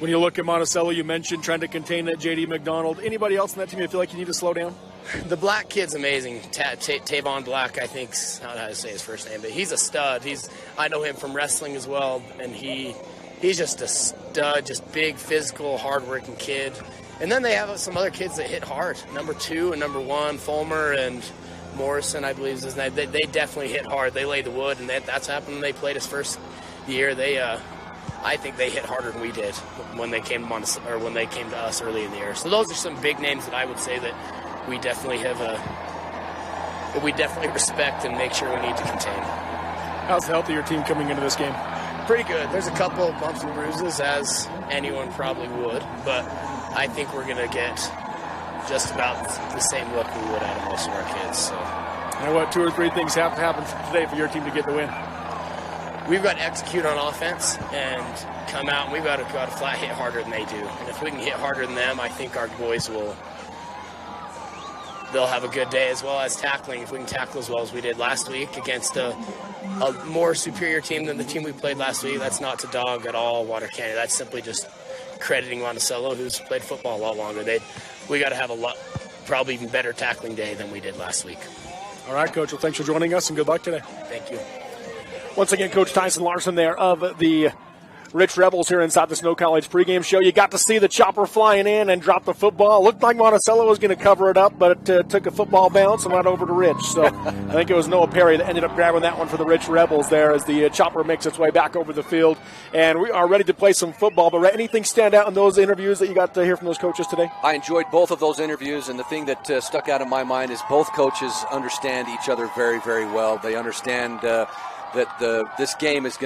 When you look at Monticello, you mentioned trying to contain that J.D. McDonald. Anybody else in that team you feel like you need to slow down? The Black kid's amazing. Tavon Black, I think, I don't know how to say his first name, but he's a stud. I know him from wrestling as well, and he's just a stud, just big, physical, hard-working kid. And then they have some other kids that hit hard. Number 2 and number 1, Fulmer and Morrison, I believe is his name. They definitely hit hard. They laid the wood, and that's happened when they played his first year. I think they hit harder than we did when they came to us early in the year. So those are some big names that I would say that we definitely respect and make sure we need to contain. How's the health of your team coming into this game? Pretty good. There's a couple of bumps and bruises, as anyone probably would, but I think we're going to get just about the same look we would out of most of our kids. So, and what 2 or 3 things have to happen today for your team to get the win? We've got to execute on offense and come out, and we've got to flat hit harder than they do. And if we can hit harder than them, I think our boys they'll have a good day, as well as tackling. If we can tackle as well as we did last week against a more superior team than the team we played last week, that's not to dog at all Water Canyon. That's simply just crediting Monticello, who's played football a lot longer. We got to have probably even better tackling day than we did last week. All right, Coach. Well, thanks for joining us, and good luck today. Thank you. Once again, Coach Tyson Larson there of the Rich Rebels here inside the Snow College pregame show. You got to see the chopper flying in and drop the football. Looked like Monticello was going to cover it up, but it took a football bounce and went over to Rich. So I think it was Noah Perry that ended up grabbing that one for the Rich Rebels there as the chopper makes its way back over the field. And we are ready to play some football. But anything stand out in those interviews that you got to hear from those coaches today? I enjoyed both of those interviews, and the thing that stuck out in my mind is both coaches understand each other very, very well. They understand that this game is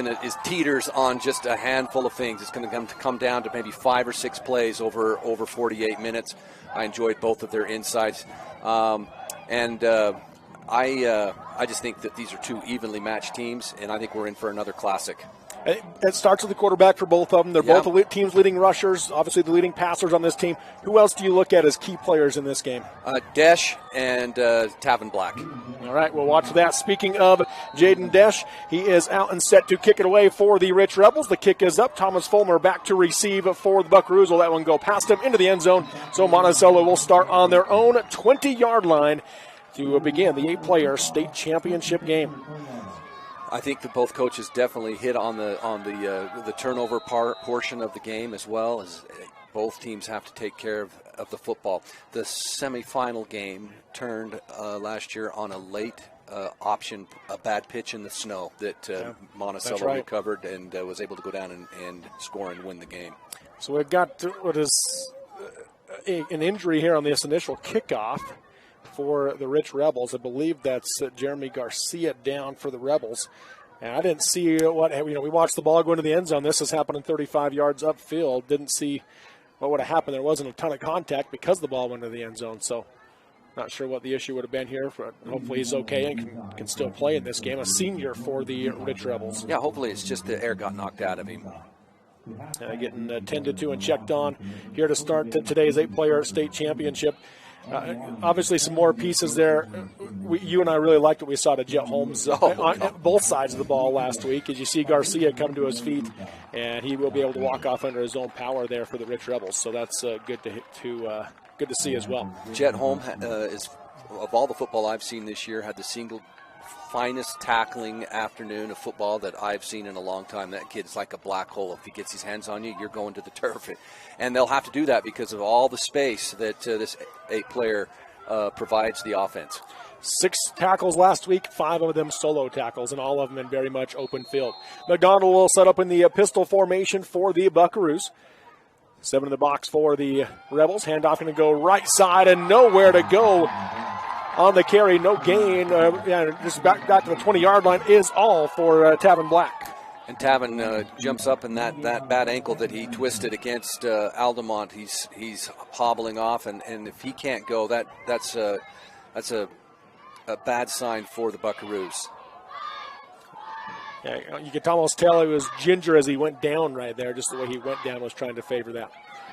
teeters on just a handful of things. It's going to come down to maybe 5 or 6 plays over 48 minutes. I enjoyed both of their insights, and I just think that these are 2 evenly matched teams, and I think we're in for another classic. It starts with the quarterback for both of them. They're both the team's leading rushers, obviously the leading passers on this team. Who else do you look at as key players in this game? Desch and Tavon Black. All right, we'll watch that. Speaking of Jaden Desch, he is out and set to kick it away for the Rich Rebels. The kick is up. Thomas Fulmer back to receive for the Buckaroos. Will that one go past him into the end zone? So Monticello will start on their own 20-yard line to begin the 8-player state championship game. I think that both coaches definitely hit on the turnover portion of the game, as well as both teams have to take care of the football. The semifinal game turned last year on a late option, a bad pitch in the snow that Monticello recovered and was able to go down and score and win the game. So we've got what is an injury here on this initial kickoff for the Rich Rebels. I believe that's Jeremy Garcia down for the Rebels. And I didn't see we watched the ball go into the end zone. This is happening 35 yards upfield. Didn't see what would have happened. There wasn't a ton of contact because the ball went into the end zone. So not sure what the issue would have been here. But hopefully he's okay and can still play in this game. A senior for the Rich Rebels. Yeah, hopefully it's just the air got knocked out of him. Getting tended to and checked on here to start today's 8-player state championship. Obviously, some more pieces there. You and I really liked what we saw to Jet Holmes on both sides of the ball last week. As you see Garcia come to his feet, and he will be able to walk off under his own power there for the Rich Rebels. So that's good to see as well. Jet Holmes is, of all the football I've seen this year, had the single finest tackling afternoon of football that I've seen in a long time. That kid's like a black hole. If he gets his hands on you, you're going to the turf. And they'll have to do that because of all the space that this 8-player provides the offense. 6 tackles last week, 5 of them solo tackles, and all of them in very much open field. McDonald will set up in the pistol formation for the Buckaroos. 7 in the box for the Rebels. Handoff going to go right side and nowhere to go on the carry. No gain. Just back to the 20-yard line is all for Tavon Black. And Tavon jumps up, and that bad ankle that he twisted against Aldemont, he's hobbling off, and if he can't go, that's a bad sign for the Buckaroos. Yeah, you could almost tell he was ginger as he went down right there. Just the way he went down was trying to favor that.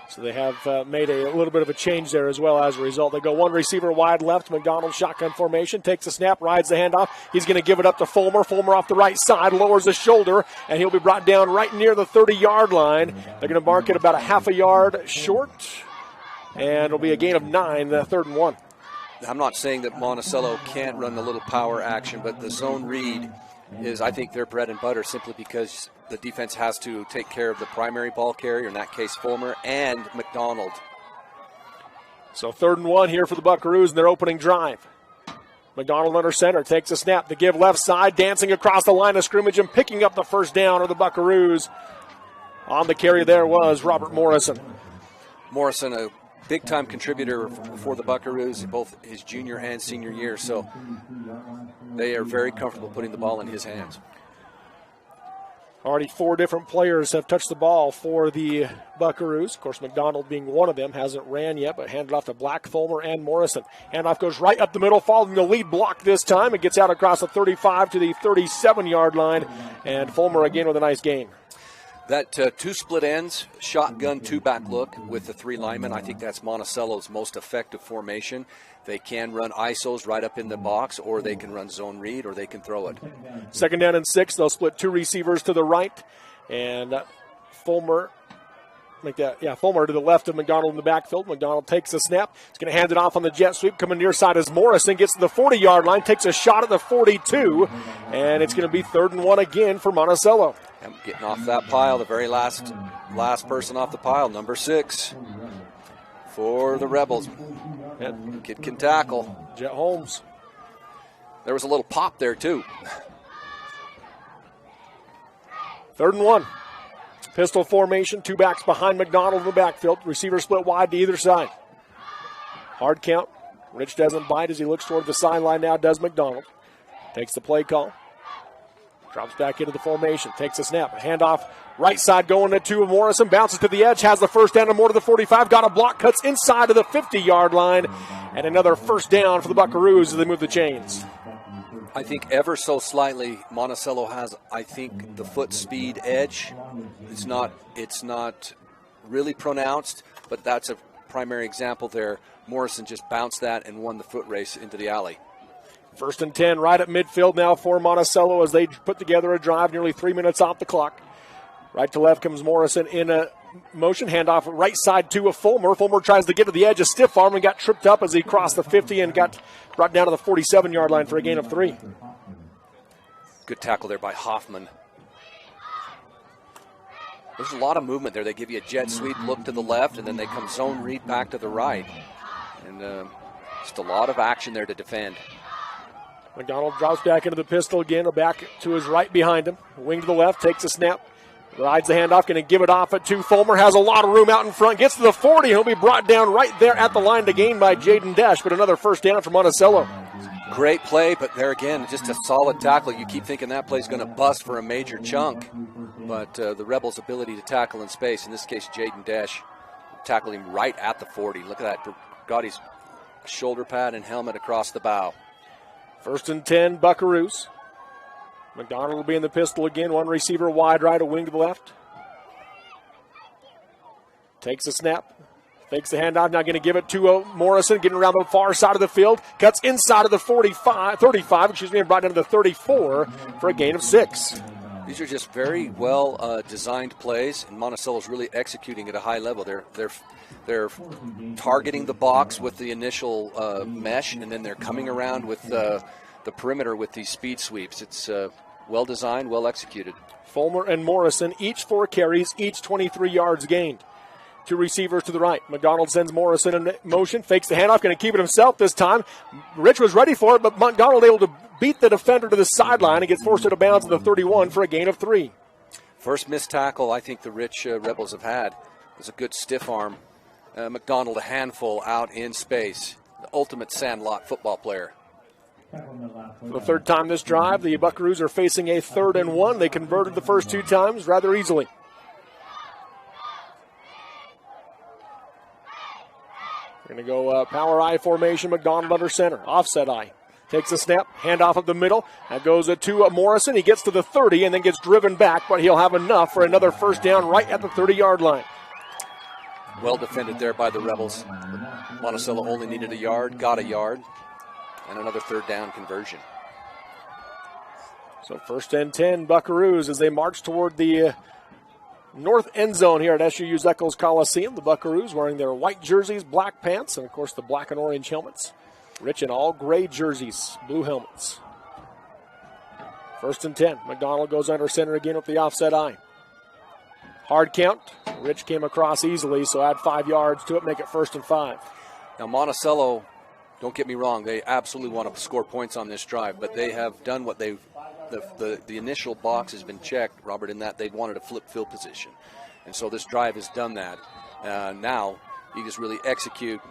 So they have made a little bit of a change there as well as a result. They go one receiver wide left. McDonald shotgun formation, takes a snap, rides the handoff. He's going to give it up to Fulmer. Fulmer off the right side, lowers the shoulder, and he'll be brought down right near the 30-yard line. They're going to mark it about a half a yard short, and it'll be a gain of 9, 3rd and 1. I'm not saying that Monticello can't run the little power action, but the zone read is, I think, their bread and butter simply because the defense has to take care of the primary ball carrier, in that case Fulmer, and McDonald. So 3rd and 1 here for the Buckaroos in their opening drive. McDonald under center, takes a snap to give left side, dancing across the line of scrimmage and picking up the first down of the Buckaroos. On the carry there was Robert Morrison. Morrison, a big-time contributor for the Buckaroos, both his junior and senior year, so they are very comfortable putting the ball in his hands. Already 4 different players have touched the ball for the Buckaroos. Of course, McDonald being one of them, hasn't ran yet, but handed off to Black, Fulmer, and Morrison. Handoff goes right up the middle, following the lead block this time. It gets out across the 35 to the 37-yard line, and Fulmer again with a nice gain. That 2 split ends, shotgun 2-back look with the 3 linemen, I think that's Monticello's most effective formation. They can run ISOs right up in the box, or they can run zone read, or they can throw it. 2nd down and 6. They'll split 2 receivers to the right, and Fulmer Fulmer to the left of McDonald in the backfield. McDonald takes the snap. He's going to hand it off on the jet sweep. Coming near side is Morrison. Gets to the 40-yard line. Takes a shot at the 42. And it's going to be 3rd and 1 again for Monticello. I'm getting off that pile. The very last person off the pile, number 6 for the Rebels. Kid can tackle. Jet Holmes. There was a little pop there, too. 3rd and 1. Pistol formation, 2 backs behind McDonald in the backfield. Receiver split wide to either side. Hard count. Rich doesn't bite as he looks toward the sideline now, does McDonald. Takes the play call. Drops back into the formation. Takes a snap. A handoff right side going to Morrison. Bounces to the edge. Has the first down and more to the 45. Got a block. Cuts inside of the 50-yard line. And another first down for the Buckaroos as they move the chains. I think ever so slightly, Monticello has, I think, the foot speed edge. It's not really pronounced, but that's a primary example there. Morrison just bounced that and won the foot race into the alley. 1st and 10 right at midfield now for Monticello as they put together a drive, nearly 3 minutes off the clock. Right to left comes Morrison in a motion. Handoff right side to a Fulmer. Fulmer tries to get to the edge, a stiff arm, and got tripped up as he crossed the 50 and got brought down to the 47-yard line for a gain of 3. Good tackle there by Hoffman. There's a lot of movement there. They give you a jet sweep look to the left, and then they come zone read back to the right. And just a lot of action there to defend. McDonald drops back into the pistol again, back to his right behind him. Wing to the left, takes a snap. Rides the handoff, going to give it off at 2. Fulmer has a lot of room out in front, gets to the 40. He'll be brought down right there at the line to gain by Jaden Dash, but another first down for Monticello. Great play, but there again, just a solid tackle. You keep thinking that play's going to bust for a major chunk, but the Rebels' ability to tackle in space, in this case Jaden Dash, tackled him right at the 40. Look at that, got his shoulder pad and helmet across the bow. 1st and 10, Buckaroos. McDonald will be in the pistol again. 1 receiver wide right, a wing to the left. Takes a snap. Fakes the handoff. Now going to give it to Morrison, getting around the far side of the field. Cuts inside of the 35, and brought down to the 34 for a gain of 6. These are just very well designed plays, and Monticello's really executing at a high level. They're targeting the box with the initial mesh, and then they're coming around with the perimeter with these speed sweeps. It's well designed, well executed. Fulmer and Morrison, each 4 carries, each 23 yards gained. 2 receivers to the right. McDonald sends Morrison in motion, fakes the handoff, going to keep it himself this time. Rich was ready for it, but McDonald able to beat the defender to the sideline and gets forced out of bounds at the 31 for a gain of 3. First missed tackle I think the Rich Rebels have had. It was a good stiff arm. McDonald a handful out in space. The ultimate sandlot football player. For the 3rd time this drive, the Buckaroos are facing a 3rd and 1. They converted the first 2 times rather easily. We're going to go power I formation, McDonald under center. Offset I. takes a snap, handoff up the middle. That goes to Morrison. He gets to the 30 and then gets driven back, but he'll have enough for another first down right at the 30-yard line. Well defended there by the Rebels. Monticello only needed a yard, got a yard, and another third down conversion. So first and 10, Buckaroos as they march toward the north end zone here at SU's Eccles Coliseum. The Buckaroos wearing their white jerseys, black pants, and of course the black and orange helmets. Rich in all gray jerseys, blue helmets. First and 10. McDonald goes under center again with the offset eye. Hard count. Rich came across easily, so add 5 yards to it, make it 1st and 5. Now Monticello, don't get me wrong, they absolutely want to score points on this drive, but they have done what they've the initial box has been checked, Robert, in that they wanted a flip field position. And so this drive has done that. Now you just really execute,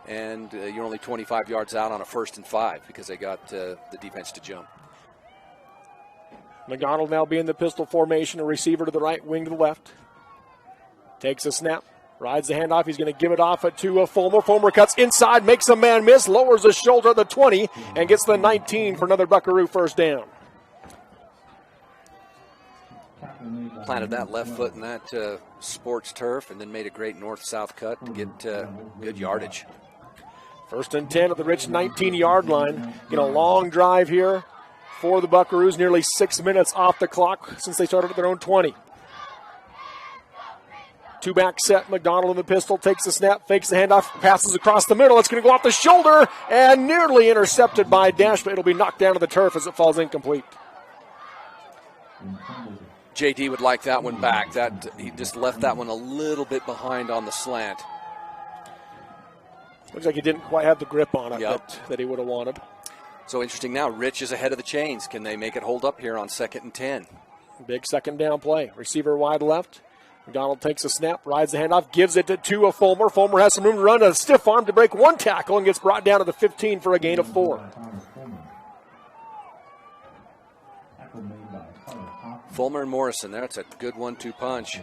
and you're only 25 yards out on a 1st and 5 because they got the defense to jump. McDonald now being the pistol formation, a receiver to the right, wing to the left. Takes a snap, rides the handoff. He's going to give it off to Fulmer. Fulmer cuts inside, makes a man miss, lowers his shoulder at the 20, and gets the 19 for another Buckaroo first down. Planted that left foot in that sports turf and then made a great north-south cut to get good yardage. 1st and 10 at the Rich 19-yard line. Get a long drive here for the Buckaroos, nearly 6 minutes off the clock since they started at their own 20. Two-back set, McDonald in the pistol, takes the snap, fakes the handoff, passes across the middle. It's going to go off the shoulder and nearly intercepted by Dash, but it'll be knocked down to the turf as it falls incomplete. JD would like that one back. That he just left that one a little bit behind on the slant. Looks like he didn't quite have the grip on it that he would have wanted. So interesting now, Rich is ahead of the chains. Can they make it hold up here on 2nd and 10? Big second down play. Receiver wide left. McDonald takes a snap, rides the handoff, gives it to Fulmer. Fulmer has some room to run, a stiff arm to break one tackle, and gets brought down to the 15 for a gain of 4. Fulmer and Morrison, that's a good 1-2 punch.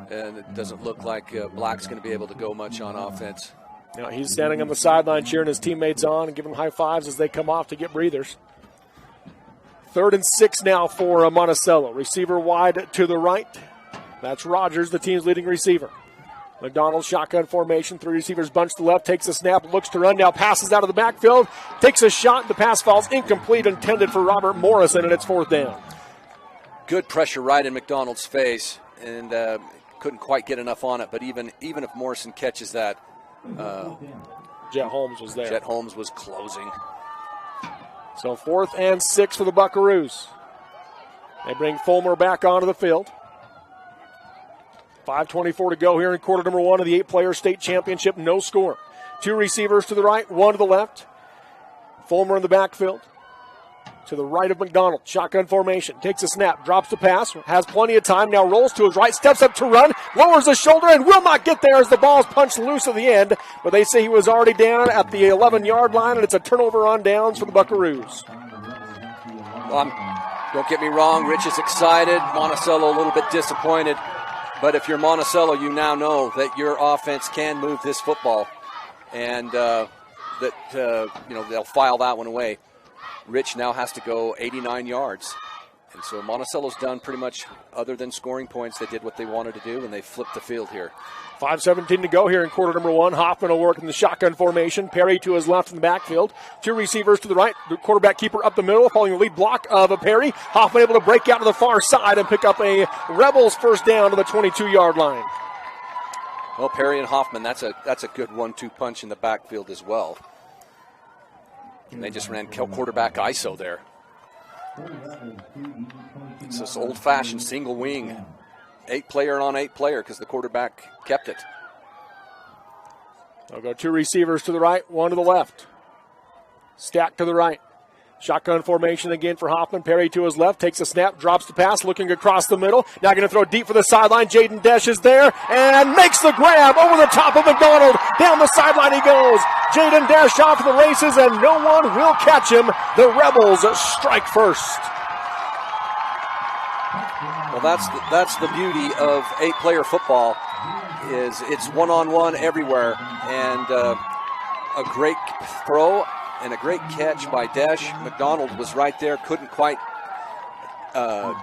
And it doesn't look like Black's going to be able to go much on offense. Now he's standing on the sideline cheering his teammates on and giving high fives as they come off to get breathers. 3rd and 6 now for Monticello. Receiver wide to the right. That's Rogers, the team's leading receiver. McDonald shotgun formation, 3 receivers bunch to the left, takes a snap, looks to run, now passes out of the backfield, takes a shot, the pass falls incomplete, intended for Robert Morrison, and it's 4th down. Good pressure right in McDonald's face, and couldn't quite get enough on it, but even if Morrison catches that, Jet Holmes was there. Jet Holmes was closing. So 4th and 6 for the Buckaroos. They bring Fulmer back onto the field. 5:24 to go here in quarter number 1 of the 8-player state championship. No score. 2 receivers to the right, 1 to the left. Fulmer in the backfield. To the right of McDonald. Shotgun formation. Takes a snap. Drops the pass. Has plenty of time. Now rolls to his right. Steps up to run. Lowers the shoulder and will not get there as the ball is punched loose at the end. But they say he was already down at the 11-yard line, and it's a turnover on downs for the Buckaroos. Don't get me wrong. Rich is excited. Monticello a little bit disappointed. But if you're Monticello, you now know that your offense can move this football. And they'll file that one away. Rich now has to go 89 yards. And so Monticello's done pretty much, other than scoring points, they did what they wanted to do, and they flipped the field here. 5:17 to go here in quarter number 1. Hoffman will work in the shotgun formation. Perry to his left in the backfield. 2 receivers to the right. The quarterback keeper up the middle, following the lead block of Perry. Hoffman able to break out to the far side and pick up a Rebels first down to the 22-yard line. Well, Perry and Hoffman, that's a good 1-2 punch in the backfield as well. And they just ran quarterback ISO there. It's this old-fashioned single wing. 8-player on 8-player because the quarterback kept it. They'll go 2 receivers to the right, 1 to the left. Stack to the right. Shotgun formation again for Hoffman. Perry to his left, takes a snap, drops the pass, looking across the middle. Now going to throw deep for the sideline. Jaden Desch is there and makes the grab over the top of McDonald. Down the sideline he goes. Jaden Desch off to the races, and no one will catch him. The Rebels strike first. Well, that's the beauty of 8-player football, is it's one-on-one everywhere, and a great throw and a great catch by Desh. McDonald was right there, couldn't quite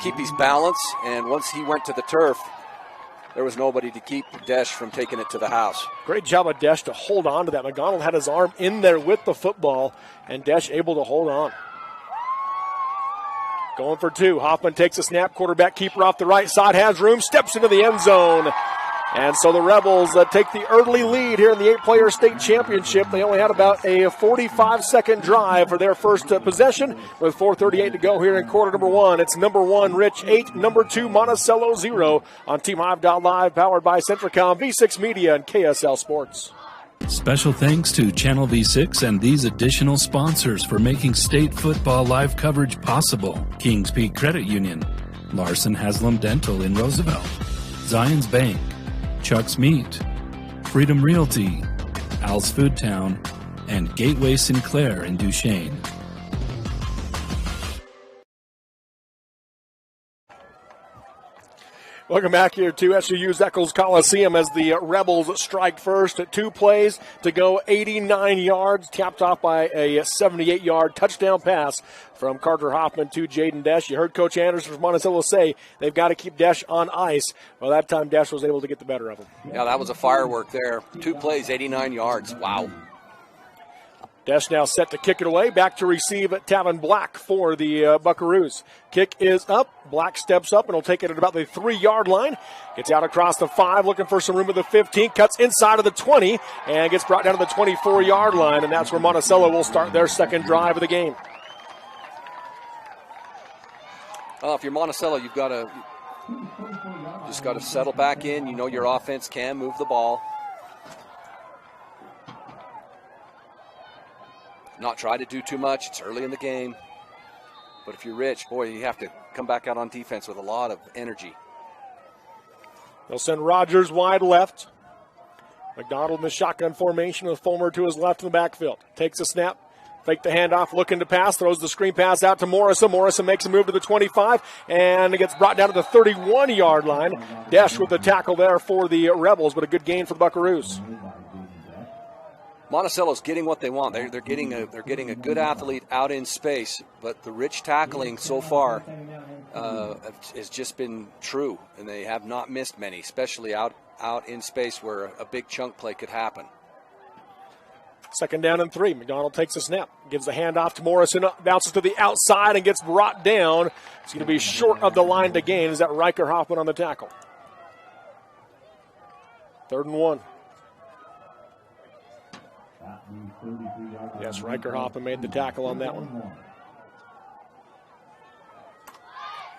keep his balance, and once he went to the turf, there was nobody to keep Desh from taking it to the house. Great job of Desh to hold on to that. McDonald had his arm in there with the football, and Desh able to hold on. Going for two. Hoffman takes a snap. Quarterback keeper off the right side. Has room. Steps into the end zone. And so the Rebels take the early lead here in the 8-player state championship. They only had about a 45-second drive for their first possession with 4:38 to go here in quarter number one. It's number 1, Rich 8, number 2, Monticello 0 on TeamHive.live, powered by Centricom, V6 Media, and KSL Sports. Special thanks to Channel V6 and these additional sponsors for making state football live coverage possible. Kings Peak Credit Union, Larson Haslam Dental in Roosevelt, Zions Bank, Chuck's Meat, Freedom Realty, Al's Food Town, and Gateway Sinclair in Duchesne. Welcome back here to SU's Eccles Coliseum as the Rebels strike first at 2 plays to go 89 yards, capped off by a 78-yard touchdown pass from Carter Hoffman to Jaden Desh. You heard Coach Anderson from Monticello say they've got to keep Desh on ice. Well, that time Desh was able to get the better of him. Yeah, that was a firework there. 2 plays, 89 yards. Wow. Desh now set to kick it away. Back to receive Tavin Black for the Buckaroos. Kick is up. Black steps up and will take it at about the 3-yard line. Gets out across the 5, looking for some room at the 15. Cuts inside of the 20 and gets brought down to the 24-yard line. And that's where Monticello will start their second drive of the game. If you're Monticello, you've got to just got to settle back in. You know your offense can move the ball. Not try to do too much. It's early in the game. But if you're Rich, boy, you have to come back out on defense with a lot of energy. They'll send Rogers wide left. McDonald in the shotgun formation with Fulmer to his left in the backfield. Takes a snap. Fake the handoff, looking to pass. Throws the screen pass out to Morrison. Morrison makes a move to the 25 and it gets brought down to the 31-yard line. Desh with the tackle there for the Rebels, but a good gain for the Buckaroos. Monticello's getting what they want. They're getting a good athlete out in space, but the Rich tackling so far has just been true, and they have not missed many, especially out in space where a big chunk play could happen. 2nd down and 3. McDonald takes a snap, gives the handoff to Morrison, bounces to the outside and gets brought down. It's going to be short of the line to gain. Is that Riker Hoffman on the tackle? 3rd and 1. Yes, Riker Hoffman made the tackle on that one.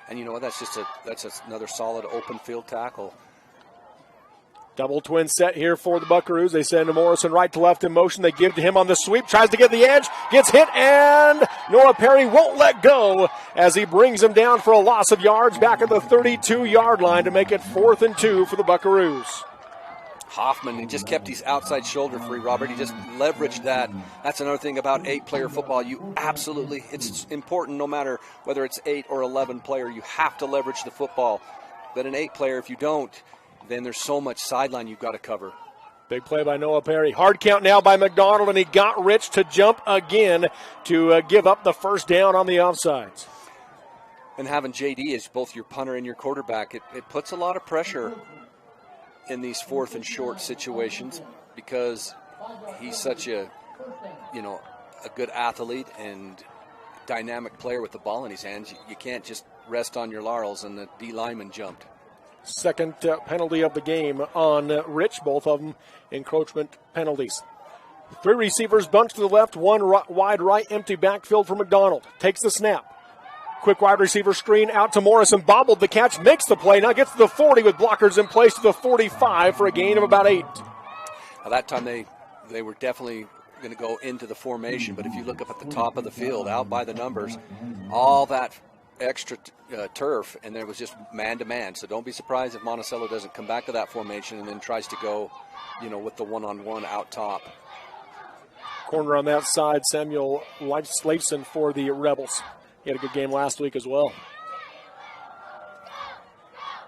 And you know what? That's another solid open field tackle. Double twin set here for the Buckaroos. They send to Morrison right to left in motion. They give to him on the sweep. Tries to get the edge. Gets hit, and Noah Perry won't let go as he brings him down for a loss of yards back at the 32-yard line to make it 4th and 2 for the Buckaroos. Hoffman, he just kept his outside shoulder free, Robert. He just leveraged that. That's another thing about 8-player football. It's important no matter whether it's 8 or 11 player. You have to leverage the football. But an 8-player, if you don't, then there's so much sideline you've got to cover. Big play by Noah Perry. Hard count now by McDonald, and he got Rich to jump again to give up the first down on the offsides. And having JD as both your punter and your quarterback, it puts a lot of pressure in these 4th and short situations because he's such a good athlete and dynamic player with the ball in his hands. You can't just rest on your laurels, and the D lineman jumped. Second penalty of the game on Rich, both of them encroachment penalties. 3 receivers bunched to the left, 1 wide right, empty backfield for McDonald. Takes the snap. Quick wide receiver screen out to Morrison. Bobbled the catch, makes the play. Now gets to the 40 with blockers in place to the 45 for a gain of about 8. Now that time they were definitely going to go into the formation, but if you look up at the top of the field, out by the numbers, all that extra turf, and there was just man-to-man. So don't be surprised if Monticello doesn't come back to that formation and then tries to go, with the one-on-one out top. Corner on that side, Samuel Leifson for the Rebels. He had a good game last week as well.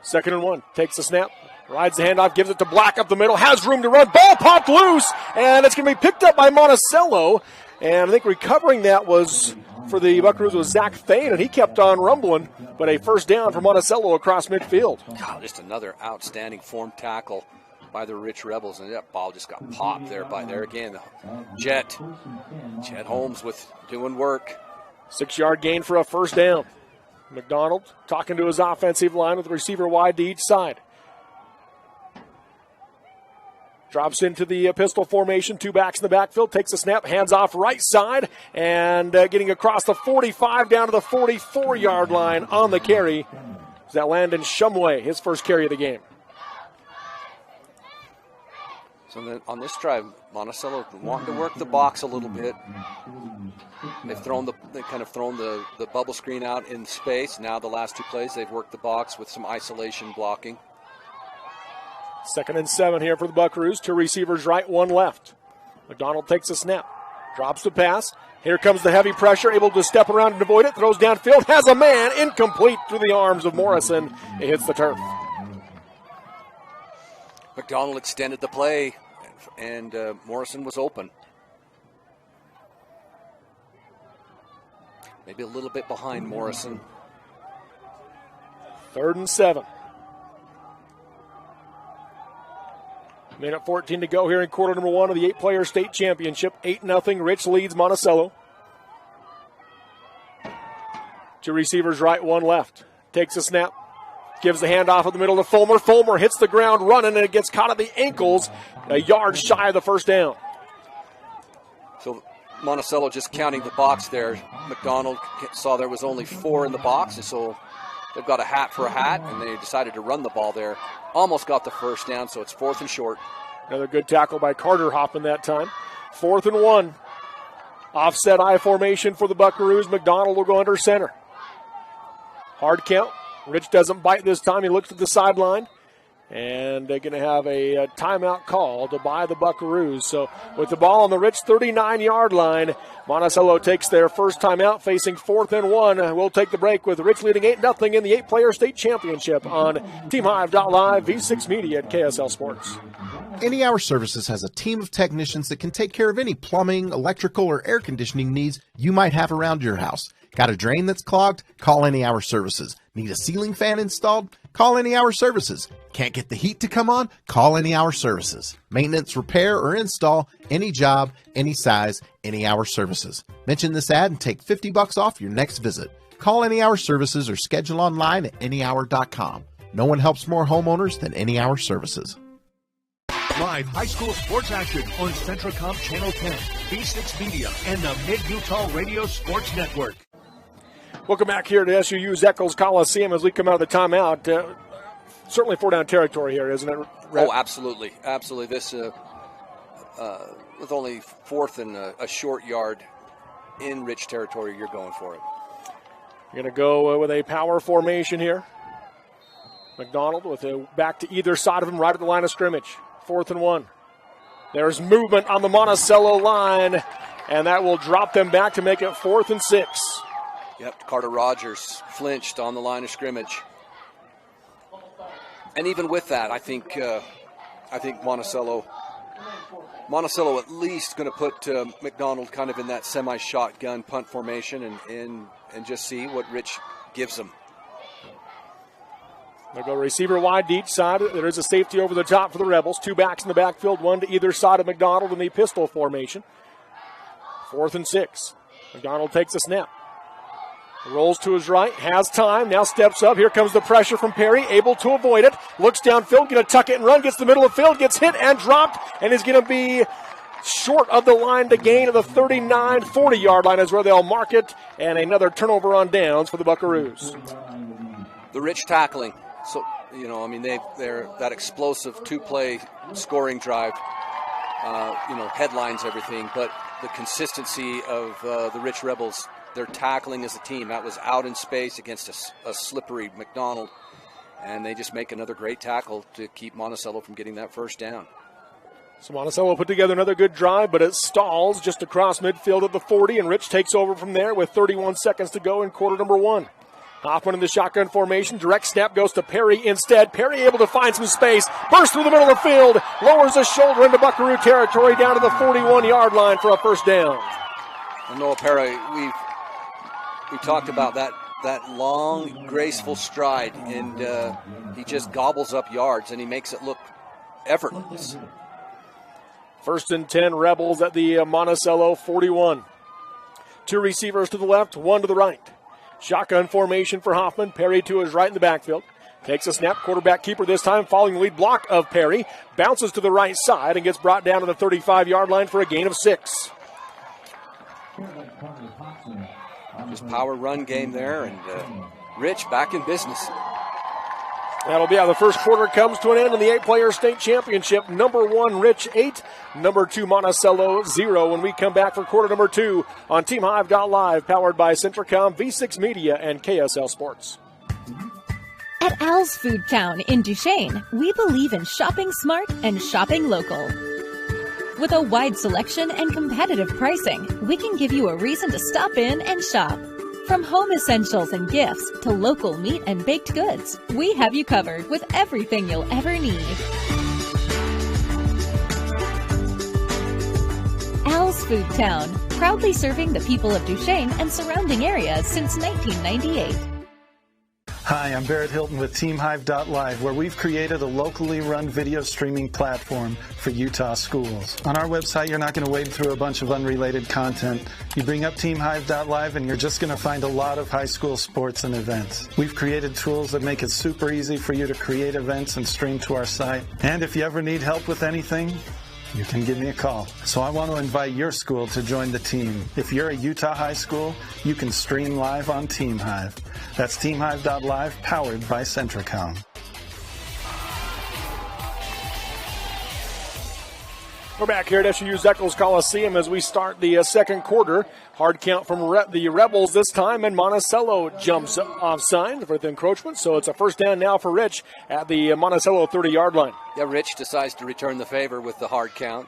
2nd and 1. Takes the snap. Rides the handoff. Gives it to Black up the middle. Has room to run. Ball popped loose. And it's going to be picked up by Monticello. And I think recovering that was for the Buckaroos was Zach Thane, and he kept on rumbling, but a first down for Monticello across midfield. God, just another outstanding form tackle by the Rich Rebels, and that ball just got popped there by there again. Chet Holmes with doing work. 6-yard gain for a first down. McDonald talking to his offensive line with the receiver wide to each side. Drops into the pistol formation, 2 backs in the backfield, takes a snap, hands off right side, and getting across the 45 down to the 44-yard line on the carry. Is that Landon Shumway, his first carry of the game. So then on this drive, Monticello wanting to work the box a little bit. They've kind of thrown the bubble screen out in space. Now the last 2 plays, they've worked the box with some isolation blocking. 2nd and 7 here for the Buckaroos. 2 receivers right, 1 left. McDonald takes a snap, drops the pass. Here comes the heavy pressure, able to step around and avoid it. Throws downfield, has a man, incomplete through the arms of Morrison. It hits the turf. McDonald extended the play, and Morrison was open. Maybe a little bit behind Morrison. 3rd and 7. Minute 14 to go here in quarter number 1 of the 8-player state championship. 8-0, Rich leads Monticello. 2 receivers right, 1 left. Takes a snap, gives the handoff in the middle to Fulmer. Fulmer hits the ground running, and it gets caught at the ankles, a yard shy of the first down. So Monticello just counting the box there. McDonald saw there was only 4 in the box, and so they've got a hat for a hat, and they decided to run the ball there. Almost got the first down, so it's 4th and short. Another good tackle by Carter Hoffman that time. 4th and 1. Offset I formation for the Buckaroos. McDonald will go under center. Hard count. Rich doesn't bite this time. He looks at the sideline. And they're going to have a timeout called by the Buckaroos. So with the ball on the Rich 39-yard line, Monticello takes their first timeout, facing 4th and 1. We'll take the break with Rich leading 8-0 in the 8-player state championship on TeamHive.live, V6 Media at KSL Sports. Any Hour Services has a team of technicians that can take care of any plumbing, electrical, or air conditioning needs you might have around your house. Got a drain that's clogged? Call Any Hour Services. Need a ceiling fan installed? Call Any Hour Services. Can't get the heat to come on? Call Any Hour Services. Maintenance, repair, or install, any job, any size, Any Hour Services. Mention this ad and take $50 off your next visit. Call Any Hour Services or schedule online at anyhour.com. No one helps more homeowners than Any Hour Services. Live high school sports action on Centracom Channel 10, V6 Media, and the Mid-Utah Radio Sports Network. Welcome back here to SUU's Eccles Coliseum as we come out of the timeout. Certainly 4-down territory here, isn't it, Red? Oh, absolutely. Absolutely. This, with only 4th and a short yard in Rich territory, you're going for it. You're going to go with a power formation here. McDonald with a back to either side of him right at the line of scrimmage. 4th and 1. There's movement on the Monticello line, and that will drop them back to make it 4th and 6. Yep, Carter Rogers flinched on the line of scrimmage. And even with that, I think Monticello at least going to put McDonald kind of in that semi-shotgun punt formation and just see what Rich gives them. They'll go receiver wide to each side. There is a safety over the top for the Rebels. 2 backs in the backfield, 1 to either side of McDonald in the pistol formation. 4th and 6. McDonald takes a snap. Rolls to his right, has time, now steps up. Here comes the pressure from Perry, able to avoid it. Looks downfield, going to tuck it and run, gets the middle of the field, gets hit and dropped, and is going to be short of the line to gain of the 39, 40-yard line is where they'll mark it, and another turnover on downs for the Buckaroos. The Rich tackling. So, they're that explosive 2-play scoring drive, headlines everything, but the consistency of the Rich Rebels, their tackling as a team, that was out in space against a slippery McDonald, and they just make another great tackle to keep Monticello from getting that first down. So Monticello put together another good drive, but it stalls just across midfield at the 40, and Rich takes over from there with 31 seconds to go in quarter number 1. Hoffman in the shotgun formation. Direct snap goes to Perry instead. Perry able to find some space. Bursts through the middle of the field. Lowers his shoulder into Buckaroo territory down to the 41-yard line for a first down. And Noah Perry, we talked about that long, graceful stride, and he just gobbles up yards, and he makes it look effortless. 1st and 10, Rebels at the Monticello 41. 2 receivers to the left, 1 to the right. Shotgun formation for Hoffman. Perry to his right in the backfield. Takes a snap, quarterback keeper this time, following the lead block of Perry. Bounces to the right side and gets brought down to the 35-yard line for a gain of 6. Just power run game there, and Rich back in business. That'll be how the first quarter comes to an end in the 8-player state championship. Number 1, Rich 8. Number 2, Monticello 0. When we come back for quarter number 2 on TeamHive.live, powered by Centricom, V6 Media, and KSL Sports. At Al's Food Town in Duchesne, we believe in shopping smart and shopping local. With a wide selection and competitive pricing, we can give you a reason to stop in and shop. From home essentials and gifts to local meat and baked goods, we have you covered with everything you'll ever need. Al's Food Town, proudly serving the people of Duchesne and surrounding areas since 1998. Hi, I'm Barrett Hilton with TeamHive.live, where we've created a locally run video streaming platform for Utah schools. On our website, you're not going to wade through a bunch of unrelated content. You bring up TeamHive.live and you're just going to find a lot of high school sports and events. We've created tools that make it super easy for you to create events and stream to our site. And if you ever need help with anything, you can give me a call. So I want to invite your school to join the team. If you're a Utah high school, you can stream live on TeamHive. That's TeamHive.live, powered by Centricom. We're back here at SUU Eccles Coliseum as we start the second quarter. Hard count from the Rebels this time, and Monticello jumps offside for the encroachment. So it's a first down now for Rich at the Monticello 30-yard line. Yeah, Rich decides to return the favor with the hard count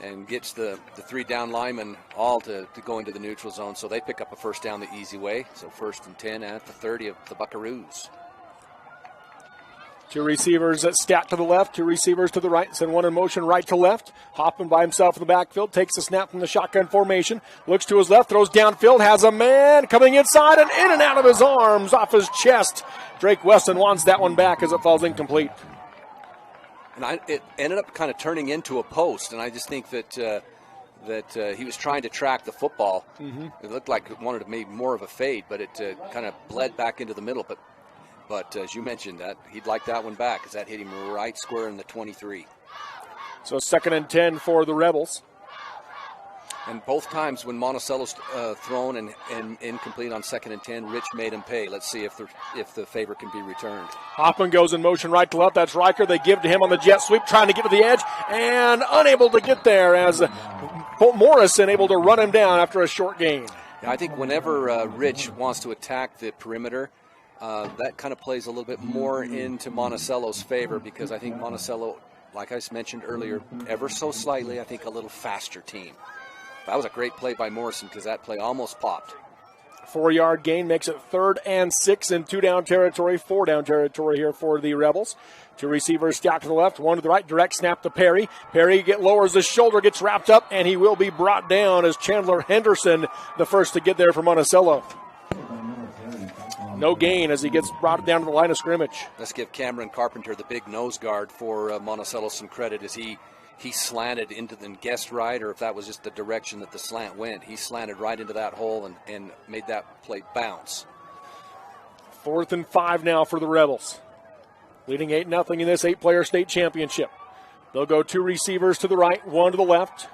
and gets the 3 down linemen all to go into the neutral zone. So they pick up a first down the easy way. So 1st and 10 at the 30 of the Buckaroos. 2 receivers stacked to the left, 2 receivers to the right. Send 1 in motion right to left. Hoffman by himself in the backfield, takes a snap from the shotgun formation, looks to his left, throws downfield, has a man coming inside and in and out of his arms, off his chest. Drake Weston wants that one back as it falls incomplete. And it ended up kind of turning into a post, and I just think that he was trying to track the football. Mm-hmm. It looked like it wanted to make more of a fade, but it kind of bled back into the middle. But as you mentioned, that he'd like that one back because that hit him right square in the 23. So 2nd and 10 for the Rebels. And both times when Monticello's thrown and incomplete on 2nd and 10, Rich made him pay. Let's see if the favor can be returned. Hoffman goes in motion right to left. That's Riker. They give to him on the jet sweep, trying to get to the edge and unable to get there as Morrison able to run him down after a short gain. Yeah, I think whenever Rich wants to attack the perimeter, that kind of plays a little bit more into Monticello's favor because I think Monticello, like I mentioned earlier, ever so slightly, I think a little faster team. That was a great play by Morrison because that play almost popped. 4-yard gain makes it 3rd and 6 in 2-down territory, 4-down territory here for the Rebels. 2 receivers stacked to the left, 1 to the right, direct snap to Perry. Perry lowers his shoulder, gets wrapped up, and he will be brought down as Chandler Henderson, the first to get there for Monticello. No gain as he gets brought down to the line of scrimmage. Let's give Cameron Carpenter, the big nose guard for Monticello, some credit as he slanted into the guessed right, or if that was just the direction that the slant went. He slanted right into that hole and made that play bounce. 4th and 5 now for the Rebels. Leading 8-0 in this 8-player state championship. They'll go 2 receivers to the right, 1 to the left.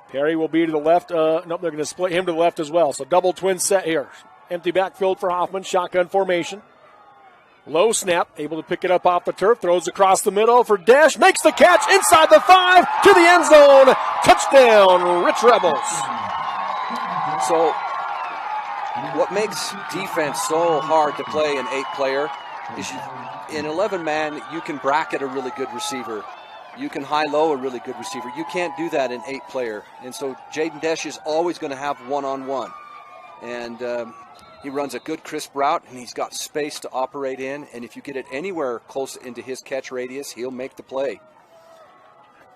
Perry will be to the left. Nope, they're going to split him to the left as well. So double twin set here. Empty backfield for Hoffman, shotgun formation. Low snap, able to pick it up off the turf, throws across the middle for Dash, makes the catch inside the 5 to the end zone. Touchdown, Rich Rebels. So what makes defense so hard to play in 8-player is in 11-man, you can bracket a really good receiver. You can high-low a really good receiver. You can't do that in 8-player. And so Jaden Dash is always going to have one-on-one. And he runs a good crisp route, and he's got space to operate in. And if you get it anywhere close into his catch radius, he'll make the play.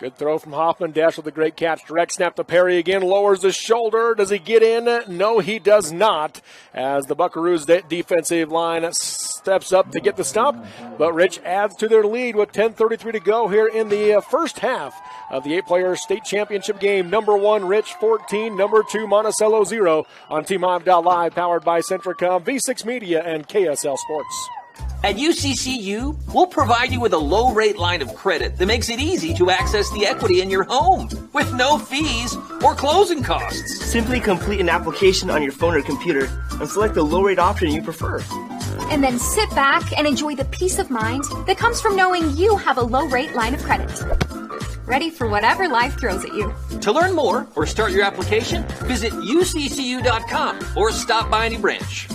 Good throw from Hoffman. Dash with a great catch. Direct snap to Perry again. Lowers the shoulder. Does he get in? No, he does not. As the Buckaroos defensive line steps up to get the stop. But Rich adds to their lead with 10:33 to go here in the first half of the 8-player state championship game. Number 1, Rich 14. Number 2, Monticello 0 on TeamHive.live, powered by Centricom, V6 Media, and KSL Sports. At UCCU, we'll provide you with a low-rate line of credit that makes it easy to access the equity in your home with no fees or closing costs. Simply complete an application on your phone or computer and select the low-rate option you prefer. And then sit back and enjoy the peace of mind that comes from knowing you have a low-rate line of credit. Ready for whatever life throws at you. To learn more or start your application, visit uccu.com or stop by any branch.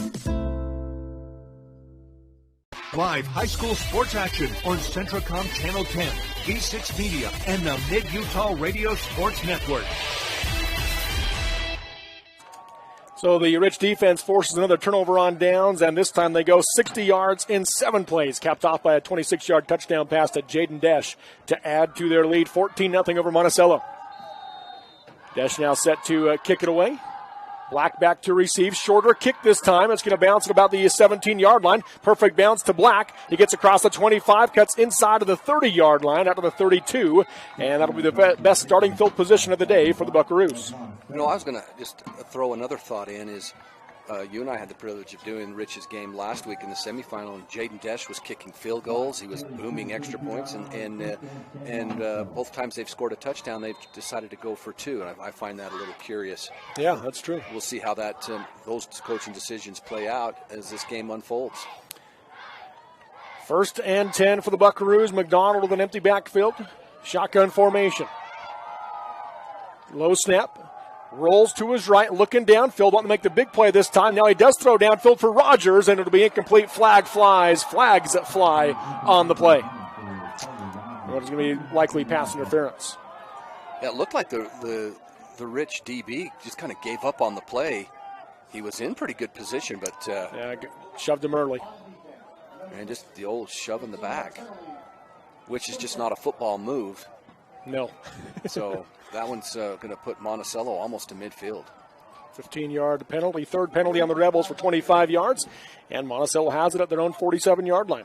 Live high school sports action on Centricom Channel 10, V6 Media, and the Mid-Utah Radio Sports Network. So the Rich defense forces another turnover on downs, and this time they go 60 yards in 7 plays, capped off by a 26-yard touchdown pass to Jaden Desch to add to their lead, 14-0 over Monticello. Desch now set to kick it away. Black back to receive. Shorter kick this time. It's going to bounce at about the 17-yard line. Perfect bounce to Black. He gets across the 25, cuts inside of the 30-yard line, out to the 32, and that'll be the best starting field position of the day for the Buckaroos. You know, I was going to just throw another thought in is you and I had the privilege of doing Rich's game last week in the semifinal, and Jaden Desch was kicking field goals. He was booming extra points, and both times they've scored a touchdown, they've decided to go for 2, and I find that a little curious. Yeah, that's true. We'll see how that those coaching decisions play out as this game unfolds. 1st and 10 for the Buckaroos. McDonald with an empty backfield. Shotgun formation. Low snap. Rolls to his right, looking downfield, wanting to make the big play this time. Now he does throw downfield for Rogers, and it'll be incomplete. Flags that fly on the play. What is going to be likely pass interference. Yeah, it looked like the Rich DB just kind of gave up on the play. He was in pretty good position, but shoved him early. And just the old shove in the back, which is just not a football move. No. So that one's going to put Monticello almost to midfield. 15-yard penalty, third penalty on the Rebels for 25 yards, and Monticello has it at their own 47-yard line.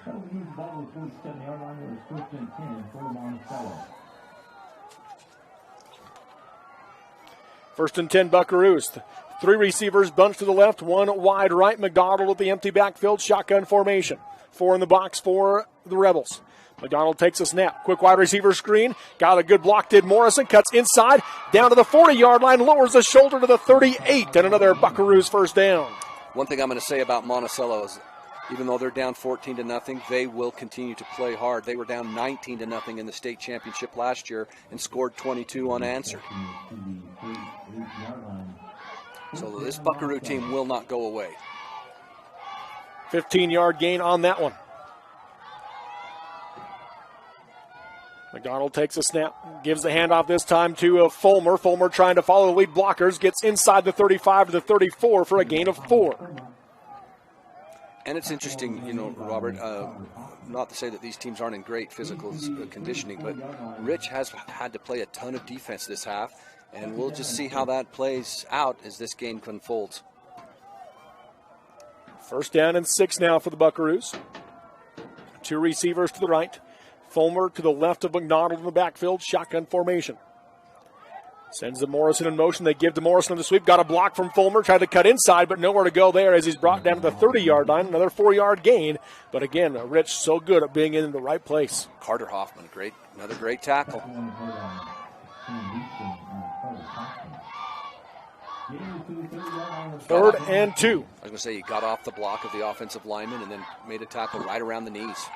First and 10, Buckaroos. 3 receivers bunched to the left, 1 wide right. McDonald at the empty backfield, shotgun formation. 4 in the box for the Rebels. McDonald takes a snap. Quick wide receiver screen. Got a good block, did Morrison. Cuts inside, down to the 40-yard line, lowers the shoulder to the 38, and another Buckaroos first down. One thing I'm going to say about Monticello is even though they're down 14-0, they will continue to play hard. They were down 19-0 in the state championship last year and scored 22 unanswered. So this Buckaroo team will not go away. 15-yard gain on that one. McDonald takes a snap, gives the handoff this time to Fulmer. Fulmer trying to follow the lead blockers, gets inside the 35 to the 34 for a gain of 4. And it's interesting, you know, Robert, not to say that these teams aren't in great physical conditioning, but Rich has had to play a ton of defense this half, and we'll just see how that plays out as this game unfolds. First down and 6 now for the Buckaroos. 2 receivers to the right. Fulmer to the left of McDonald in the backfield. Shotgun formation. Sends the Morrison in motion. They give to Morrison on the sweep. Got a block from Fulmer. Tried to cut inside, but nowhere to go there as he's brought down to the 30-yard line. Another 4-yard gain. But again, Rich so good at being in the right place. Carter Hoffman, another great tackle. Third and 2. I was going to say he got off the block of the offensive lineman and then made a tackle right around the knees.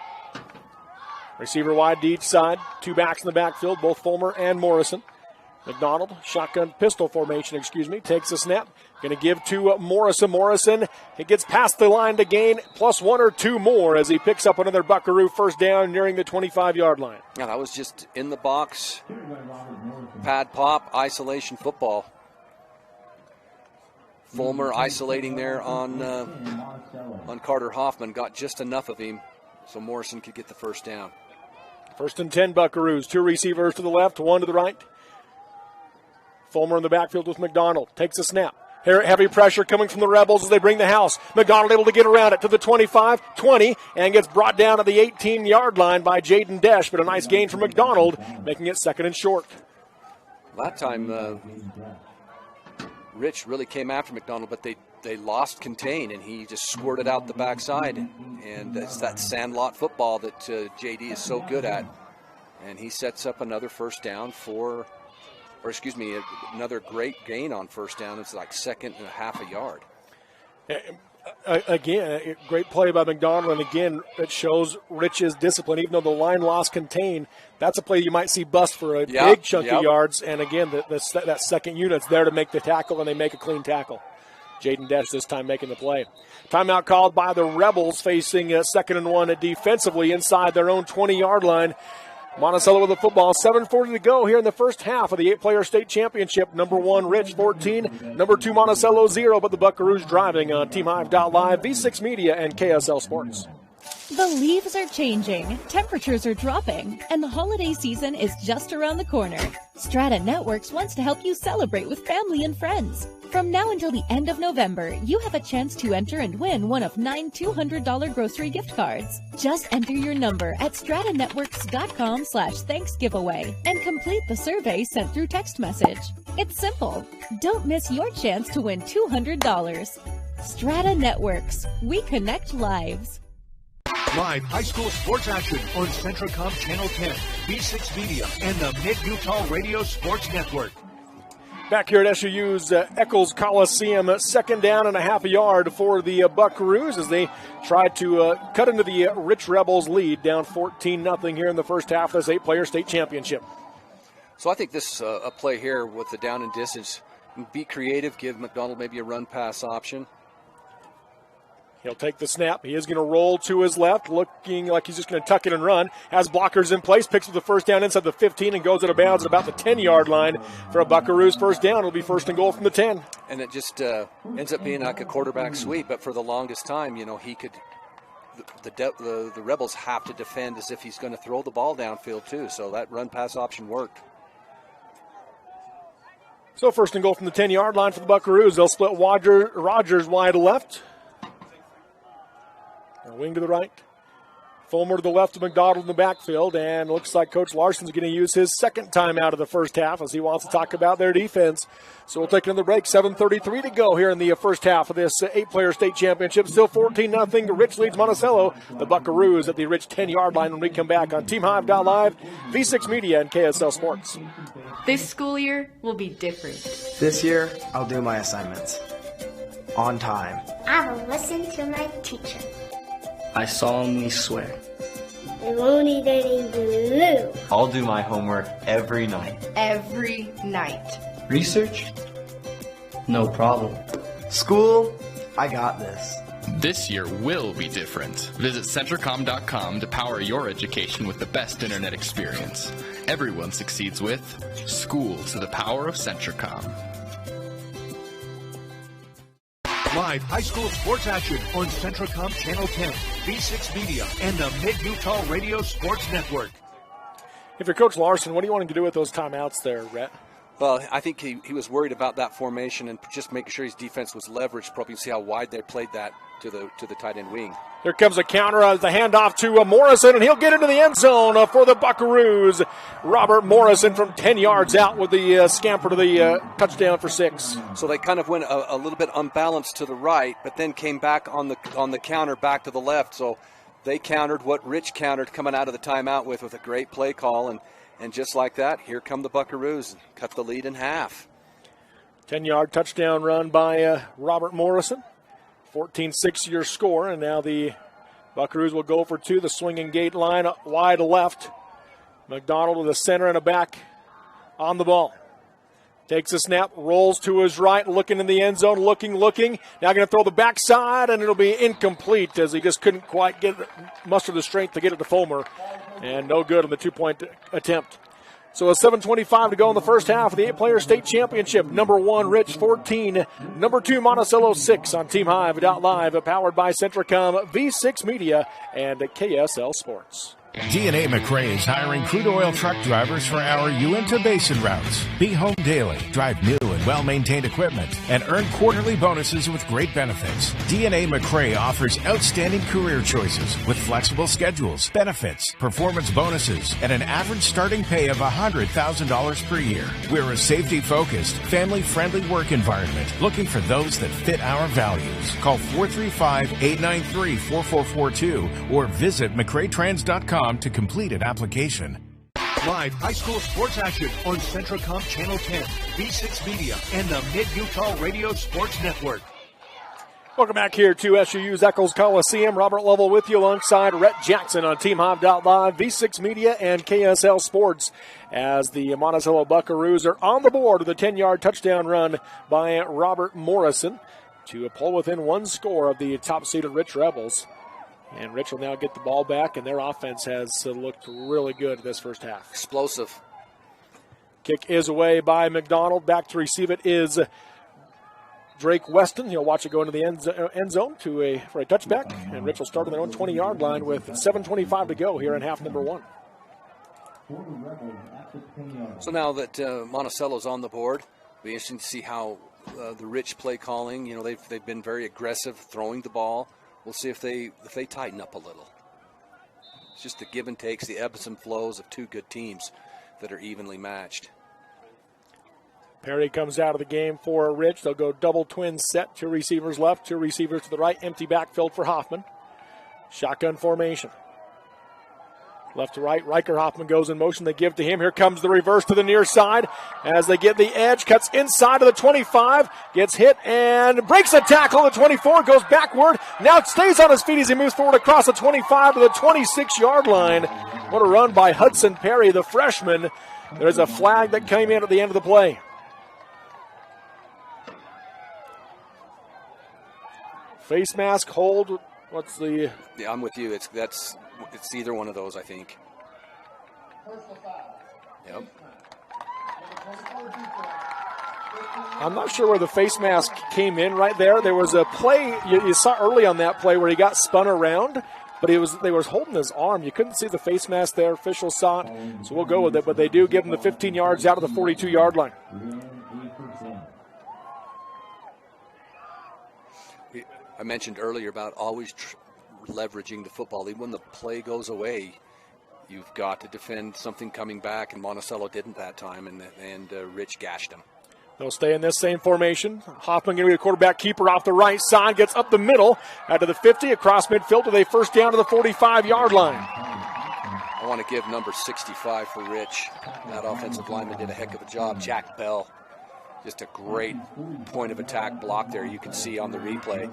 Receiver wide to each side. 2 backs in the backfield, both Fulmer and Morrison. McDonald, shotgun pistol formation, takes a snap. Going to give to Morrison. Morrison, he gets past the line to gain plus 1 or 2 more as he picks up another Buckaroo first down nearing the 25-yard line. Yeah, that was just in the box. Pad pop, isolation football. Fulmer isolating there on Carter Hoffman, got just enough of him so Morrison could get the first down. First and 10 Buckaroos. 2 receivers to the left, 1 to the right. Fulmer in the backfield with McDonald. Takes a snap. Heavy pressure coming from the Rebels as they bring the house. McDonald able to get around it to the 25, 20, and gets brought down at the 18-yard line by Jaden Desch, but a nice gain from McDonald, making it 2nd and short. That time, Rich really came after McDonald, but they lost contain, and he just squirted out the backside. And it's that sandlot football that JD is so good at. And he sets up another first down another great gain on first down. It's like 2nd and a half a yard. Again, a great play by McDonald, and again, it shows Rich's discipline. Even though the line lost contain, that's a play you might see bust for a big chunk of yards. And again, that second unit's there to make the tackle, and they make a clean tackle. Jaden Desch this time making the play. Timeout called by the Rebels, facing 2nd and 1 defensively inside their own 20-yard line. Monticello with the football, 7:40 to go here in the first half of the 8-player state championship. Number 1, Rich, 14. Number 2, Monticello, 0. But the Buckaroos driving on TeamHive.live, V6 Media, and KSL Sports. The leaves are changing, temperatures are dropping, and the holiday season is just around the corner. Strata Networks wants to help you celebrate with family and friends. From now until the end of November, you have a chance to enter and win one of 9 $200 grocery gift cards. Just enter your number at stratanetworks.com/thanksgiveaway and complete the survey sent through text message. It's simple. Don't miss your chance to win $200. Strata Networks. We connect lives. Live high school sports action on Centracom Channel 10, V6 Media, and the Mid-Utah Radio Sports Network. Back here at SUU's Eccles Coliseum, 2nd down and a half a yard for the Buckaroos as they try to cut into the Rich Rebels lead, down 14-0 here in the first half of this 8-player state championship. So I think this a play here with the down and distance. Be creative, give McDonald maybe a run-pass option. He'll take the snap. He is going to roll to his left, looking like he's just going to tuck it and run. Has blockers in place, picks up the first down inside the 15 and goes out of bounds at about the 10-yard line for a Buckaroos first down. It'll be 1st and goal from the 10. And it just ends up being like a quarterback sweep, but for the longest time, he could the Rebels have to defend as if he's going to throw the ball downfield too, so that run-pass option worked. So 1st and goal from the 10-yard line for the Buckaroos. They'll split Rogers wide left. Wing to the right. Fulmer to the left of McDonald in the backfield, and looks like Coach Larson's going to use his 2nd time out of the first half as he wants to talk about their defense. So we'll take another break. 7:33 to go here in the first half of this 8-player state championship. Still 14-0. Rich leads Monticello. The Buckaroos at the Rich 10-yard line when we come back on TeamHive.live, V6 Media, and KSL Sports. This school year will be different. This year, I'll do my assignments on time. I will listen to my teacher. I solemnly swear. I won't eat any glue. I'll do my homework every night. Every night. Research? No problem. School, I got this. This year will be different. Visit Centracom.com to power your education with the best internet experience. Everyone succeeds with School to the Power of Centracom. Live high school sports action on Centracom Channel 10, V6 Media, and the Mid-Utah Radio Sports Network. If you're Coach Larson, what do you want him to do with those timeouts there, Rhett? Well, I think he was worried about that formation and just making sure his defense was leveraged. Probably see how wide they played that to the tight end wing. Here comes a counter as the handoff to Morrison, and he'll get into the end zone for the Buckaroos. Robert Morrison from 10 yards out with the scamper to the touchdown for 6. So they kind of went a little bit unbalanced to the right, but then came back on the counter back to the left. So they countered what Rich countered coming out of the timeout with a great play call, and just like that, here come the Buckaroos, cut the lead in half. 10-yard touchdown run by Robert Morrison. 14-6 your score, and now the Buckaroos will go for 2. The swinging gate line wide left. McDonald with a center and a back on the ball. Takes a snap, rolls to his right, looking in the end zone, looking. Now going to throw the backside, and it'll be incomplete as he just couldn't quite muster the strength to get it to Fulmer. And no good on the 2-point attempt. So a 7:25 to go in the first half of the 8-player state championship. Number 1, Rich, 14. Number 2, Monticello, 6 on TeamHive.live, powered by Centracom, V6 Media, and KSL Sports. DNA McRae is hiring crude oil truck drivers for our Uinta Basin routes. Be home daily, drive new and well-maintained equipment, and earn quarterly bonuses with great benefits. DNA McRae offers outstanding career choices with flexible schedules, benefits, performance bonuses, and an average starting pay of $100,000 per year. We're a safety-focused, family-friendly work environment looking for those that fit our values. Call 435-893-4442 or visit McRaeTrans.com to complete an application. Live high school sports action on Centracom Channel 10, V6 Media, and the Mid-Utah Radio Sports Network. Welcome back here to SUU's Eccles Coliseum. Robert Lovell with you alongside Rhett Jackson on TeamHive.live, V6 Media, and KSL Sports as the Monticello Buckaroos are on the board with a 10-yard touchdown run by Robert Morrison to pull within one score of the top-seeded Rich Rebels. And Rich will now get the ball back, and their offense has looked really good this first half. Explosive. Kick is away by McDonald. Back to receive it is Drake Weston. He'll watch it go into the end zone for a touchback. And Rich will start on their own 20-yard line with 7:25 to go here in half number one. So now that Monticello's on the board, it'll be interesting to see how the Rich play calling. You know, they've been very aggressive throwing the ball. We'll see if they tighten up a little. It's just the give and takes, the ebbs and flows of two good teams that are evenly matched. Perry comes out of the game for Rich. They'll go double twin set. Two receivers left, two receivers to the right. Empty backfield for Hoffman. Shotgun formation. Left to right, Riker Hoffman goes in motion. They give to him. Here comes the reverse to the near side as they get the edge. Cuts inside of the 25. Gets hit and breaks a tackle. The 24 goes backward. Now it stays on his feet as he moves forward across the 25 to the 26-yard line. What a run by Hudson Perry, the freshman. There's a flag that came in at the end of the play. Face mask, hold. What's the... Yeah, I'm with you. It's either one of those, I think. Yep. I'm not sure where the face mask came in right there. There was a play you saw early on that play where he got spun around, but they was holding his arm. You couldn't see the face mask there. Officials saw it, so we'll go with it. But they do give him the 15 yards out of the 42-yard line. I mentioned earlier about always leveraging the football. Even when the play goes away, you've got to defend something coming back, and Monticello didn't that time, and Rich gashed him. They'll stay in this same formation. Hoffman going to be a quarterback keeper off the right side, gets up the middle, out to the 50, across midfield with a first down to the 45-yard line. I want to give number 65 for Rich. That offensive lineman did a heck of a job. Jack Bell. Just a great point of attack block there. You can see on the replay.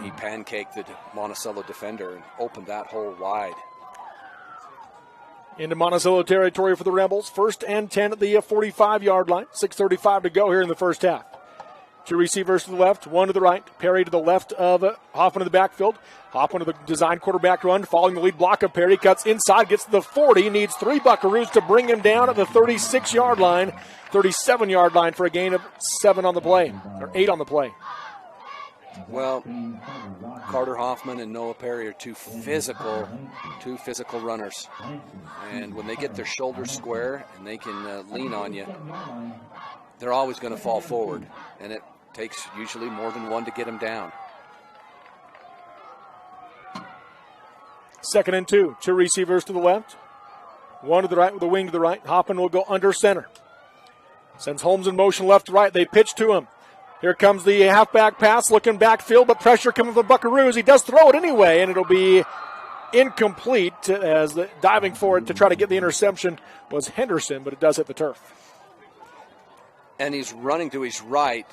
He pancaked the Monticello defender and opened that hole wide. Into Monticello territory for the Rebels. 1st and 10 at the 45-yard line. 6:35 to go here in the first half. Two receivers to the left, one to the right. Perry to the left of Hoffman in the backfield. Hoffman to the design quarterback run, following the lead block of Perry. Cuts inside, gets to the 40. Needs 3 Buckaroos to bring him down at the 36-yard line. 37-yard line for a gain of 7 on the play, or 8 on the play. Well, Carter Hoffman and Noah Perry are two physical runners. And when they get their shoulders square and they can lean on you, they're always going to fall forward. And it takes usually more than one to get them down. 2nd and 2. Two receivers to the left, one to the right with a wing to the right. Hoffman will go under center. Sends Holmes in motion left to right. They pitch to him. Here comes the halfback pass, looking backfield, but pressure coming from the Buckaroos. He does throw it anyway, and it'll be incomplete as diving for it to try to get the interception was Henderson, but it does hit the turf. And he's running to his right,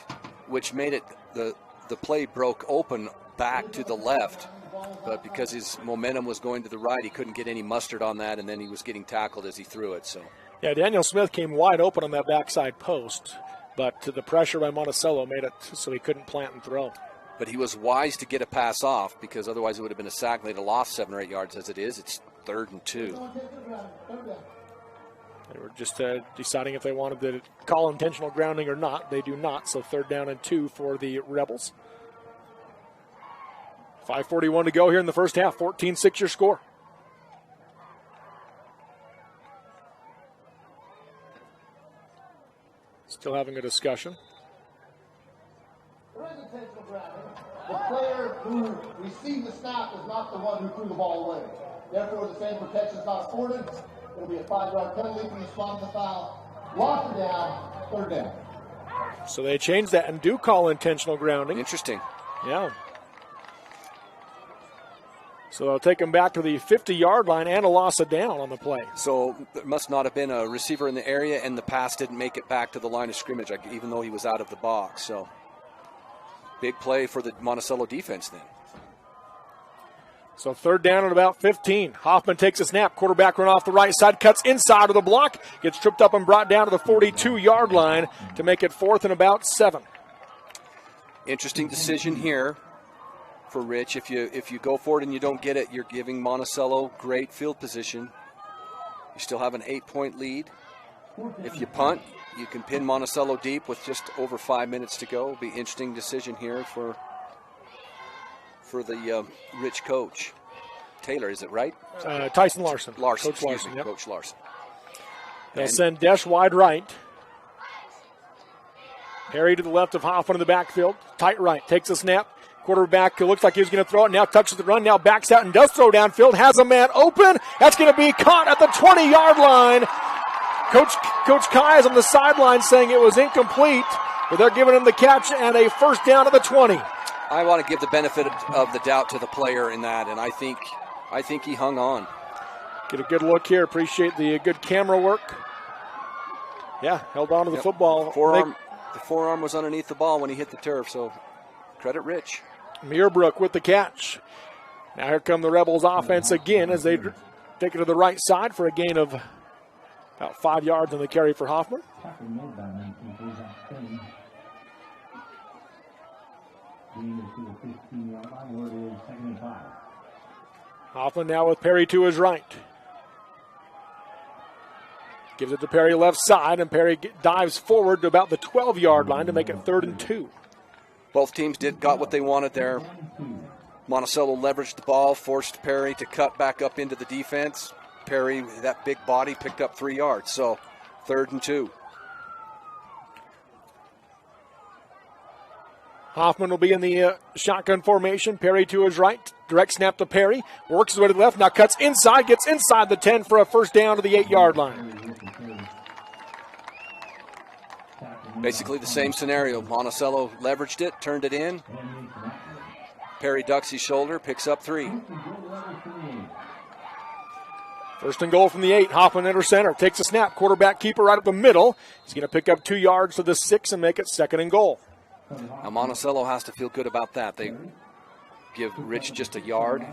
which made it the play broke open back to the left. But because his momentum was going to the right, he couldn't get any mustard on that, and then he was getting tackled as he threw it. So, yeah, Daniel Smith came wide open on that backside post, but the pressure by Monticello made it so he couldn't plant and throw. But he was wise to get a pass off, because otherwise it would have been a sack. They'd have lost 7 or 8 yards. As it is, it's 3rd and 2. They were just deciding if they wanted to call intentional grounding or not. They do not, so 3rd down and 2 for the Rebels. 5:41 to go here in the first half. 14-6 your score. Still having a discussion. There is intentional grabbing. The player who received the snap is not the one who threw the ball away. Therefore, the same protection is not afforded. It'll be a 5-yard penalty from the spot of the foul. Lock it down, 3rd down. So they changed that and do call intentional grounding. Interesting. Yeah. So they'll take him back to the 50-yard line and a loss of down on the play. So there must not have been a receiver in the area, and the pass didn't make it back to the line of scrimmage, even though he was out of the box. So big play for the Monticello defense then. So 3rd down at about 15. Hoffman takes a snap. Quarterback run off the right side, cuts inside of the block, gets tripped up and brought down to the 42-yard line to make it 4th and about 7. Interesting decision here for Rich. If you go for it and you don't get it, you're giving Monticello great field position. You still have an 8-point lead. If you punt, you can pin Monticello deep with just over 5 minutes to go. It'll be an interesting decision here for the Rich coach. Taylor, is it right? Tyson Larson. Coach Larson, yep. Coach Larson. They'll send Desch wide right. Perry to the left of Hoffman in the backfield. Tight right. Takes a snap. Quarterback looks like he was going to throw it. Now touches the run. Now backs out and does throw downfield. Has a man open. That's going to be caught at the 20-yard line. Coach Kai is on the sideline saying it was incomplete, but they're giving him the catch and a 1st down at the 20. I want to give the benefit of the doubt to the player in that, and I think he hung on. Get a good look here. Appreciate the good camera work. Yeah, held on to the football. The forearm was underneath the ball when he hit the turf, so credit Rich. Meerbrook with the catch. Now here come the Rebels offense again as they take it to the right side for a gain of about 5 yards on the carry for Hoffman. Hoffman now with Perry to his right. Gives it to Perry left side, and Perry dives forward to about the 12-yard line to make it 3rd and 2. Both teams got what they wanted there. Monticello leveraged the ball, forced Perry to cut back up into the defense. Perry, that big body, picked up 3 yards, so 3rd and 2. Hoffman will be in the shotgun formation. Perry to his right. Direct snap to Perry. Works his way to the left. Now cuts inside. Gets inside the 10 for a 1st down to the 8-yard line. Basically the same scenario. Monticello leveraged it, turned it in. Perry ducks his shoulder, picks up 3. 1st and goal from the 8. Hoffman under center. Takes a snap. Quarterback keeper right up the middle. He's going to pick up 2 yards to the 6 and make it 2nd and goal. Now Monticello has to feel good about that. They give Rich just a yard.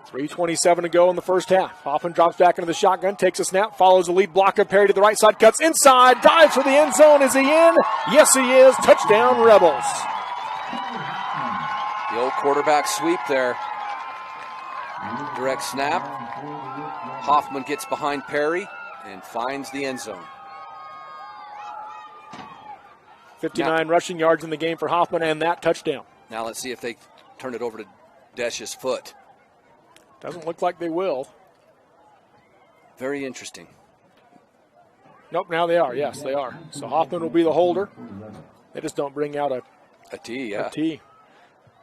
3:27 to go in the first half. Hoffman drops back into the shotgun, takes a snap, follows the lead block of Perry to the right side, cuts inside, dives for the end zone. Is he in? Yes, he is. Touchdown, Rebels. The old quarterback sweep there. Direct snap. Hoffman gets behind Perry and finds the end zone. 59 rushing yards in the game for Hoffman and that touchdown. Now let's see if they turn it over to Desch's foot. Doesn't look like they will. Very interesting. Nope, now they are. Yes, they are. So Hoffman will be the holder. They just don't bring out a tee, yeah. A tee.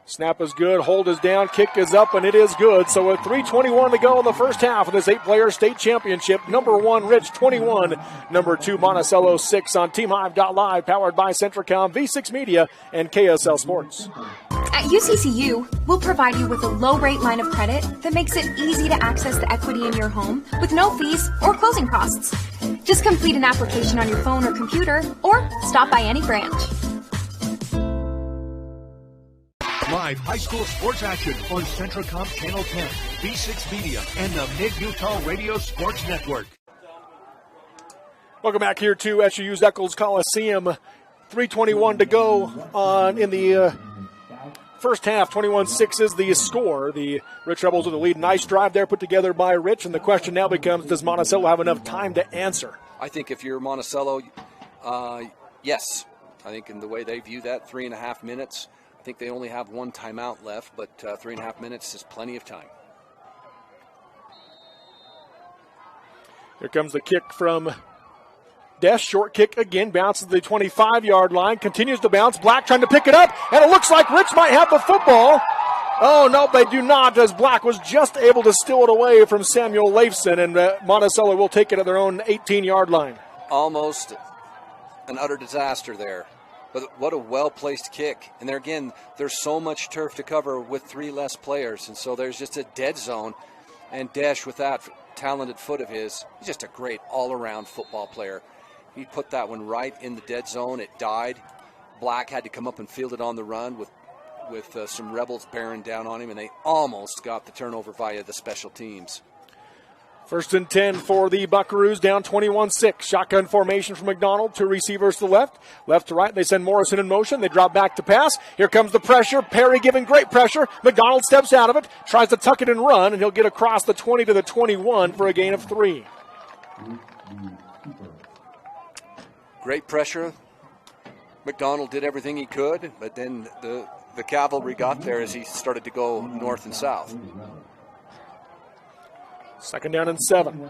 Snap is good, hold is down, kick is up, and it is good. So with 3:21 to go in the first half of this 8-player state championship, number 1 Rich 21, number 2 Monticello 6 on TeamHive.live, powered by Centricom, V6 Media, and KSL Sports. At UCCU, we'll provide you with a low-rate line of credit that makes it easy to access the equity in your home with no fees or closing costs. Just complete an application on your phone or computer, or stop by any branch. Live high school sports action on Centricom Channel 10, V6 Media, and the Mid-Utah Radio Sports Network. Welcome back here to SU's Eccles Coliseum. 3:21 to go in the first half. 21-6 is the score. The Rich Rebels with the lead. Nice drive there put together by Rich, and the question now becomes, does Monticello have enough time to answer? I think if you're Monticello, yes. I think in the way they view that, 3.5 minutes. I think they only have 1 timeout left, but 3.5 minutes is plenty of time. Here comes the kick from Desch, short kick again, bounces to the 25-yard line, continues to bounce. Black trying to pick it up, and it looks like Rich might have the football. Oh, no, they do not, as Black was just able to steal it away from Samuel Leifson, and Monticello will take it at their own 18-yard line. Almost an utter disaster there. But what a well-placed kick. And there again, there's so much turf to cover with 3 less players, and so there's just a dead zone. And Desch, with that talented foot of his, he's just a great all-around football player. He put that one right in the dead zone. It died. Black had to come up and field it on the run with some Rebels bearing down on him, and they almost got the turnover via the special teams. 1st and 10 for the Buckaroos, down 21-6. Shotgun formation from McDonald. 2 receivers to the left. Left to right, they send Morrison in motion. They drop back to pass. Here comes the pressure. Perry giving great pressure. McDonald steps out of it, tries to tuck it and run, and he'll get across the 20 to the 21 for a gain of 3. Great pressure. McDonald did everything he could, but then the cavalry got there as he started to go north and south. 2nd down and 7.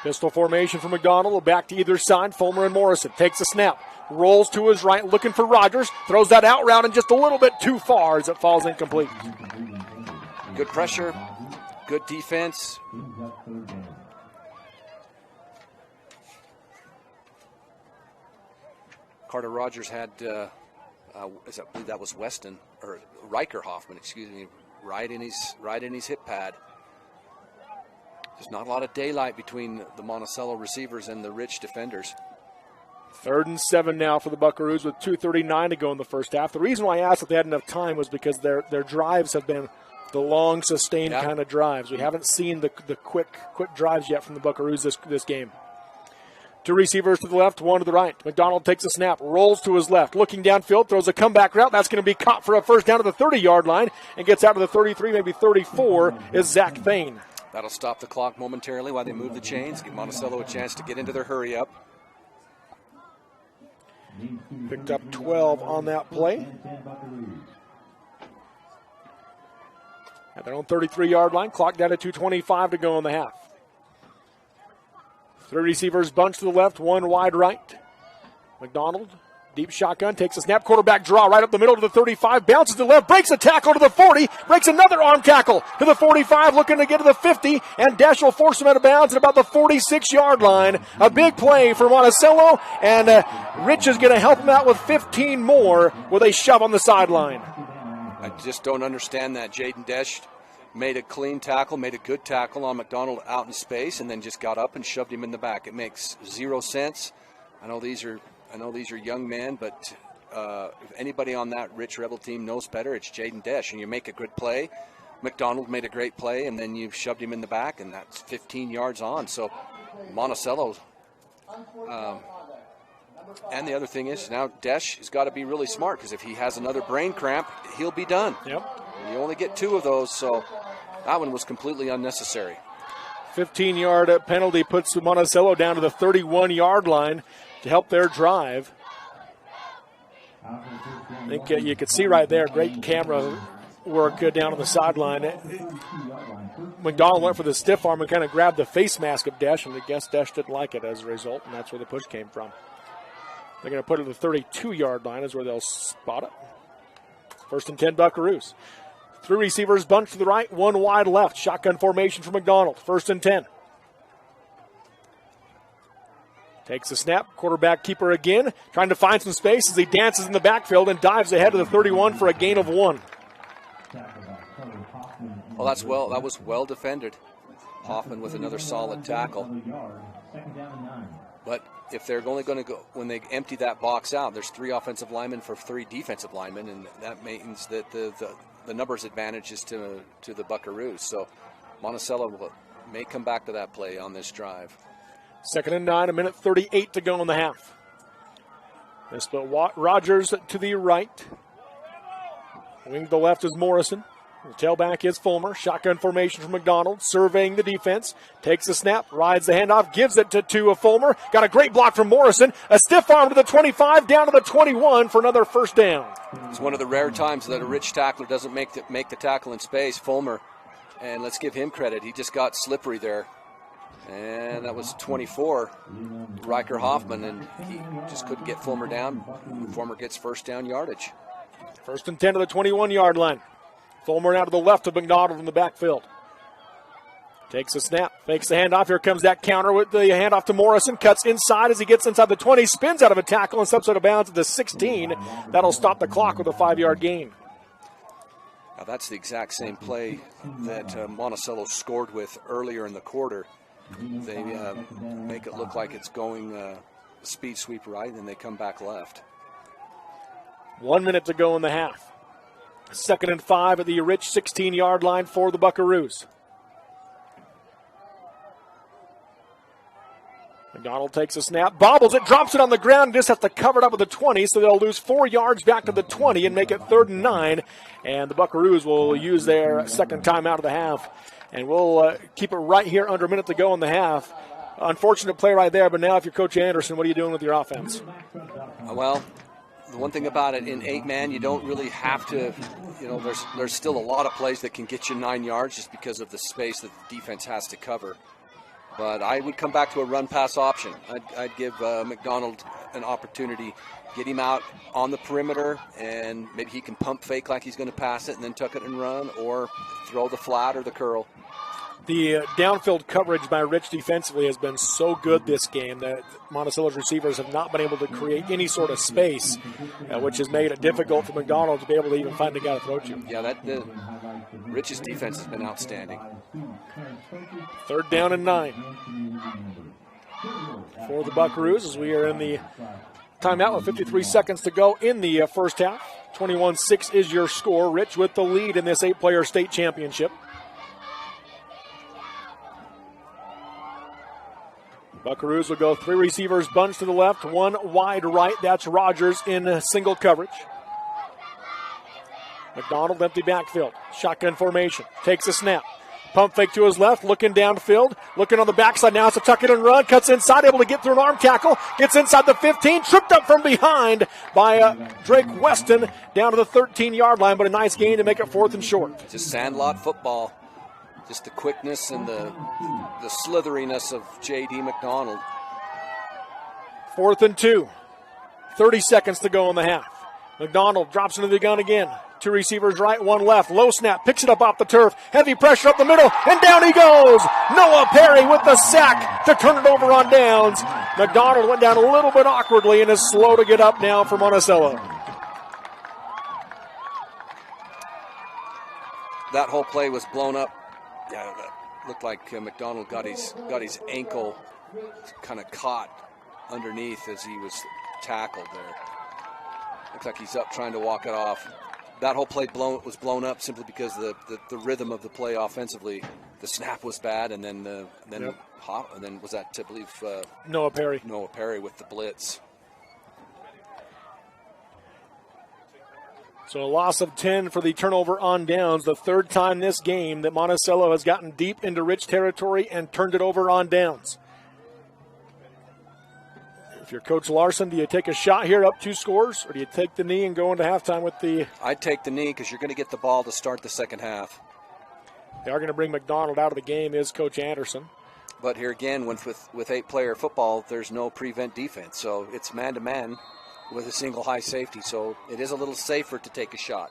Pistol formation for McDonald. Back to either side. Fulmer and Morrison. Takes a snap. Rolls to his right, looking for Rogers. Throws that out route and just a little bit too far as it falls incomplete. Good pressure. Good defense. Carter Rogers had, I believe that was Weston, or Riker Hoffman, excuse me, right in his hip pad. There's not a lot of daylight between the Monticello receivers and the Rich defenders. 3rd and 7 now for the Buckaroos with 2:39 to go in the first half. The reason why I asked if they had enough time was because their drives have been the long, sustained kind of drives. We haven't seen the quick drives yet from the Buckaroos this game. 2 receivers to the left, 1 to the right. McDonald takes a snap, rolls to his left, looking downfield, throws a comeback route. That's going to be caught for a first down to the 30-yard line and gets out to the 33, maybe 34 is Zach Thane. That'll stop the clock momentarily while they move the chains, give Monticello a chance to get into their hurry-up. Picked up 12 on that play. At their own 33-yard line, clock down to 2:25 to go in the half. 3 receivers bunch to the left, 1 wide right. McDonald, deep shotgun, takes a snap, quarterback draw right up the middle to the 35, bounces to the left, breaks a tackle to the 40, breaks another arm tackle to the 45, looking to get to the 50, and Desch will force him out of bounds at about the 46-yard line. A big play for Monticello, and Rich is going to help him out with 15 more with a shove on the sideline. I just don't understand that. Jaden Desch made a clean tackle, made a good tackle on McDonald out in space, and then just got up and shoved him in the back. It makes 0 sense. I know these are young men, but if anybody on that Rich Rebel team knows better, it's Jaden Desch. And you make a good play. McDonald made a great play, and then you shoved him in the back, and that's 15 yards on. So Monticello. And the other thing is now Desch has got to be really smart, because if he has another brain cramp, he'll be done. Yep. You only get 2 of those, so that one was completely unnecessary. 15-yard penalty puts Monticello down to the 31-yard line to help their drive. I think you could see right there, great camera work down on the sideline. McDonald went for the stiff arm and kind of grabbed the face mask of Desch, and I guess Desch didn't like it as a result, and that's where the push came from. They're going to put it at the 32-yard line is where they'll spot it. 1st and 10 Buckaroos. 3 receivers bunch to the right, 1 wide left. Shotgun formation for McDonald. 1st and 10. Takes a snap. Quarterback keeper again. Trying to find some space as he dances in the backfield and dives ahead of the 31 for a gain of 1. Well, that was well defended. Hoffman with another solid tackle. But if they're only going to go, when they empty that box out, there's 3 offensive linemen for 3 defensive linemen, and that means that the numbers advantage is to the Buckaroos. So Monticello may come back to that play on this drive. 2nd and 9, 1:38 to go in the half. This Rogers to the right. Wing to the left is Morrison. The tailback is Fulmer. Shotgun formation from McDonald, surveying the defense. Takes a snap, rides the handoff, gives it to Fulmer. Got a great block from Morrison. A stiff arm to the 25, down to the 21 for another first down. It's one of the rare times that a Rich tackler doesn't make the tackle in space. Fulmer And let's give him credit. He just got slippery there. And that was 24, Riker Hoffman, and he just couldn't get Fulmer down. Fulmer gets first down yardage. 1st and 10 to the 21-yard line. Fulmer out to the left of McDonald in the backfield. Takes a snap, fakes the handoff. Here comes that counter with the handoff to Morrison. Cuts inside as he gets inside the 20, spins out of a tackle and steps out of bounds at the 16. That'll stop the clock with a 5-yard gain. Now that's the exact same play that Monticello scored with earlier in the quarter. They make it look like it's going speed sweep right, and they come back left. 1 minute to go in the half. 2nd and 5 at the Rich 16-yard line for the Buckaroos. McDonald takes a snap, bobbles it, drops it on the ground, and just has to cover it up with the 20, so they'll lose 4 yards back to the 20 and make it 3rd and 9. And the Buckaroos will use their second timeout of the half. And we'll keep it right here under a minute to go in the half. Unfortunate play right there, but now if you're Coach Anderson, what are you doing with your offense? Well, the one thing about it, in 8-man, you don't really have to, there's still a lot of plays that can get you 9 yards just because of the space that the defense has to cover. But I would come back to a run-pass option. I'd give McDonald an opportunity, get him out on the perimeter, and maybe he can pump fake like he's going to pass it and then tuck it and run, or throw the flat or the curl. The downfield coverage by Rich defensively has been so good this game that Monticello's receivers have not been able to create any sort of space, which has made it difficult for McDonald to be able to even find a guy to throw to. Yeah, Rich's defense has been outstanding. 3rd down and 9 for the Buckaroos as we are in the timeout with 53 seconds to go in the first half. 21-6 is your score. Rich with the lead in this 8-player state championship. Buckaroos will go 3 receivers bunched to the left, 1 wide right. That's Rogers in single coverage. McDonald empty backfield. Shotgun formation. Takes a snap. Pump fake to his left, looking downfield, looking on the backside now. It's a tuck it and run, cuts inside, able to get through an arm tackle, gets inside the 15, tripped up from behind by Drake Weston down to the 13-yard line, but a nice gain to make it 4th and short. Just sandlot football. Just the quickness and the slitheriness of J.D. McDonald. 4th and 2. 30 seconds to go in the half. McDonald drops into the gun again. 2 receivers right, 1 left. Low snap, picks it up off the turf. Heavy pressure up the middle, and down he goes. Noah Perry with the sack to turn it over on downs. McDonald went down a little bit awkwardly and is slow to get up now for Monticello. That whole play was blown up. Yeah, that looked like McDonald got his ankle kind of caught underneath as he was tackled there. Looks like he's up trying to walk it off. That whole play was blown up simply because the rhythm of the play offensively. The snap was bad, and then was that, I believe, Noah Perry. Noah Perry with the blitz. So a loss of 10 for the turnover on downs. The 3rd time this game that Monticello has gotten deep into Rich territory and turned it over on downs. If you're Coach Larson, do you take a shot here up 2 scores, or do you take the knee and go into halftime with the... I'd take the knee because you're going to get the ball to start the second half. They are going to bring McDonald out of the game, is Coach Anderson. But here again, with 8-player football, there's no prevent defense. So it's man-to-man with a single high safety. So it is a little safer to take a shot.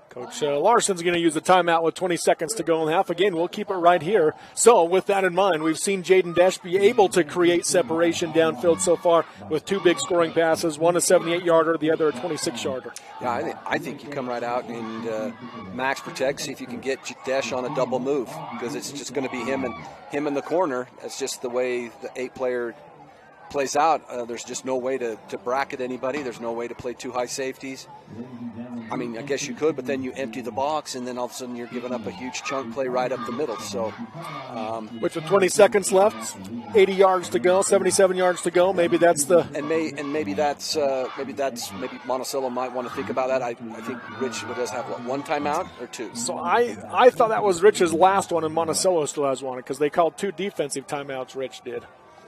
Coach Larson's going to use the timeout with 20 seconds to go in the half. Again, we'll keep it right here. So with that in mind, we've seen Jaden Desch be able to create separation downfield so far with 2 big scoring passes, one a 78-yarder, the other a 26-yarder. Yeah, I think you come right out and max protect, see if you can get Desch on a double move, because it's just going to be him in the corner. That's just the way the 8-player plays out. There's just no way to bracket anybody. There's no way to play 2 high safeties. I mean, I guess you could, but then you empty the box, and then all of a sudden you're giving up a huge chunk play right up the middle. So, with 20 seconds left, 80 yards to go, 77 yards to go. Maybe that's the maybe Monticello might want to think about that. I think Rich does have one timeout or 2. So I thought that was Rich's last one, and Monticello still has one because they called 2 defensive timeouts. Rich did.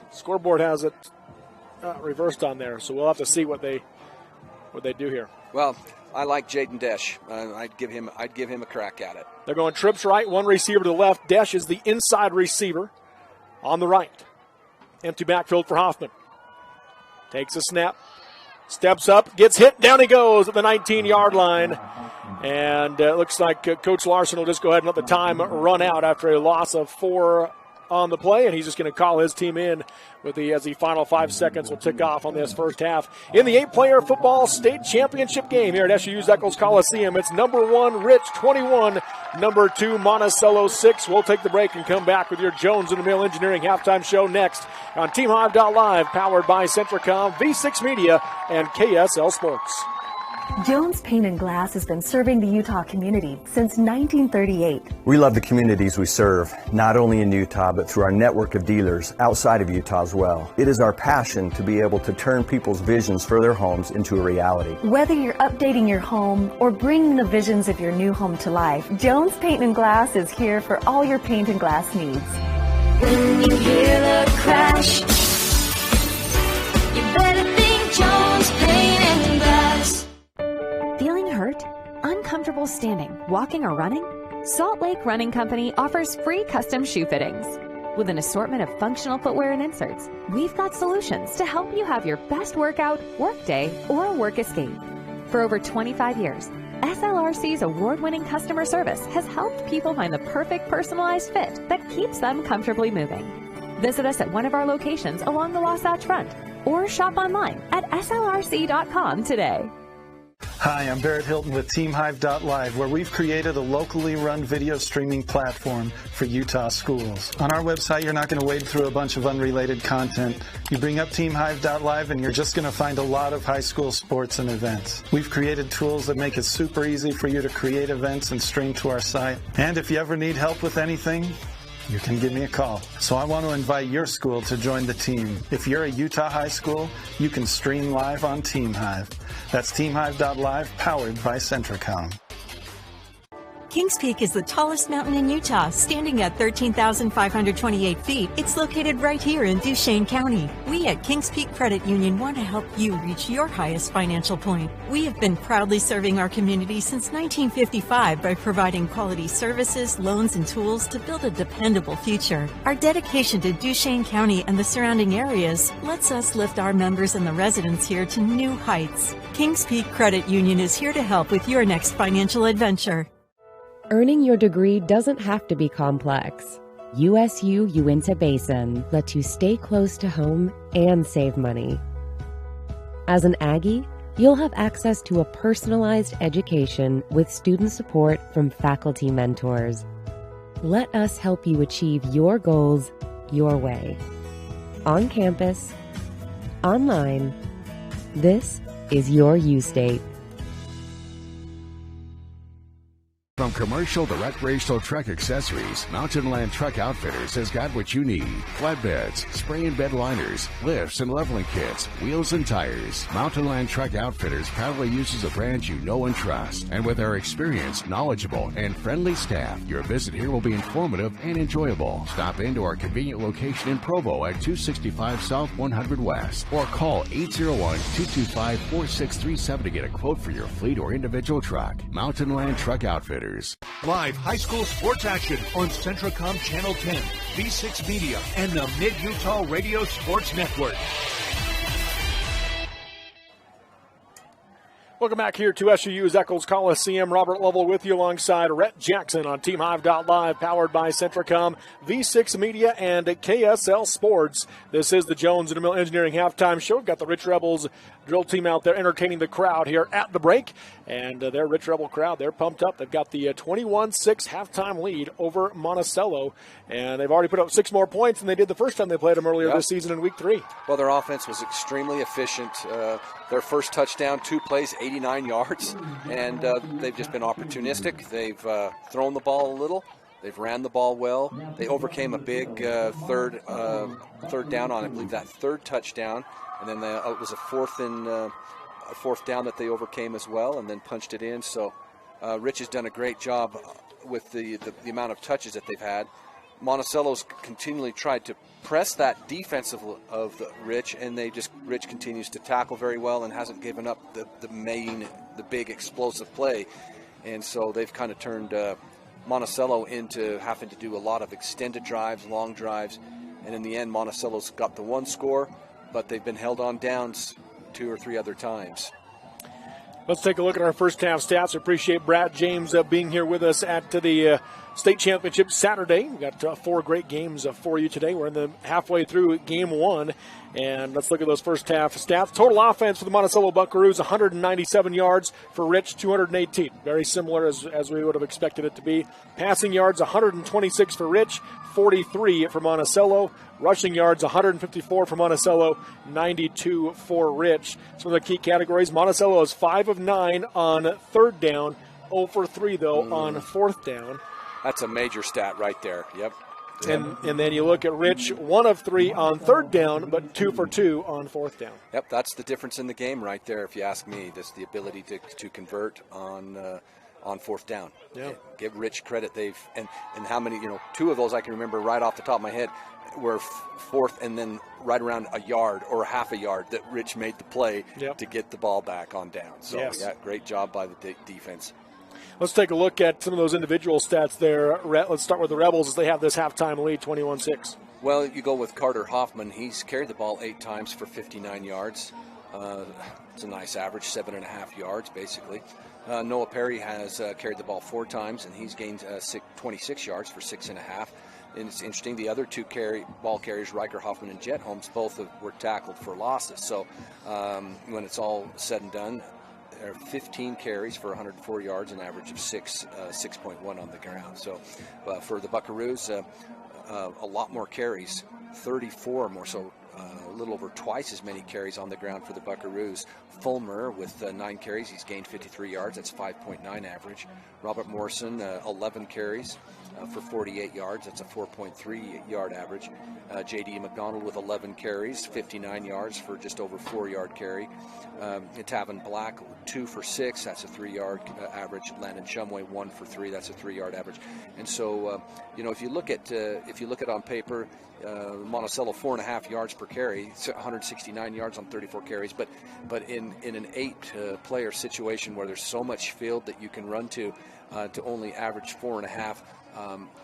Scoreboard has it reversed on there, so we'll have to see what they do here. Well, I like Jaden Desch. I'd give him a crack at it. They're going trips right, one receiver to the left. Desch is the inside receiver on the right. Empty backfield for Hoffman. Takes a snap, steps up, gets hit, down he goes at the 19-yard line. And it looks like Coach Larson will just go ahead and let the time run out after a loss of 4 on the play, and he's just going to call his team in as the final 5 seconds will tick off on this first half. In the 8-player football state championship game here at SU's Eccles Coliseum, it's number 1 Rich 21, number 2 Monticello 6. We'll take the break and come back with your Jones in the Mill Engineering halftime show next on TeamHive.live, powered by Centricom, V6 Media, and KSL Sports. Jones Paint and Glass has been serving the Utah community since 1938. We love the communities we serve, not only in Utah, but through our network of dealers outside of Utah as well. It is our passion to be able to turn people's visions for their homes into a reality. Whether you're updating your home or bringing the visions of your new home to life, Jones Paint and Glass is here for all your paint and glass needs. When you hear the crash, you better think Jones Paint and Glass. Feeling hurt? Uncomfortable standing, walking, or running? Salt Lake Running Company offers free custom shoe fittings. With an assortment of functional footwear and inserts, we've got solutions to help you have your best workout, work day, or work escape. For over 25 years, SLRC's award-winning customer service has helped people find the perfect personalized fit that keeps them comfortably moving. Visit us at one of our locations along the Wasatch Front or shop online at slrc.com today. Hi, I'm Barrett Hilton with TeamHive.live, where we've created a locally run video streaming platform for Utah schools. On our website, you're not going to wade through a bunch of unrelated content. You bring up TeamHive.live and you're just going to find a lot of high school sports and events. We've created tools that make it super easy for you to create events and stream to our site. And if you ever need help with anything, you can give me a call. So I want to invite your school to join the team. If you're a Utah high school, you can stream live on TeamHive. That's TeamHive.live, powered by Centricom. Kings Peak is the tallest mountain in Utah, standing at 13,528 feet. It's located right here in Duchesne County. We at Kings Peak Credit Union want to help you reach your highest financial point. We have been proudly serving our community since 1955 by providing quality services, loans, and tools to build a dependable future. Our dedication to Duchesne County and the surrounding areas lets us lift our members and the residents here to new heights. Kings Peak Credit Union is here to help with your next financial adventure. Earning your degree doesn't have to be complex. USU Uinta Basin lets you stay close to home and save money. As an Aggie, you'll have access to a personalized education with student support from faculty mentors. Let us help you achieve your goals your way. On campus, online, this is your U-State. From commercial to recreational truck accessories, Mountain Land Truck Outfitters has got what you need. Flatbeds, spray and bed liners, lifts and leveling kits, wheels and tires. Mountain Land Truck Outfitters proudly uses a brand you know and trust. And with our experienced, knowledgeable, and friendly staff, your visit here will be informative and enjoyable. Stop into our convenient location in Provo at 265 South 100 West or call 801-225-4637 to get a quote for your fleet or individual truck. Mountain Land Truck Outfitters. Live high school sports action on Centricom Channel 10, V6 Media, and the Mid-Utah Radio Sports Network. Welcome back here to SU's Eccles Coliseum. Robert Lovell with you alongside Rhett Jackson on TeamHive.live, powered by Centricom, V6 Media, and KSL Sports. This is the Jones and DeMille Engineering halftime show. We've got the Rich Rebels drill team out there entertaining the crowd here at the break. And their Rich Rebel crowd, they're pumped up. They've got the 21-6 halftime lead over Monticello. And they've already put up 6 more points than they did the first time they played them earlier this season in week 3. Well, their offense was extremely efficient. Their first touchdown, 2 plays, 89 yards. And they've just been opportunistic. They've thrown the ball a little. They've ran the ball well. They overcame a big third down on, I believe, that third touchdown. And then it was a fourth down that they overcame as well, and then punched it in. So Rich has done a great job with the amount of touches that they've had. Monticello's continually tried to press that defensive of Rich, and Rich continues to tackle very well and hasn't given up the big explosive play. And so they've kind of turned Monticello into having to do a lot of extended drives, long drives. And in the end, Monticello's got the one score, but they've been held on downs 2 or 3 other times. Let's take a look at our first half stats. We appreciate Brad James being here with us at the state championship Saturday. We've got 4 great games for you today. We're in the halfway through game 1. And let's look at those first half stats. Total offense for the Monticello Buckaroos, 197 yards. For Rich, 218. Very similar as we would have expected it to be. Passing yards, 126 for Rich, 43 for Monticello. Rushing yards, 154 for Monticello, 92 for Rich. Some of the key categories, Monticello is 5 of 9 on third down, 0 for 3, though, on fourth down. That's a major stat right there. Yep. And then you look at Rich, 1 of 3 on third down, but 2 for 2 on fourth down. Yep, that's the difference in the game right there, if you ask me. That's the ability to convert on fourth down. Yeah. Give Rich credit. And how many, 2 of those I can remember right off the top of my head were fourth and then right around a yard or half a yard that Rich made the play to get the ball back on down. So, yeah, great job by the defense. Let's take a look at some of those individual stats there. Let's start with the Rebels as they have this halftime lead, 21-6. Well, you go with Carter Hoffman. He's carried the ball 8 times for 59 yards. It's a nice average, 7.5 yards, basically. Noah Perry has carried the ball 4 times, and he's gained 26 yards for 6.5. And it's interesting, the other 2 ball carriers, Riker Hoffman and Jet Holmes, both were tackled for losses. So when it's all said and done, there are 15 carries for 104 yards, an average of 6.1 on the ground. So for the Buckaroos, a lot more carries, 34 more, so a little over twice as many carries on the ground for the Buckaroos. Fulmer with 9 carries, he's gained 53 yards, that's 5.9 average. Robert Morrison, 11 carries for 48 yards, that's a 4.3 yard average. J.D. McDonald with 11 carries, 59 yards for just over 4 yard carry. Tavin Black, 2 for 6, that's a 3 yard average. Landon Shumway, 1 for 3, that's a 3 yard average. And so, if you look at on paper, Monticello 4.5 yards per carry, 169 yards on 34 carries. But in an 8 player situation where there's so much field that you can run to only average 4.5.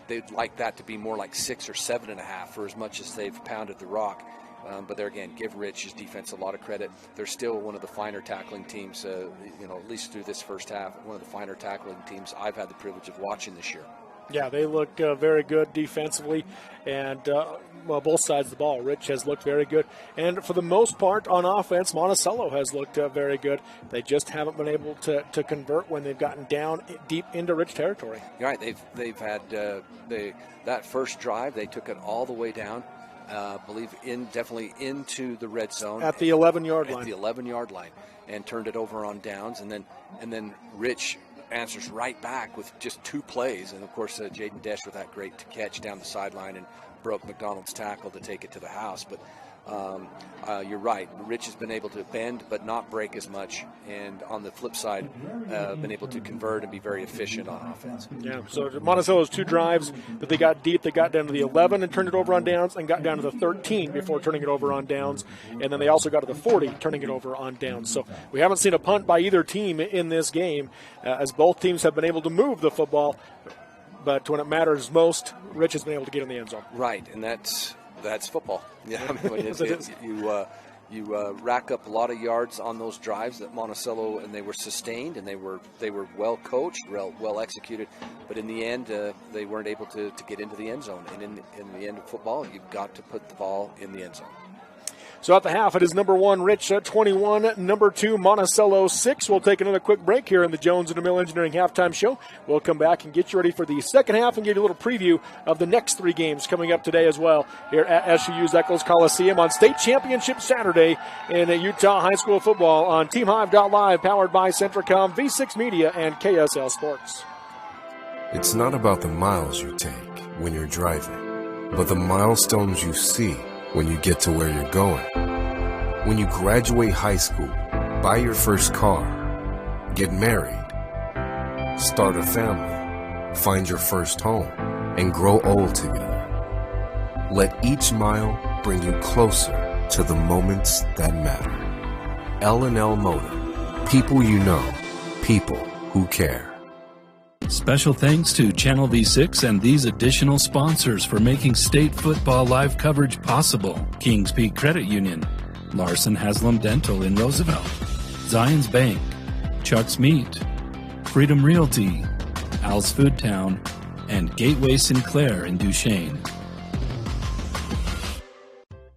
They'd like that to be more like 6 or 7.5 for as much as they've pounded the rock. But there again, give Rich's defense a lot of credit. They're still one of the finer tackling teams, at least through this first half, one of the finer tackling teams I've had the privilege of watching this year. Yeah, they look very good defensively, and both sides of the ball. Rich has looked very good, and for the most part on offense, Monticello has looked very good. They just haven't been able to convert when they've gotten down deep into Rich territory. You're right. They've had that first drive. They took it all the way down. Definitely into the red zone at the 11-yard line. At the 11-yard line, and turned it over on downs, and then Rich answers right back with just 2 plays, and of course Jaden Desch with that great catch down the sideline and broke McDonald's tackle to take it to the house. But you're right, Rich has been able to bend but not break as much, and on the flip side been able to convert and be very efficient on offense. Yeah, so Monticello's 2 drives that they got deep, they got down to the 11 and turned it over on downs, and got down to the 13 before turning it over on downs, and then they also got to the 40 turning it over on downs. So we haven't seen a punt by either team in this game, as both teams have been able to move the football, but when it matters most, Rich has been able to get in the end zone. Right, and that's football. Yeah, I mean, you rack up a lot of yards on those drives that Monticello, and they were sustained, and they were well coached, well executed. But in the end, they weren't able to get into the end zone. And in the end of football, you've got to put the ball in the end zone. So at the half, it is number 1, Rich 21, number 2, Monticello 6. We'll take another quick break here in the Jones and DeMille Engineering Halftime Show. We'll come back and get you ready for the second half and give you a little preview of the next 3 games coming up today as well here at SU's Eccles Coliseum on State Championship Saturday in Utah High School football on TeamHive.live, powered by Centricom, V6 Media, and KSL Sports. It's not about the miles you take when you're driving, but the milestones you see when you get to where you're going. When you graduate high school, buy your first car, get married, start a family, find your first home, and grow old together. Let each mile bring you closer to the moments that matter. L&L Motor. People you know. People who care. Special thanks to Channel V6 and these additional sponsors for making state football live coverage possible. Kings Peak Credit Union, Larson Haslam Dental in Roosevelt, Zions Bank, Chuck's Meat, Freedom Realty, Al's Food Town, and Gateway Sinclair in Duchesne.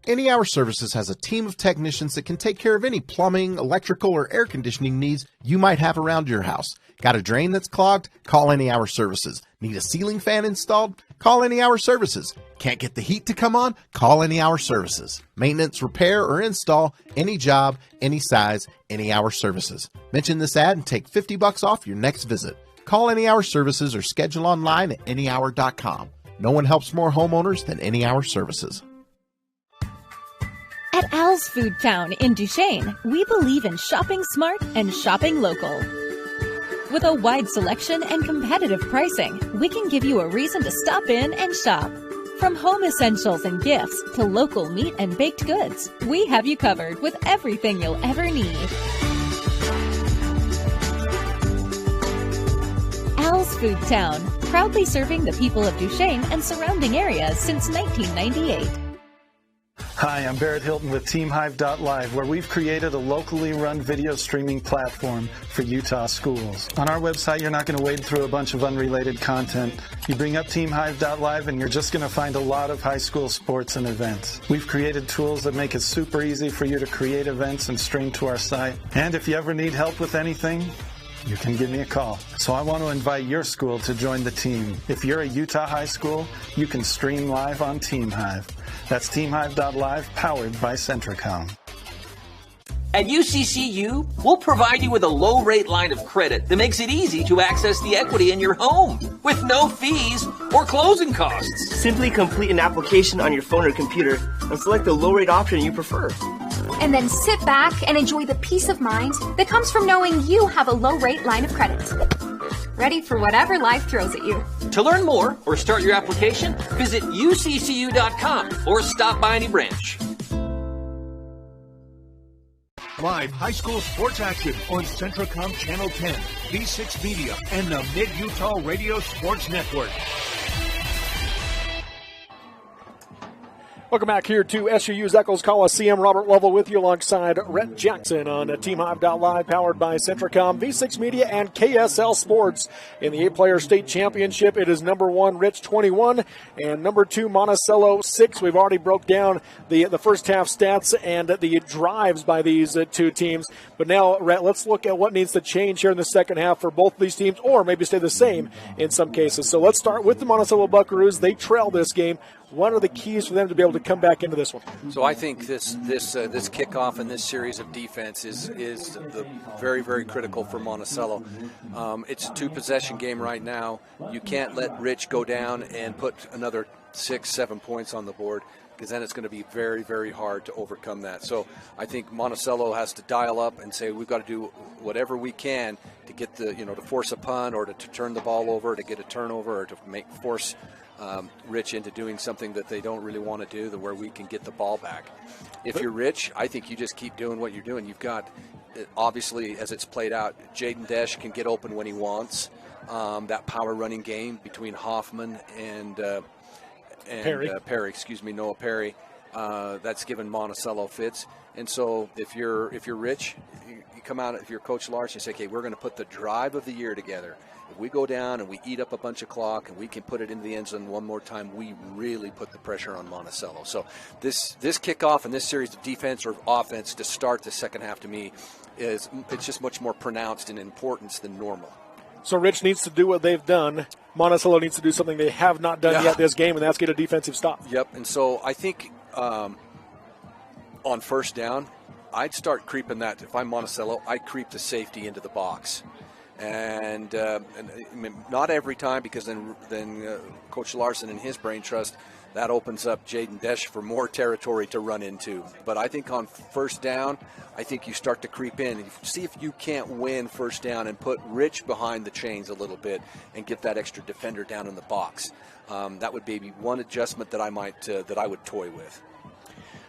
Any Hour Services has a team of technicians that can take care of any plumbing, electrical, or air conditioning needs you might have around your house. Got a drain that's clogged? Call Any Hour Services. Need a ceiling fan installed? Call Any Hour Services. Can't get the heat to come on? Call Any Hour Services. Maintenance, repair, or install, any job, any size, Any Hour Services. Mention this ad and take $50 off your next visit. Call Any Hour Services or schedule online at anyhour.com. No one helps more homeowners than Any Hour Services. At Al's Food Town in Duchesne, we believe in shopping smart and shopping local. With a wide selection and competitive pricing, we can give you a reason to stop in and shop. From home essentials and gifts to local meat and baked goods, we have you covered with everything you'll ever need. Al's Food Town, proudly serving the people of Duchesne and surrounding areas since 1998. Hi, I'm Barrett Hilton with TeamHive.live, where we've created a locally run video streaming platform for Utah schools. On our website, you're not going to wade through a bunch of unrelated content. You bring up TeamHive.live and you're just going to find a lot of high school sports and events. We've created tools that make it super easy for you to create events and stream to our site. And if you ever need help with anything, you can give me a call. So I want to invite your school to join the team. If you're a Utah high school, you can stream live on TeamHive. That's TeamHive.live, powered by Centricom. At UCCU, we'll provide you with a low-rate line of credit that makes it easy to access the equity in your home with no fees or closing costs. Simply complete an application on your phone or computer and select the low-rate option you prefer. And then sit back and enjoy the peace of mind that comes from knowing you have a low-rate line of credit. Ready for whatever life throws at you. To learn more or start your application, visit uccu.com or stop by any branch. Live high school sports action on Centricom Channel 10, V6 Media, and the Mid-Utah Radio Sports Network. Welcome back here to SUU's Eccles Coliseum. Robert Lovell with you alongside Rhett Jackson on TeamHive.live, powered by Centricom, V6 Media, and KSL Sports. In the 8-player state championship, it is number 1, Rich 21, and number 2, Monticello 6. We've already broke down the first half stats and the drives by these two teams. But now, Rhett, let's look at what needs to change here in the second half for both of these teams, or maybe stay the same in some cases. So let's start with the Monticello Buckaroos. They trail this game. What are the keys for them to be able to come back into this one? So I think this kickoff and this series of defense is the very, very critical for Monticello. It's a 2-possession game right now. You can't let Rich go down and put another 6-7 points on the board, because then it's going to be very, very hard to overcome that. So I think Monticello has to dial up and say we've got to do whatever we can to get to force a punt or to turn the ball over, to get a turnover, or to force Rich into doing something that they don't really want to do, where we can get the ball back. If you're Rich, I think you just keep doing what you're doing. You've got, obviously, as it's played out, Jaden Desch can get open when he wants. That power running game between Hoffman and Perry. Noah Perry. That's given Monticello fits. And so if you're Rich, you come out, if you're Coach Larson, you say, okay, we're going to put the drive of the year together. If we go down and we eat up a bunch of clock and we can put it into the end zone one more time, we really put the pressure on Monticello. So this kickoff and this series of defense or offense to start the second half, to me, it's just much more pronounced in importance than normal. So Rich needs to do what they've done. Monticello needs to do something they have not done yet this game, and that's get a defensive stop. Yep, and so I think on first down, I'd start creeping that. If I'm Monticello, I'd creep the safety into the box. And not every time, because then Coach Larson and his brain trust, that opens up Jaden Desch for more territory to run into. But I think on first down, I think you start to creep in and see if you can't win first down and put Rich behind the chains a little bit and get that extra defender down in the box. That would be one adjustment that I would toy with.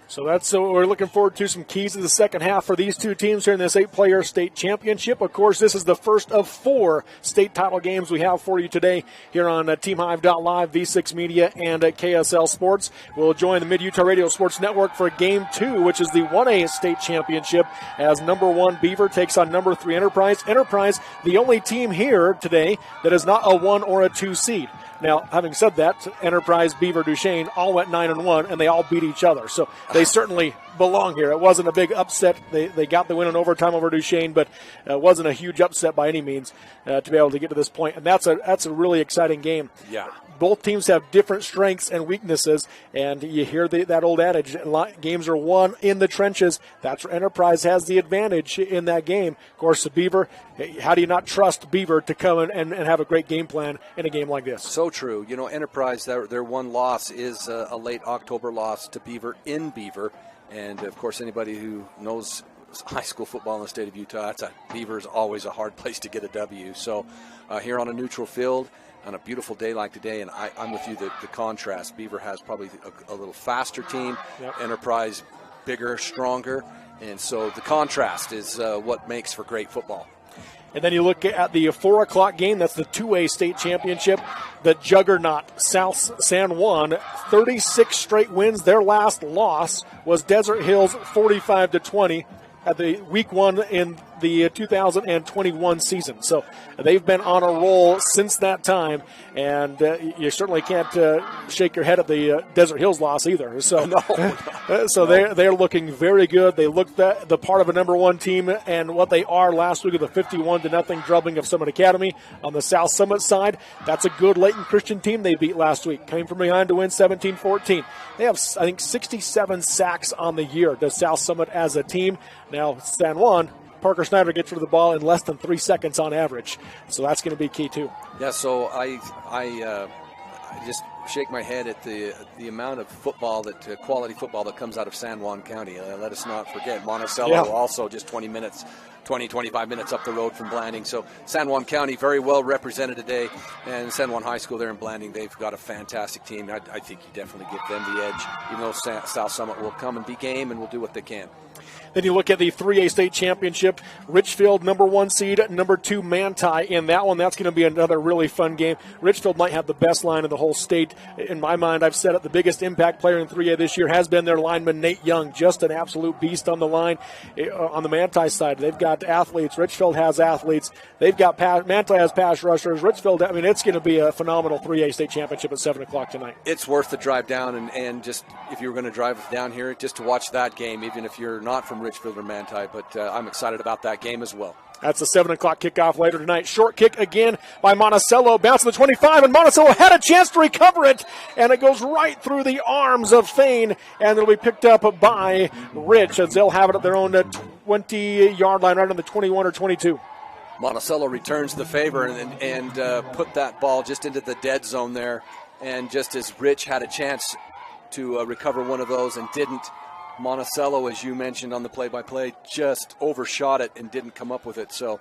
So we're looking forward to some keys to the second half for these two teams here in this 8-player state championship. Of course, this is the first of 4 state title games we have for you today here on TeamHive.live, V6 Media, and KSL Sports. We'll join the Mid-Utah Radio Sports Network for Game 2, which is the 1A state championship, as number 1 Beaver takes on number 3 Enterprise. Enterprise, the only team here today that is not a 1 or a 2 seed. Now, having said that, Enterprise, Beaver, Duchesne all went 9-1, and they all beat each other. So they certainly belong here. It wasn't a big upset. They got the win in overtime over Duchesne, but it wasn't a huge upset by any means to be able to get to this point. And that's a really exciting game. Yeah. Both teams have different strengths and weaknesses, and you hear that old adage, games are won in the trenches. That's where Enterprise has the advantage in that game. Of course, the Beaver, how do you not trust Beaver to come and have a great game plan in a game like this? So true. You know, Enterprise, their one loss is a late October loss to Beaver in Beaver. And, of course, anybody who knows high school football in the state of Utah, Beaver is always a hard place to get a W. So here on a neutral field, on a beautiful day like today, and I'm with you, the contrast. Beaver has probably a little faster team. Yep. Enterprise, bigger, stronger, and so the contrast is what makes for great football. And then you look at the 4 o'clock game. That's the 2A state championship. The juggernaut, South San Juan, 36 straight wins. Their last loss was Desert Hills 45-20 at the week 1 in the 2021 season. So they've been on a roll since that time, and you certainly can't shake your head at the Desert Hills loss either. So, they're looking very good. They look the part of a number 1 team, and what they are last week of the 51-0 drubbing of Summit Academy. On the South Summit side, that's a good Layton Christian team they beat last week, came from behind to win 17-14. They have, I think, 67 sacks on the year, the South Summit as a team. Now, San Juan, Parker Snyder gets rid of the ball in less than 3 seconds on average. So that's going to be key, too. Yeah, so I just shake my head at the amount of football, quality football that comes out of San Juan County. Let us not forget Monticello, also just 25 minutes up the road from Blanding. So San Juan County very well represented today, and San Juan High School there in Blanding, they've got a fantastic team. I think you definitely give them the edge, even though South Summit will come and be game and will do what they can. Then you look at the 3A state championship. Richfield, number 1 seed, number 2 Manti in that one. That's going to be another really fun game. Richfield might have the best line in the whole state. In my mind, I've said it, the biggest impact player in 3A this year has been their lineman, Nate Young. Just an absolute beast on the line. On the Manti side, they've got athletes. Richfield has athletes. They've got Manti has pass rushers. Richfield, I mean, it's going to be a phenomenal 3A state championship at 7 o'clock tonight. It's worth the drive down, and just if you were going to drive down here just to watch that game, even if you're not from Richfield or Manti, but I'm excited about that game as well. That's a 7 o'clock kickoff later tonight. Short kick again by Monticello. Bounce to the 25, and Monticello had a chance to recover it, and it goes right through the arms of Thane, and it'll be picked up by Rich as they'll have it at their own 20-yard line, right on the 21 or 22. Monticello returns the favor and put that ball just into the dead zone there, and just as Rich had a chance to recover one of those and didn't, Monticello, as you mentioned on the play-by-play, just overshot it and didn't come up with it. So,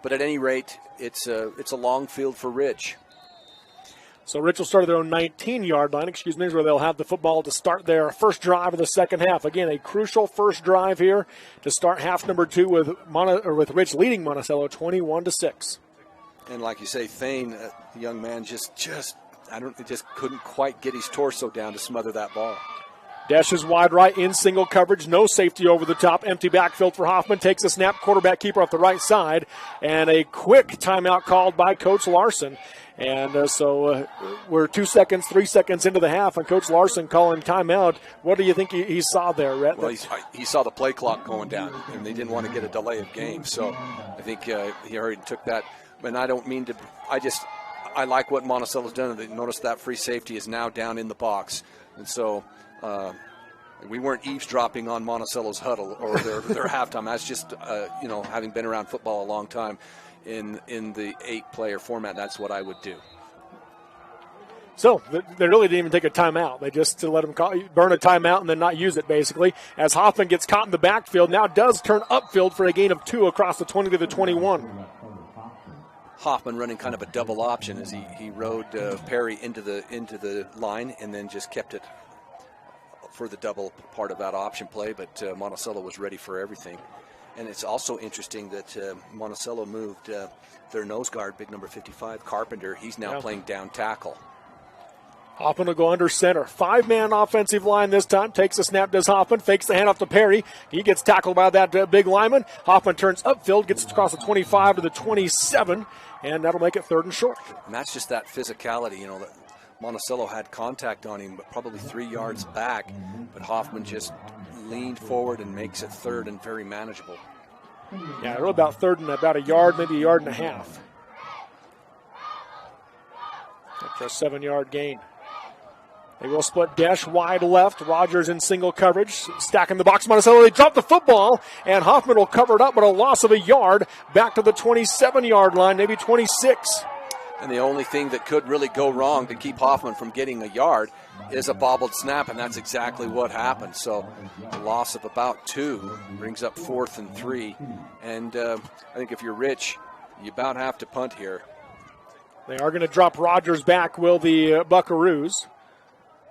but at any rate, it's a long field for Rich. So Rich will start at their own 19-yard line, where they'll have the football to start their first drive of the second half. Again, a crucial first drive here to start half number 2 with Rich leading Monticello 21-6. And like you say, Thane, the young man, just couldn't quite get his torso down to smother that ball. Desch is wide right in single coverage. No safety over the top. Empty backfield for Hoffman. Takes a snap. Quarterback keeper off the right side. And a quick timeout called by Coach Larson. And so we're 3 seconds into the half, and Coach Larson calling timeout. What do you think he saw there, Rhett? Well, he saw the play clock going down, and they didn't want to get a delay of game. So I think he already took that. And I don't mean to – I like what Monticello's done. They noticed that free safety is now down in the box. And so – we weren't eavesdropping on Monticello's huddle or their halftime. That's just, having been around football a long time, in the 8-player format, that's what I would do. So they really didn't even take a timeout. They just let him burn a timeout and then not use it, basically, as Hoffman gets caught in the backfield. Now does turn upfield for a gain of 2 across the 20 to the 21. Hoffman running kind of a double option as he rode Perry into the line and then just kept it for the double part of that option play, but Monticello was ready for everything. And it's also interesting that Monticello moved their nose guard, big number 55, Carpenter. He's now playing down tackle. Hoffman will go under center. 5-man offensive line this time. Takes a snap, does Hoffman. Fakes the handoff to Perry. He gets tackled by that big lineman. Hoffman turns upfield, gets across the 25 to the 27, and that'll make it 3rd and short. And that's just that physicality, that Monticello had contact on him, but probably 3 yards back. But Hoffman just leaned forward and makes it 3rd and very manageable. Yeah, really about 3rd and about a yard, maybe a yard and a half. After a 7-yard gain. They will split Desch wide left. Rogers in single coverage. Stacking the box. Monticello, they drop the football, and Hoffman will cover it up, but a loss of a yard back to the 27-yard line, maybe 26. And the only thing that could really go wrong to keep Hoffman from getting a yard is a bobbled snap, and that's exactly what happened. So a loss of about 2 brings up 4th and 3. And I think if you're Rich, you about have to punt here. They are going to drop Rogers back, will the Buckaroos.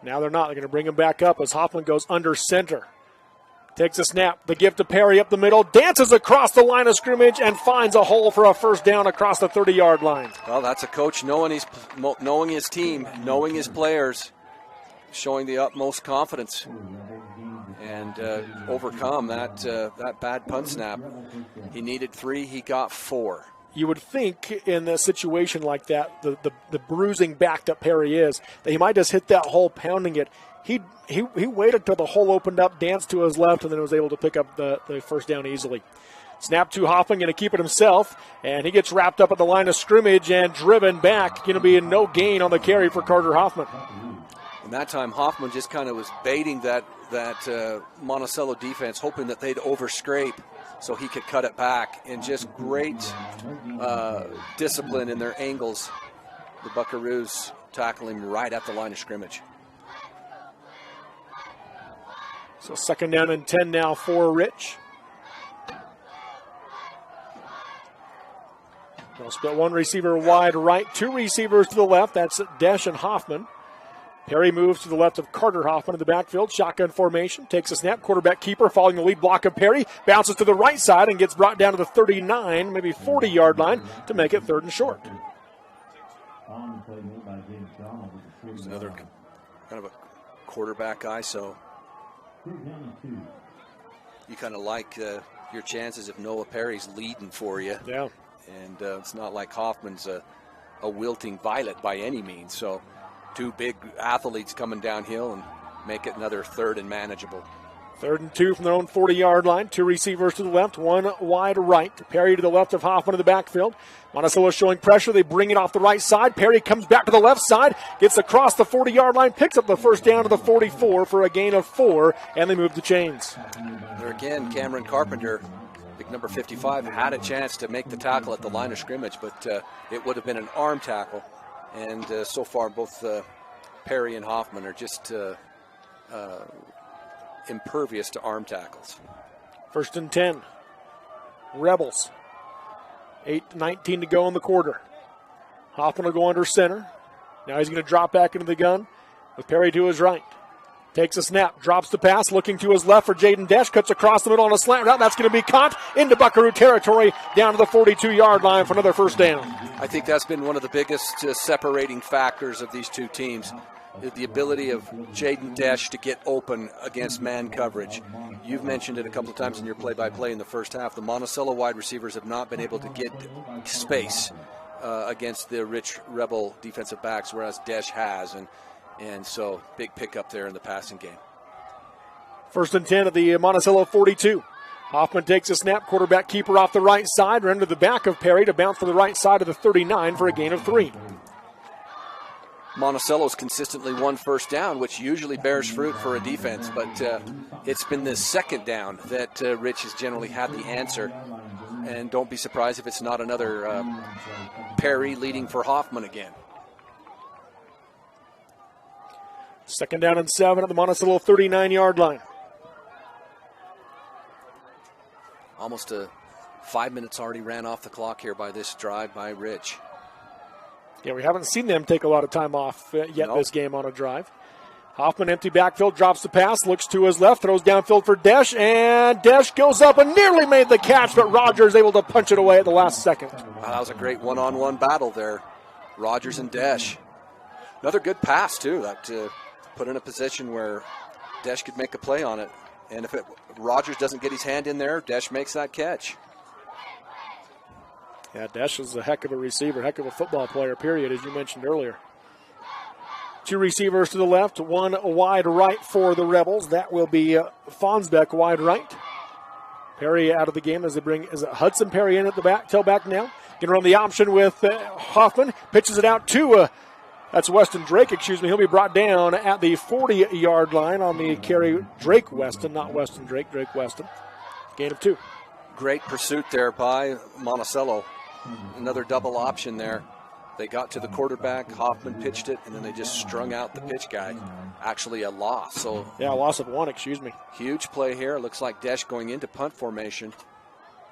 Now they're not. They're going to bring him back up as Hoffman goes under center. Takes a snap. The gift to Perry up the middle. Dances across the line of scrimmage and finds a hole for a 1st down across the 30-yard line. Well, that's a coach knowing his team, knowing his players, showing the utmost confidence, and overcome that bad punt snap. He needed 3. He got 4. You would think in a situation like that, the bruising back that Perry is, that he might just hit that hole pounding it. He waited till the hole opened up, danced to his left, and then was able to pick up the 1st down easily. Snap to Hoffman, going to keep it himself, and he gets wrapped up at the line of scrimmage and driven back. Going to be no gain on the carry for Carter Hoffman. And that time Hoffman just kind of was baiting that Monticello defense, hoping that they'd overscrape so he could cut it back, and just great discipline in their angles. The Buckaroos tackle him right at the line of scrimmage. So 2nd down and 10 now for Rich. They'll split 1 receiver wide right, 2 receivers to the left. That's Desch and Hoffman. Perry moves to the left of Carter Hoffman in the backfield. Shotgun formation. Takes a snap. Quarterback keeper following the lead block of Perry. Bounces to the right side and gets brought down to the 39, maybe 40-yard line to make it 3rd and short. There's another kind of a quarterback guy, so you kind of like your chances if Noah Perry's leading for you. Yeah. And it's not like Hoffman's a wilting violet by any means, so 2 big athletes coming downhill and make it another 3rd and manageable. 3rd and 2 from their own 40-yard line. 2 receivers to the left, 1 wide right. Perry to the left of Hoffman in the backfield. Monticello showing pressure. They bring it off the right side. Perry comes back to the left side, gets across the 40-yard line, picks up the 1st down to the 44 for a gain of 4, and they move the chains. There again, Cameron Carpenter, big number 55, had a chance to make the tackle at the line of scrimmage, but it would have been an arm tackle. And so far, both Perry and Hoffman are just impervious to arm tackles. 1st and 10. Rebels. 8:19 to go in the quarter. Hoffman will go under center. Now he's going to drop back into the gun with Perry to his right. Takes a snap, drops the pass, looking to his left for Jaden Desch, cuts across the middle on a slant route. That's going to be caught into Buckaroo territory down to the 42-yard line for another 1st down. I think that's been one of the biggest separating factors of these 2 teams, the ability of Jaden Desch to get open against man coverage. You've mentioned it a couple of times in your play-by-play in the first half. The Monticello wide receivers have not been able to get space against the Rich Rebel defensive backs, whereas Desch has, and so big pickup there in the passing game. 1st and 10 at the Monticello 42. Hoffman takes a snap, quarterback keeper off the right side, run to the back of Perry to bounce to the right side of the 39 for a gain of 3. Monticello's consistently won 1st down, which usually bears fruit for a defense, but it's been this 2nd down that Rich has generally had the answer. And don't be surprised if it's not another Perry leading for Hoffman again. 2nd down and 7 at the Monticello 39-yard line. Almost 5 minutes already ran off the clock here by this drive by Rich. Yeah, we haven't seen them take a lot of time off yet this game on a drive. Hoffman, empty backfield, drops the pass, looks to his left, throws downfield for Desch, and Desch goes up and nearly made the catch, but Rogers able to punch it away at the last second. Wow, that was a great one-on-one battle there. Rogers and Desch. Another good pass, too, that put in a position where Desch could make a play on it. And if Rogers doesn't get his hand in there, Desch makes that catch. Yeah, Desch is a heck of a receiver, heck of a football player, period, as you mentioned earlier. 2 receivers to the left, 1 wide right for the Rebels. That will be Fonsbeck wide right. Perry out of the game as they bring Hudson Perry in at the back, tailback now. Going to run the option with Hoffman. Pitches it out to, that's Weston Drake, He'll be brought down at the 40-yard line on the carry. Drake Weston, not Weston Drake, Drake Weston. Gain of 2. Great pursuit there by Monticello. Another double option there. They got to the quarterback, Hoffman pitched it, and then they just strung out the pitch guy. Actually a loss. So yeah, a loss of 1, excuse me. Huge play here. Looks like Desch going into punt formation.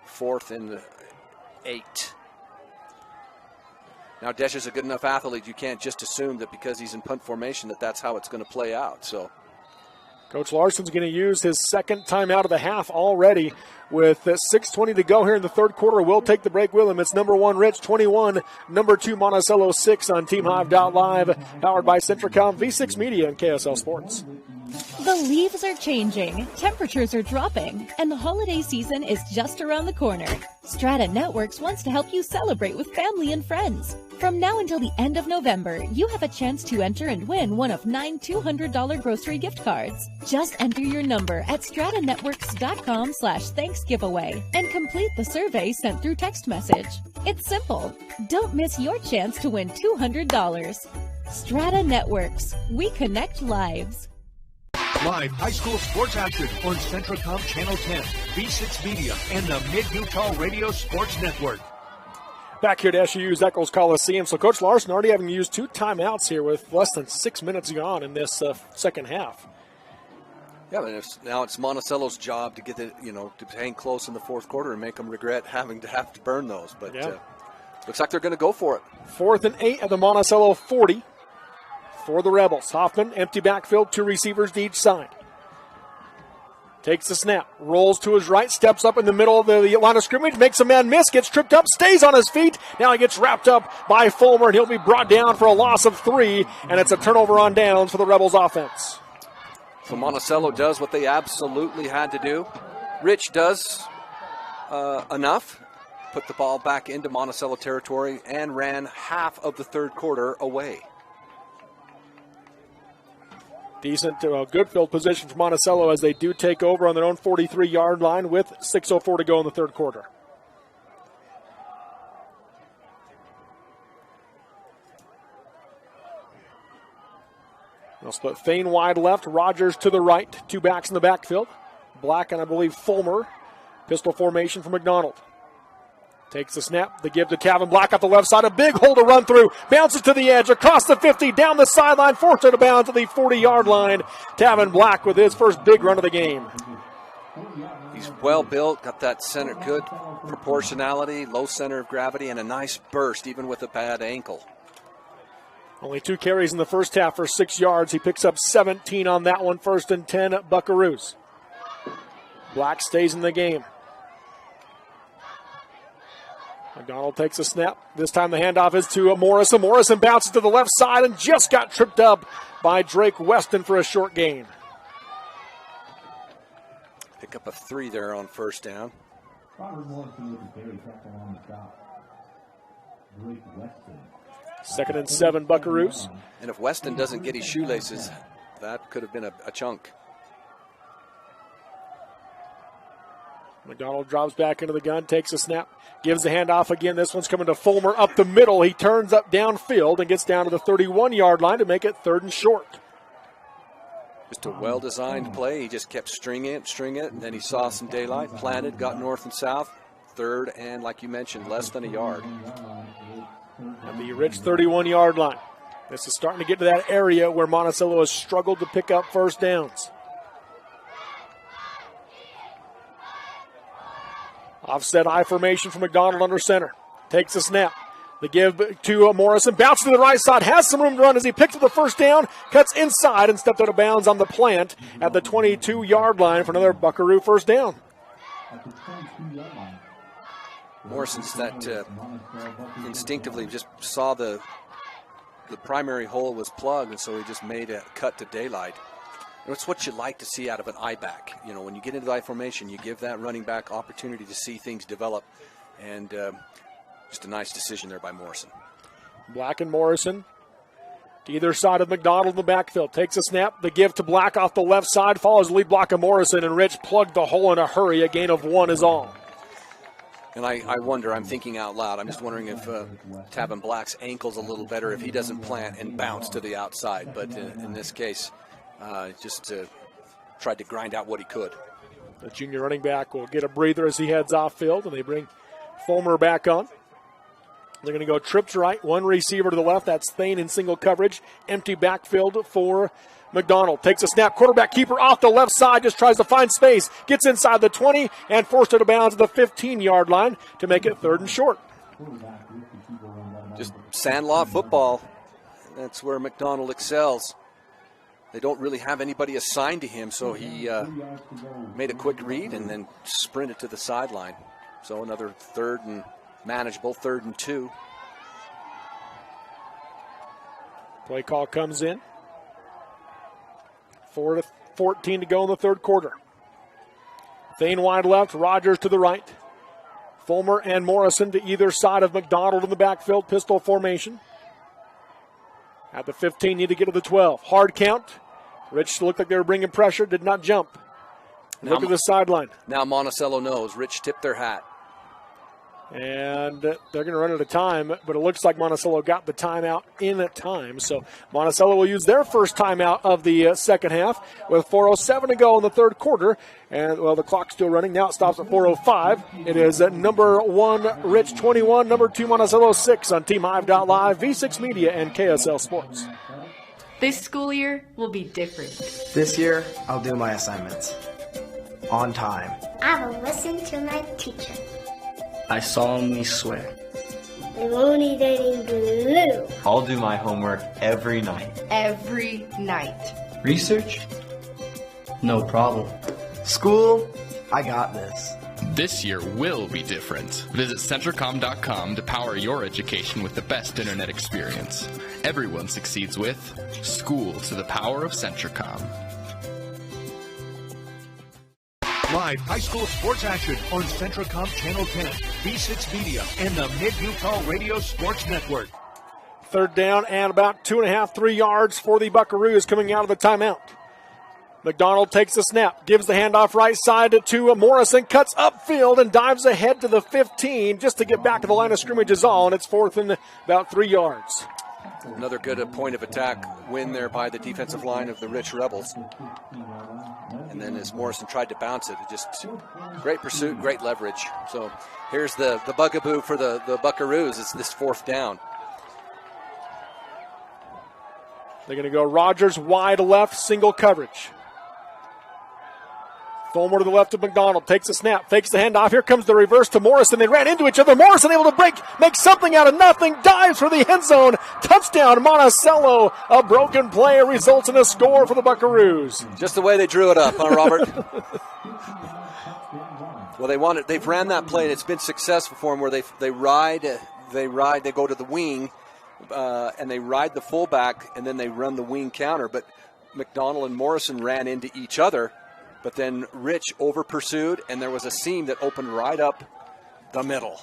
4th and 8. Now Desch is a good enough athlete. You can't just assume that because he's in punt formation that's how it's going to play out. So Coach Larson's going to use his 2nd timeout of the half already with 6:20 to go here in the 3rd quarter. We'll take the break with him. It's number 1 Rich, 21, number 2 Monticello 6 on TeamHive.live, powered by Centricom, V6 Media, and KSL Sports. The leaves are changing, temperatures are dropping, and the holiday season is just around the corner. Strata Networks wants to help you celebrate with family and friends. From now until the end of November, you have a chance to enter and win one of 9 $200 grocery gift cards. Just enter your number at stratanetworks.com/thanksgiveaway and complete the survey sent through text message. It's simple. Don't miss your chance to win $200. Strata Networks. We connect lives. Live high school sports action on Centricom Channel 10, V6 Media, and the Mid-Utah Radio Sports Network. Back here at SU's Eccles Coliseum. So Coach Larson already having used 2 timeouts here with less than 6 minutes gone in this second half. Yeah, but now it's Monticello's job to get to hang close in the 4th quarter and make them regret having to burn those. But looks like they're going to go for it. 4th and 8 at the Monticello 40 for the Rebels. Hoffman, empty backfield, 2 receivers to each side. Takes the snap, rolls to his right, steps up in the middle of the line of scrimmage, makes a man miss, gets tripped up, stays on his feet. Now he gets wrapped up by Fulmer, and he'll be brought down for a loss of 3, and it's a turnover on downs for the Rebels offense. So Monticello does what they absolutely had to do. Rich does enough, put the ball back into Monticello territory, and ran half of the 3rd quarter away. Decent, good field position for Monticello as they do take over on their own 43-yard line with 6:04 to go in the 3rd quarter. They'll split Thane wide left, Rogers to the right, 2 backs in the backfield. Black and I believe Fulmer. Pistol formation for McDonald. Takes the snap, the give to Tavin Black up the left side, a big hole to run through, bounces to the edge, across the 50, down the sideline, forced out of bounds at the 40-yard line. Tavin Black with his first big run of the game. He's well built, got that center, good proportionality, low center of gravity, and a nice burst, even with a bad ankle. Only 2 carries in the first half for 6 yards. He picks up 17 on that one, 1st and 10 at Buckaroos. Black stays in the game. McDonald takes a snap. This time the handoff is to Morrison. Morrison bounces to the left side and just got tripped up by Drake Weston for a short gain. Pick up a 3 there on 1st down. 2nd and 7, Buckaroos. And if Weston doesn't get his shoelaces, that could have been a chunk. McDonald drops back into the gun, takes a snap, gives the handoff again. This one's coming to Fulmer up the middle. He turns up downfield and gets down to the 31-yard line to make it 3rd and short. Just a well-designed play. He just kept stringing it, and then he saw some daylight, planted, got north and south, third and, like you mentioned, less than a yard. At the Rich 31-yard line. This is starting to get to that area where Monticello has struggled to pick up first downs. Offset I formation for McDonald under center. Takes a snap. The give to Morrison. Bounces to the right side. Has some room to run as he picks up the first down. Cuts inside and stepped out of bounds on the plant at the 22-yard line for another Buckaroo first down. Morrison's that instinctively just saw the primary hole was plugged, and so he just made a cut to daylight. It's what you like to see out of an I-back. You know, when you get into the I formation, you give that running back opportunity to see things develop, and just a nice decision there by Morrison. Black and Morrison to either side of McDonald in the backfield. Takes a snap. The give to Black off the left side. Follows the lead block of Morrison, and Rich plugged the hole in a hurry. A gain of 1 is all. And I wonder, I'm thinking out loud, I'm just wondering if Tavin Black's ankle's a little better if he doesn't plant and bounce to the outside. But in this case, just tried to grind out what he could. The junior running back will get a breather as he heads off field, and they bring Fulmer back on. They're going to go trips right, one receiver to the left. That's Thane in single coverage. Empty backfield for McDonald. Takes a snap. Quarterback keeper off the left side. Just tries to find space. Gets inside the 20 and forced out of bounds at the 15-yard line to make it 3rd and short. Just Sandlaw football. That's where McDonald excels. They don't really have anybody assigned to him, so he made a quick read and then sprinted to the sideline. So another 3rd and manageable, 3rd and 2. Play call comes in. 4:14 to go in the 3rd quarter. Thane wide left, Rogers to the right. Fulmer and Morrison to either side of McDonald in the backfield, pistol formation. At the 15, need to get to the 12. Hard count. Rich looked like they were bringing pressure, did not jump. Look at the sideline. Now Monticello knows. Rich tipped their hat. And they're going to run out of time, but it looks like Monticello got the timeout in time. So Monticello will use their first timeout of the second half with 4:07 to go in the 3rd quarter. And, well, the clock's still running. Now it stops at 4:05. It is number 1, Rich 21, number 2, Monticello 6 on TeamHive.live, V6 Media, and KSL Sports. This school year will be different. This year, I'll do my assignments on time. I will listen to my teacher. I solemnly swear. We won't eat any glue. I'll do my homework every night. Every night. Research? No problem. School? I got this. This year will be different. Visit Centracom.com to power your education with the best internet experience. Everyone succeeds with School to the Power of Centracom. Live high school sports action on Centracom Channel 10, V6 Media, and the Mid-Utah Radio Sports Network. 3rd down and about 2.5, 3 yards for the Buckaroos coming out of the timeout. McDonald takes the snap, gives the handoff right side to Morrison, cuts upfield and dives ahead to the 15 just to get back to the line of scrimmage is all, and it's 4th and about 3 yards. Another good point of attack win there by the defensive line of the Rich Rebels. And then as Morrison tried to bounce it, just great pursuit, great leverage. So here's the bugaboo for the Buckaroos. It's this 4th down. They're going to go Rogers wide left, single coverage. Fulmer to the left of McDonald, takes a snap, fakes the handoff. Here comes the reverse to Morrison. They ran into each other. Morrison able to make something out of nothing, dives for the end zone. Touchdown, Monticello. A broken play results in a score for the Buckaroos. Just the way they drew it up, huh, Robert? Well, they've ran that play, and it's been successful for them where they go to the wing, and they ride the fullback, and then they run the wing counter. But McDonald and Morrison ran into each other. But then Rich over-pursued, and there was a seam that opened right up the middle.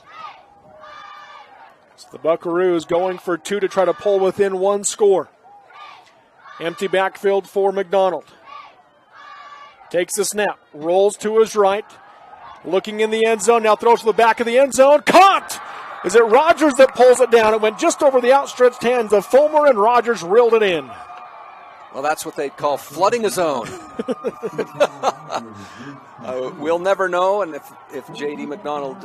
So the Buckaroos going for 2 to try to pull within 1 score. Empty backfield for McDonald. Takes the snap, rolls to his right, looking in the end zone, now throws to the back of the end zone. Caught! Is it Rogers that pulls it down? It went just over the outstretched hands of Fulmer, and Rogers reeled it in. Well, that's what they'd call flooding a zone. We'll never know, and if J.D. McDonald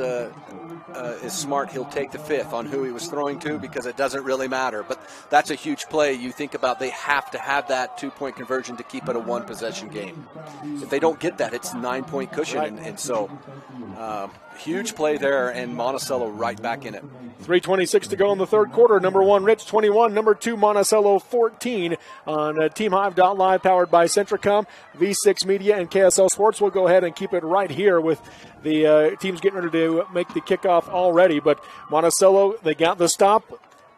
is smart, he'll take the fifth on who he was throwing to because it doesn't really matter. But that's a huge play. You think about they have to have that 2-point conversion to keep it a one-possession game. If they don't get that, it's 9-point cushion, Right. and so huge play there, and Monticello right back in it. 3:26 to go in the third quarter. Number 1, Rich 21. Number 2, Monticello 14 on TeamHive.live, powered by Centricom, V6 Media, and KSL Sports. We'll go ahead and keep it right here with the teams getting ready to make the kickoff already. But Monticello, they got the stop.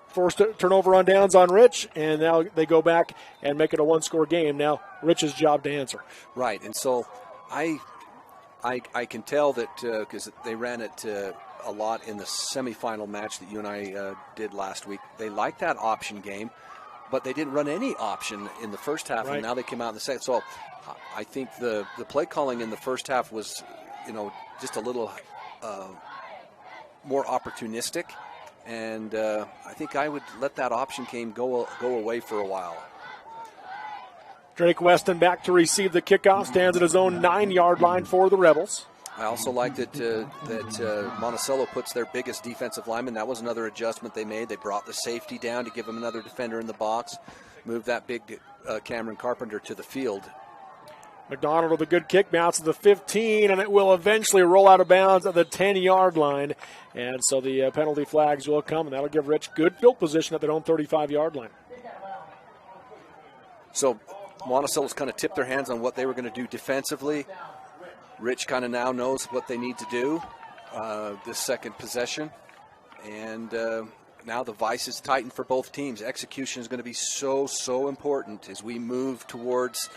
Forced turnover on downs on Rich, and now they go back and make it a one-score game. Now Rich's job to answer. Right, and so I can tell that because they ran it a lot in the semifinal match that you and I did last week. They liked that option game, but they didn't run any option in the first half, Right. and now they came out in the second. So I think the play calling in the first half was, just a little more opportunistic, and I think I would let that option game go away for a while. Drake Weston back to receive the kickoff, stands at his own 9-yard line for the Rebels. I also like that Monticello puts their biggest defensive lineman. That was another adjustment they made. They brought the safety down to give him another defender in the box, moved that big Cameron Carpenter to the field. McDonald with a good kick, bounce to the 15, and it will eventually roll out of bounds at the 10-yard line. And so the penalty flags will come, and that'll give Rich good field position at their own 35-yard line. So Monticello's kind of tipped their hands on what they were going to do defensively. Rich kind of now knows what they need to do this second possession. And now the vice is tightened for both teams. Execution is going to be so important as we move towards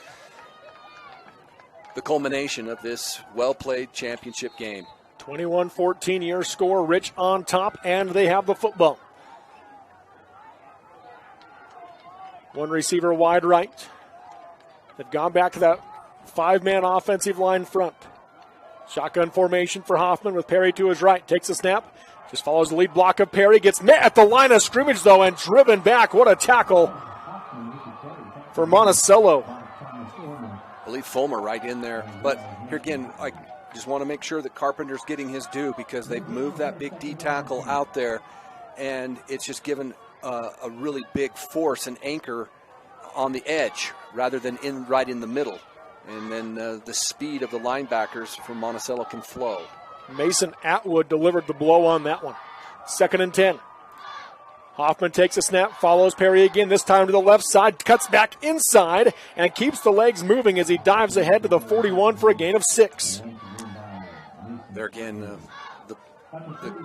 the culmination of this well-played championship game. 21-14 your score, Rich on top, and they have the football. One receiver wide right. They've gone back to that 5-man offensive line front. Shotgun formation for Hoffman with Perry to his right. Takes a snap, just follows the lead block of Perry. Gets met at the line of scrimmage, though, and driven back. What a tackle for Monticello. I believe Fulmer right in there. But here again, I just want to make sure that Carpenter's getting his due because they've moved that big D tackle out there, and it's just given a really big force and anchor on the edge rather than right in the middle. And then the speed of the linebackers from Monticello can flow. Mason Atwood delivered the blow on that one. 2nd and 10. Hoffman takes a snap, follows Perry again, this time to the left side, cuts back inside, and keeps the legs moving as he dives ahead to the 41 for a gain of 6. There again, the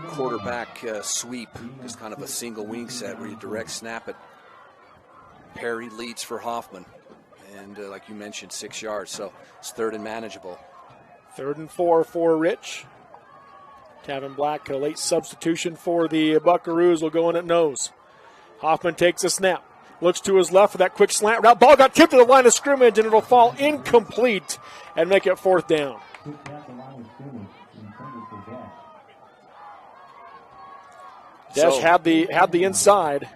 quarterback sweep is kind of a single wing set where you direct snap it. Perry leads for Hoffman. And like you mentioned, 6 yards, so it's 3rd and manageable. 3rd and 4 for Rich. Tavin Black, a late substitution for the Buckaroos, will go in at nose. Hoffman takes a snap, looks to his left for that quick slant route. Ball got tipped to the line of scrimmage, and it'll fall incomplete and make it 4th down. Dash had the inside.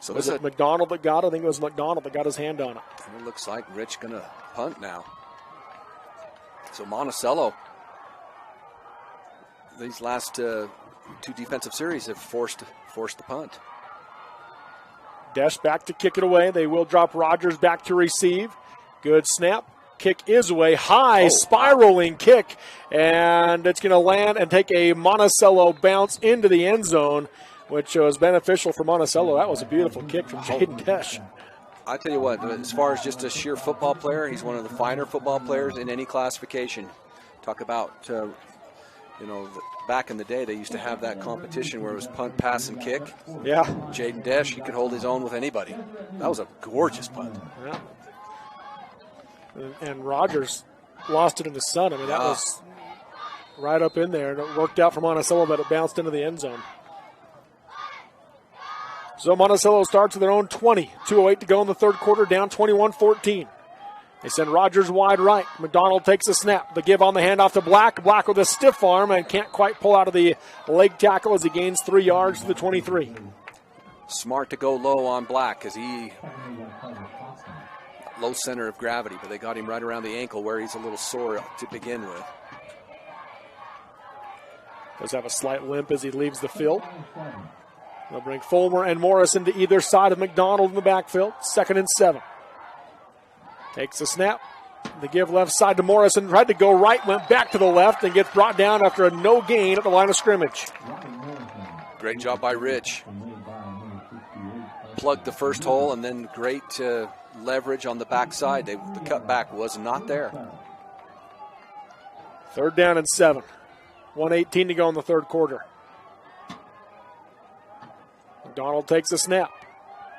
So was it McDonald that got it? I think it was McDonald that got his hand on it. It looks like Rich going to punt now. So Monticello, these last 2 defensive series have forced the punt. Dash back to kick it away. They will drop Rogers back to receive. Good snap. Kick is away. High spiraling kick. And it's going to land and take a Monticello bounce into the end zone, which was beneficial for Monticello. That was a beautiful kick from Jaden Dash. I tell you what, as far as just a sheer football player, he's one of the finer football players in any classification. Talk about, back in the day, they used to have that competition where it was punt, pass, and kick. Yeah. Jaden Dash, he could hold his own with anybody. That was a gorgeous punt. Yeah. And Rogers lost it in the sun. I mean, that was right up in there. And it worked out for Monticello, but it bounced into the end zone. So Monticello starts with their own 20. 2:08 to go in the third quarter, down 21-14. They send Rogers wide right. McDonald takes a snap. The give on the handoff to Black. Black with a stiff arm and can't quite pull out of the leg tackle as he gains 3 yards to the 23. Smart to go low on Black because he low center of gravity, but they got him right around the ankle where he's a little sore to begin with. Does have a slight limp as he leaves the field. They'll bring Fulmer and Morrison to either side of McDonald in the backfield. 2nd and 7. Takes a snap. The give left side to Morrison. Tried to go right, went back to the left, and gets brought down after a no gain at the line of scrimmage. Great job by Rich. Plugged the first hole, and then great leverage on the backside. The cutback was not there. 3rd down and 7. 1:18 to go in the third quarter. McDonald takes a snap.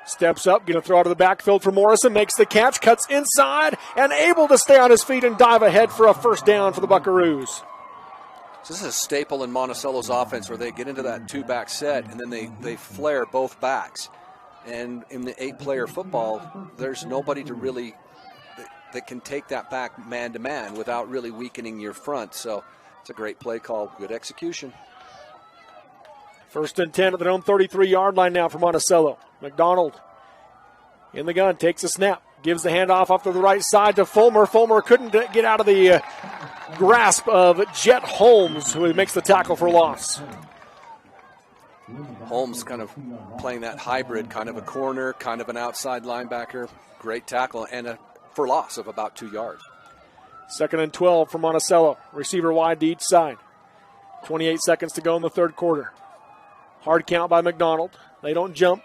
Steps up, going to throw out of the backfield for Morrison. Makes the catch, cuts inside, and able to stay on his feet and dive ahead for a first down for the Buckaroos. So this is a staple in Monticello's offense where they get into that two-back set, and then they flare both backs. And in the 8-player football, there's nobody to really that can take that back man-to-man without really weakening your front. So it's a great play call, good execution. 1st and 10 at their own 33-yard line now for Monticello. McDonald in the gun, takes a snap, gives the handoff off to the right side to Fulmer. Fulmer couldn't get out of the grasp of Jet Holmes, who makes the tackle for loss. Holmes kind of playing that hybrid, kind of a corner, kind of an outside linebacker. Great tackle and for loss of about 2 yards. 2nd and 12 for Monticello. Receiver wide to each side. 28 seconds to go in the third quarter. Hard count by McDonald. They don't jump.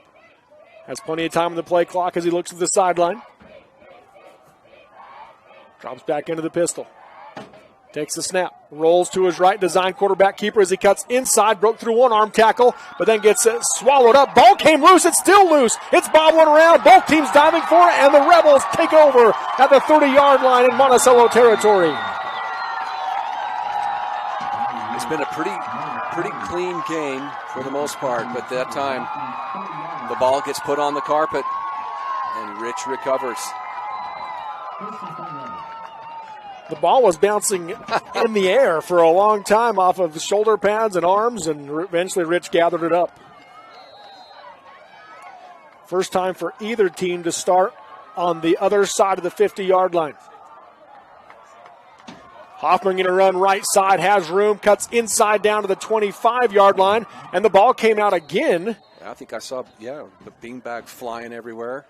Has plenty of time on the play clock as he looks at the sideline. Drops back into the pistol. Takes the snap. Rolls to his right. Design quarterback keeper as he cuts inside. Broke through one arm tackle, but then gets swallowed up. Ball came loose. It's still loose. It's bobbling around. Both teams diving for it, and the Rebels take over at the 30-yard line in Monticello territory. It's been a pretty clean game for the most part, but that time the ball gets put on the carpet and Rich recovers. The ball was bouncing in the air for a long time off of the shoulder pads and arms, and eventually Rich gathered it up. First time for either team to start on the other side of the 50-yard line. Hoffman going to run right side, has room, cuts inside down to the 25-yard line, and the ball came out again. I think I saw, the beanbag flying everywhere.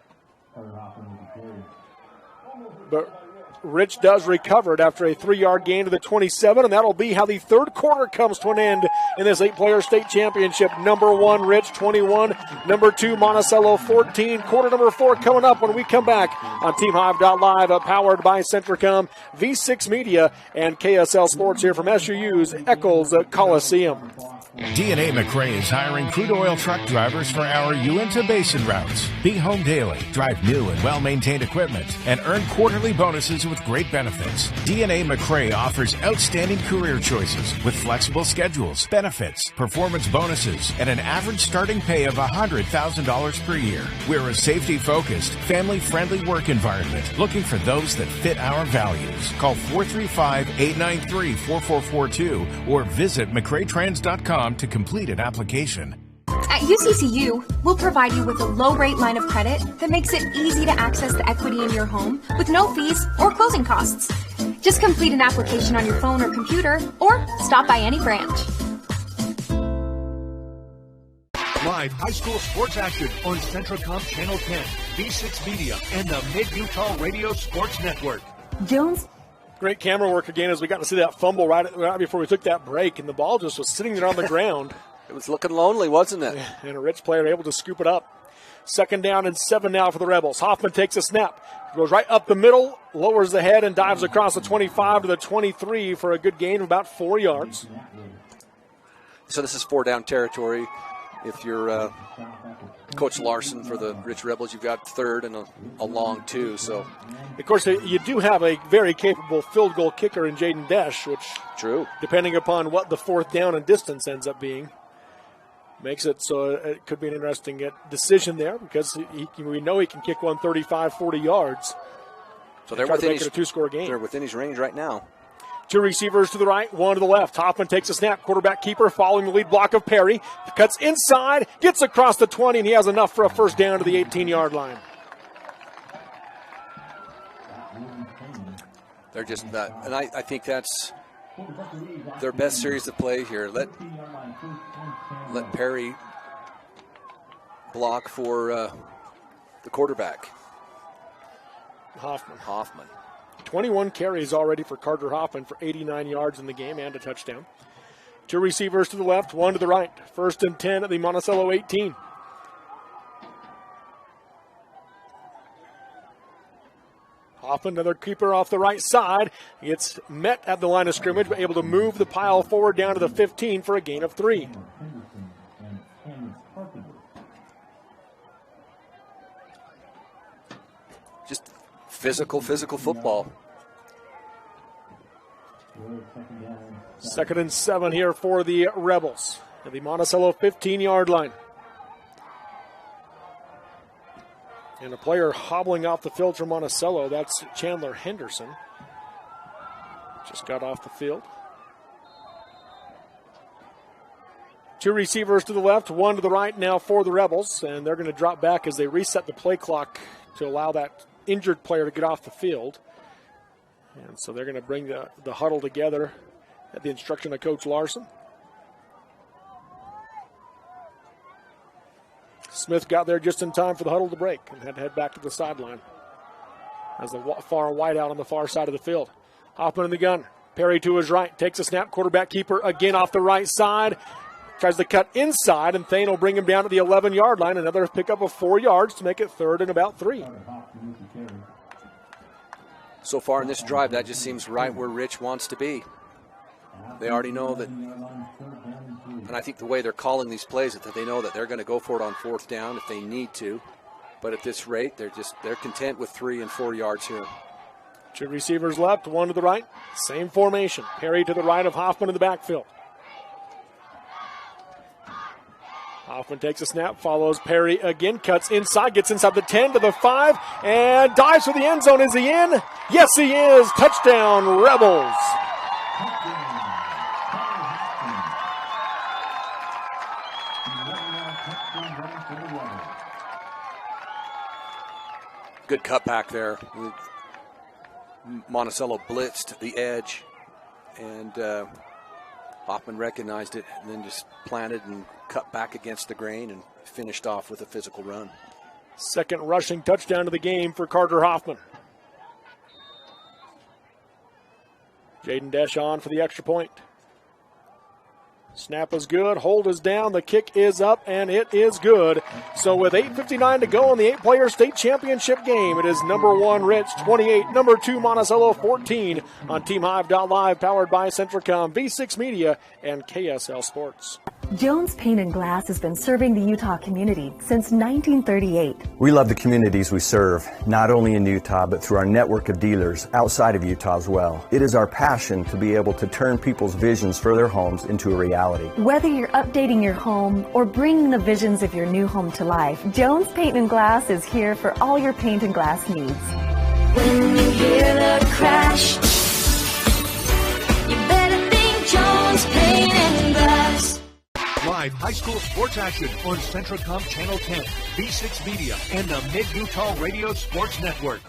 But Rich does recover it after a 3-yard gain to the 27, and that'll be how the third quarter comes to an end in this 8-player state championship. Number 1, Rich, 21. Number 2, Monticello, 14. Quarter number 4 coming up when we come back on TeamHive.live, powered by Centricom, V6 Media, and KSL Sports here from SUU's Eccles Coliseum. DNA McRae is hiring crude oil truck drivers for our Uinta Basin routes. Be home daily, drive new and well-maintained equipment, and earn quarterly bonuses with great benefits. DNA McRae offers outstanding career choices with flexible schedules, benefits, performance bonuses, and an average starting pay of $100,000 per year. We're a safety-focused, family-friendly work environment looking for those that fit our values. Call 435-893-4442 or visit McRaeTrans.com to complete an application. At UCCU, we'll provide you with a low-rate line of credit that makes it easy to access the equity in your home with no fees or closing costs. Just complete an application on your phone or computer, or stop by any branch. Live high school sports action on Centricom Channel 10, V6 Media, and the Mid-Utah Radio Sports Network. Jones. Great camera work again as we got to see that fumble right before we took that break, and the ball just was sitting there on the ground. It was looking lonely, wasn't it? And a Rich player able to scoop it up. 2nd down and 7 now for the Rebels. Hoffman takes a snap, goes right up the middle, lowers the head, and dives across the 25 to the 23 for a good gain of about 4 yards. So this is 4-down territory. If you're Coach Larson for the Rich Rebels, you've got 3rd and a long 2. So, of course, you do have a very capable field goal kicker in Jaden Desch, which, true, depending upon what the 4th down and distance ends up being, makes it so it could be an interesting decision there, because we know he can kick one 35, 40 yards. So they're within a 2-score game. They're within his range right now. Two receivers to the right, one to the left. Hoffman takes a snap. Quarterback keeper following the lead block of Perry. Cuts inside, gets across the 20, and he has enough for a first down to the 18-yard line. They're just that, and I think that's their best series of play here. Let Perry block for the quarterback. Hoffman. 21 carries already for Carter Hoffman for 89 yards in the game and a touchdown. Two receivers to the left, one to the right. First and 10 at the Monticello 18. Hoffman, another keeper off the right side. Gets met at the line of scrimmage, but able to move the pile forward down to the 15 for a gain of 3. Just physical football. Second and 7 here for the Rebels at the Monticello 15-yard line. And a player hobbling off the field from Monticello, that's Chandler Henderson. Just got off the field. Two receivers to the left, one to the right now for the Rebels, and they're going to drop back as they reset the play clock to allow that injured player to get off the field. And so they're going to bring the huddle together at the instruction of Coach Larson. Smith got there just in time for the huddle to break and had to head back to the sideline as the far wide out on the far side of the field. Hoffman in the gun. Perry to his right. Takes a snap. Quarterback keeper again off the right side. Tries to cut inside, and Thane will bring him down to the 11-yard line. Another pickup of 4 yards to make it third and about 3. So far in this drive, that just seems right where Rich wants to be. They already know that, and I think the way they're calling these plays is that they know that they're going to go for it on fourth down if they need to. But at this rate, they're content with 3 and 4 yards here. Two receivers left, one to the right. Same formation. Perry to the right of Hoffman in the backfield. Hoffman takes a snap, follows Perry again, cuts inside, gets inside the 10 to the 5, and dives for the end zone. Is he in? Yes, he is. Touchdown, Rebels. Good cutback there. Monticello blitzed the edge, and Hoffman recognized it and then just planted and cut back against the grain and finished off with a physical run. Second rushing touchdown of the game for Carter Hoffman. Jaden Desch on for the extra point. Snap is good, hold is down, the kick is up, and it is good. So with 8:59 to go in the 8-player state championship game, it is number 1 Rich 28, number 2 Monticello 14 on TeamHive.live, powered by Centricom, V6 Media, and KSL Sports. Jones Paint and Glass has been serving the Utah community since 1938. We love the communities we serve, not only in Utah, but through our network of dealers outside of Utah as well. It is our passion to be able to turn people's visions for their homes into a reality. Whether you're updating your home or bringing the visions of your new home to life, Jones Paint and Glass is here for all your paint and glass needs. When you hear the crash, you better think Jones Paint and Glass. Live high school sports action on Centricom Channel 10, V6 Media, and the Mid-Utah Radio Sports Network.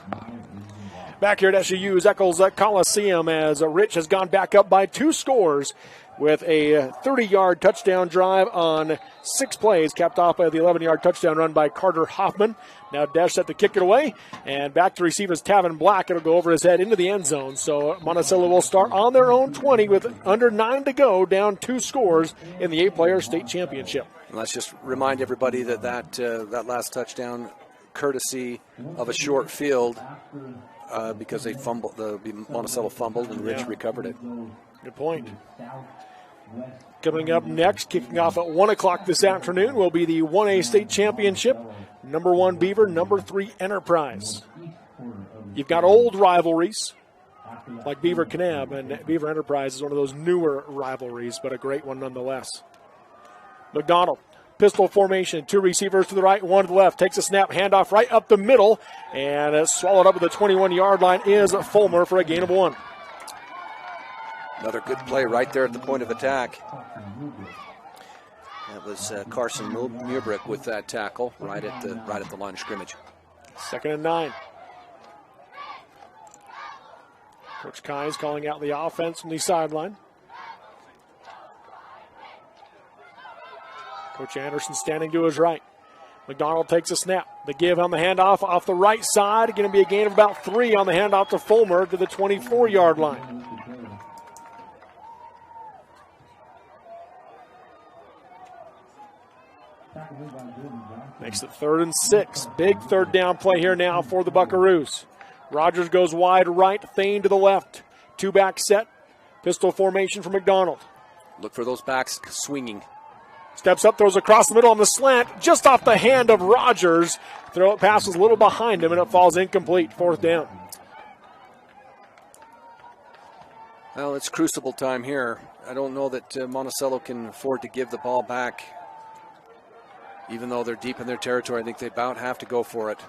Back here at SU's Eccles Coliseum as Rich has gone back up by 2 scores with a 30-yard touchdown drive on 6 plays, capped off by the 11-yard touchdown run by Carter Hoffman. Now Desch set to kick it away, and back to receive is Tavin Black. It'll go over his head into the end zone. So Monticello will start on their own 20 with under 9 to go, down 2 scores in the 8-player state championship. Let's just remind everybody that last touchdown, courtesy of a short field, because they fumbled, Monticello fumbled, and Rich recovered it. Good point. Coming up next, kicking off at 1 o'clock this afternoon, will be the 1A state championship. Number 1 Beaver, number 3 Enterprise. You've got old rivalries like Beaver Kanab, and Beaver Enterprise is one of those newer rivalries, but a great one nonetheless. McDonald, pistol formation, 2 receivers to the right, 1 to the left. Takes a snap, handoff right up the middle, and swallowed up at the 21-yard line is Fulmer for a gain of 1. Another good play right there at the point of attack. That was Carson Mubrick with that tackle right at the line of scrimmage. 2nd and 9. Coach Kynes calling out the offense from the sideline. Coach Anderson standing to his right. McDonald takes a snap. The give on the handoff off the right side. Going to be a gain of about 3 on the handoff to Fulmer to the 24-yard line. Makes it 3rd and 6. Big third down play here now for the Buckaroos. Rogers goes wide right, Thane to the left. 2-back set. Pistol formation for McDonald. Look for those backs swinging. Steps up, throws across the middle on the slant, just off the hand of Rogers. Throw it passes a little behind him, and it falls incomplete. 4th down. Well, it's crucible time here. I don't know that Monticello can afford to give the ball back. Even though they're deep in their territory, I think they about have to go for it.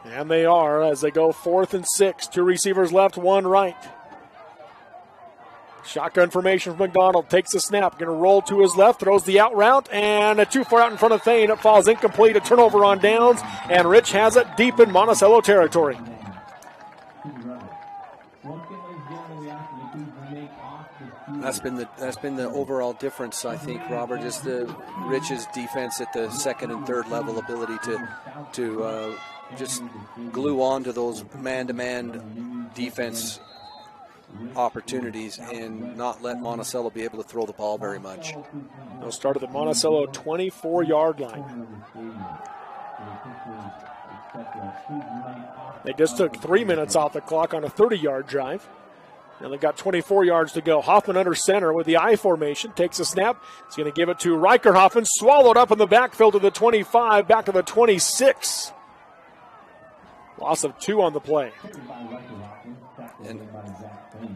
And they are as they go 4th and 6. 2 receivers left, 1 right. Shotgun formation from McDonald. Takes the snap. Going to roll to his left. Throws the out route. And too far out in front of Thane. It falls incomplete. A turnover on downs. And Rich has it deep in Monticello territory. That's been the overall difference, I think, Robert, is the Rich's defense at the 2nd and 3rd level ability to just glue on to those man-to-man defense opportunities and not let Monticello be able to throw the ball very much. They'll start at the Monticello 24-yard line. They just took 3 minutes off the clock on a 30-yard drive. And they've got 24 yards to go. Hoffman under center with the I formation. Takes a snap. He's going to give it to Riker Hoffman. Swallowed up in the backfield to the 25, back to the 26. Loss of 2 on the play. And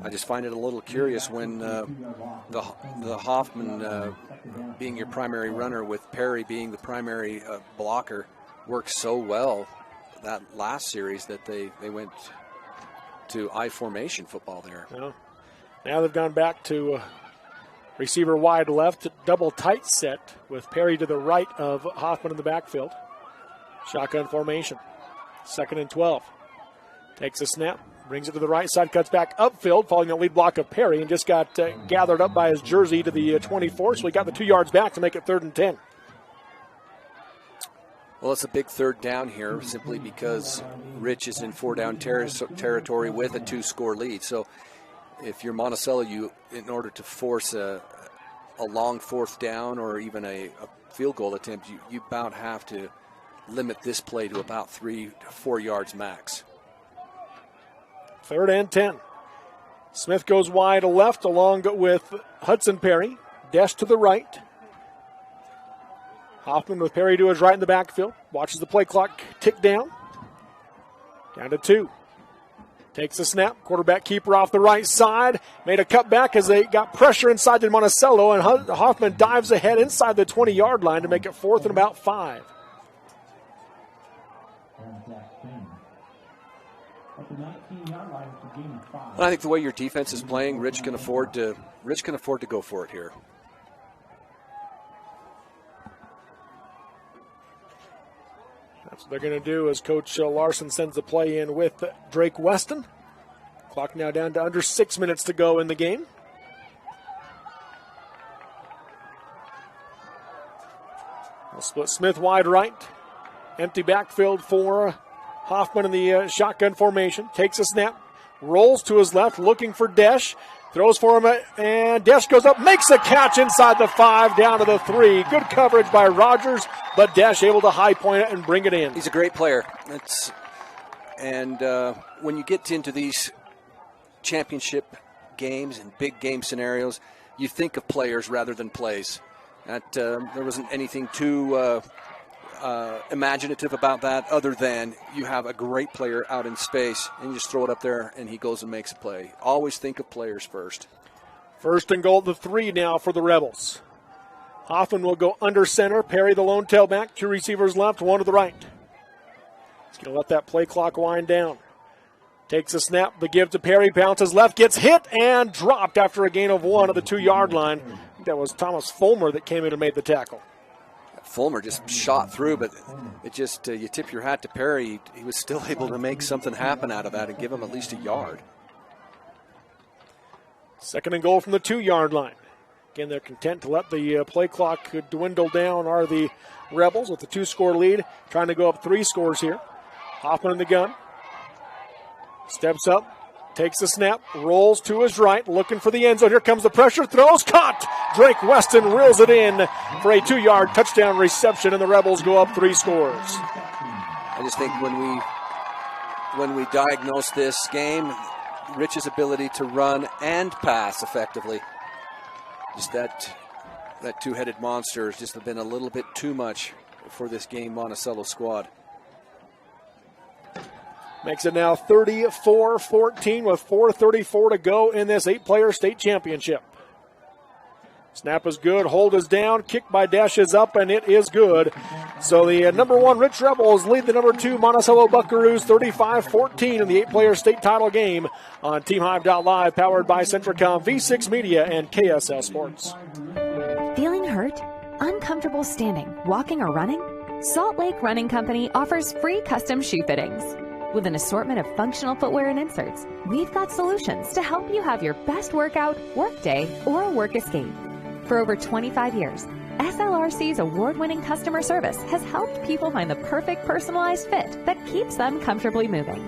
I just find it a little curious when the Hoffman being your primary runner with Perry being the primary blocker worked so well that last series that they went to I formation football there. Well, now they've gone back to receiver wide left, double tight set with Perry to the right of Hoffman in the backfield. Shotgun formation. 2nd and 12. Takes a snap, brings it to the right side, cuts back upfield, following the lead block of Perry, and just got gathered up by his jersey to the 24, so he got the 2 yards back to make it 3rd and 10. Well, it's a big 3rd down here simply because Rich is in 4-down territory with a 2-score lead. So if you're Monticello, in order to force a long 4th down or even a field goal attempt, you about have to limit this play to about 3 to 4 yards max. 3rd and 10. Smith goes wide left along with Hudson Perry. Desh to the right. Hoffman with Perry to his right in the backfield. Watches the play clock tick down. Down to 2. Takes the snap. Quarterback keeper off the right side. Made a cutback as they got pressure inside the Monticello, and Hoffman dives ahead inside the 20-yard line to make it 4th and about 5. I think the way your defense is playing, Rich can afford to go for it here. That's what they're going to do as Coach Larson sends the play in with Drake Weston. Clock now down to under 6 minutes to go in the game. They'll split Smith wide right. Empty backfield for Hoffman in the shotgun formation. Takes a snap. Rolls to his left, looking for Desh. Throws for him, and Desh goes up, makes a catch inside the 5, down to the 3. Good coverage by Rogers, but Desh able to high point it and bring it in. He's a great player. When you get into these championship games and big game scenarios, you think of players rather than plays. There wasn't anything too imaginative about that other than you have a great player out in space and you just throw it up there and he goes and makes a play. Always think of players first. 1st and goal at the 3 now for the Rebels. Hoffman will go under center. Perry the lone tailback. 2 receivers left, 1 to the right. He's going to let that play clock wind down. Takes a snap, the give to Perry, bounces left, gets hit and dropped after a gain of 1 at the 2-yard line. I think that was Thomas Fulmer that came in and made the tackle. Fulmer just shot through, but it just, you tip your hat to Perry. He was still able to make something happen out of that and give him at least a yard. 2nd and goal from the 2-yard line. Again, they're content to let the play clock dwindle down, are the Rebels with the 2-score lead, trying to go up 3 scores here. Hoffman in the gun. Steps up, takes the snap, rolls to his right, looking for the end zone. Here comes the pressure, throws, caught! Drake Weston reels it in for a 2-yard touchdown reception, and the Rebels go up 3 scores. I just think when we diagnose this game, Rich's ability to run and pass effectively, just that two-headed monster has just been a little bit too much for this game Monticello squad. Makes it now 34-14 with 4:34 to go in this 8-player state championship. Snap is good, hold is down, kick by Dash is up, and it is good. So the number 1 Rich Rebels lead the number 2 Monticello Buckaroos 35-14 in the 8-player state title game on TeamHive.live, powered by Centricom, V6 Media, and KSL Sports. Feeling hurt? Uncomfortable standing, walking, or running? Salt Lake Running Company offers free custom shoe fittings. With an assortment of functional footwear and inserts, we've got solutions to help you have your best workout, work day, or work escape. For over 25 years, SLRC's award-winning customer service has helped people find the perfect personalized fit that keeps them comfortably moving.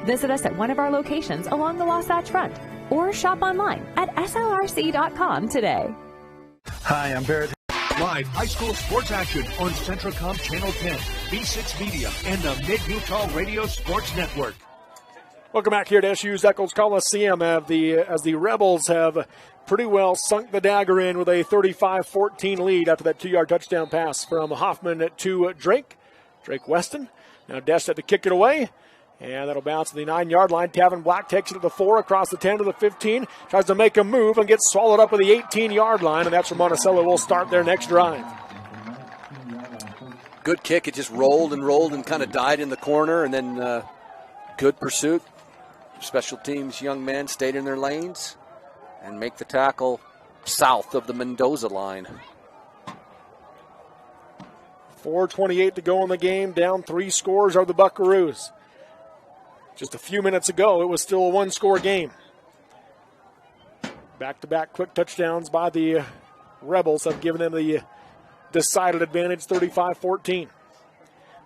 Visit us at one of our locations along the Wasatch Front or shop online at slrc.com today. Hi, I'm Barrett. Live high school sports action on Centricom Channel 10, V6 Media, and the Mid-Utah Radio Sports Network. Welcome back here to SU's Eccles Coliseum as the Rebels have pretty well sunk the dagger in with a 35-14 lead after that 2-yard touchdown pass from Hoffman to Drake. Drake Weston. Now Desch had to kick it away. And that'll bounce to the 9-yard line. Tavin Black takes it to the 4, across the 10 to the 15. Tries to make a move and gets swallowed up at the 18-yard line. And that's where Monticello will start their next drive. Good kick. It just rolled and kind of died in the corner. And then good pursuit. Special teams young men stayed in their lanes and make the tackle south of the Mendoza line. 4:28 to go in the game. Down 3 scores are the Buckaroos. Just a few minutes ago, it was still a 1-score game. Back-to-back quick touchdowns by the Rebels have given them the decided advantage, 35-14.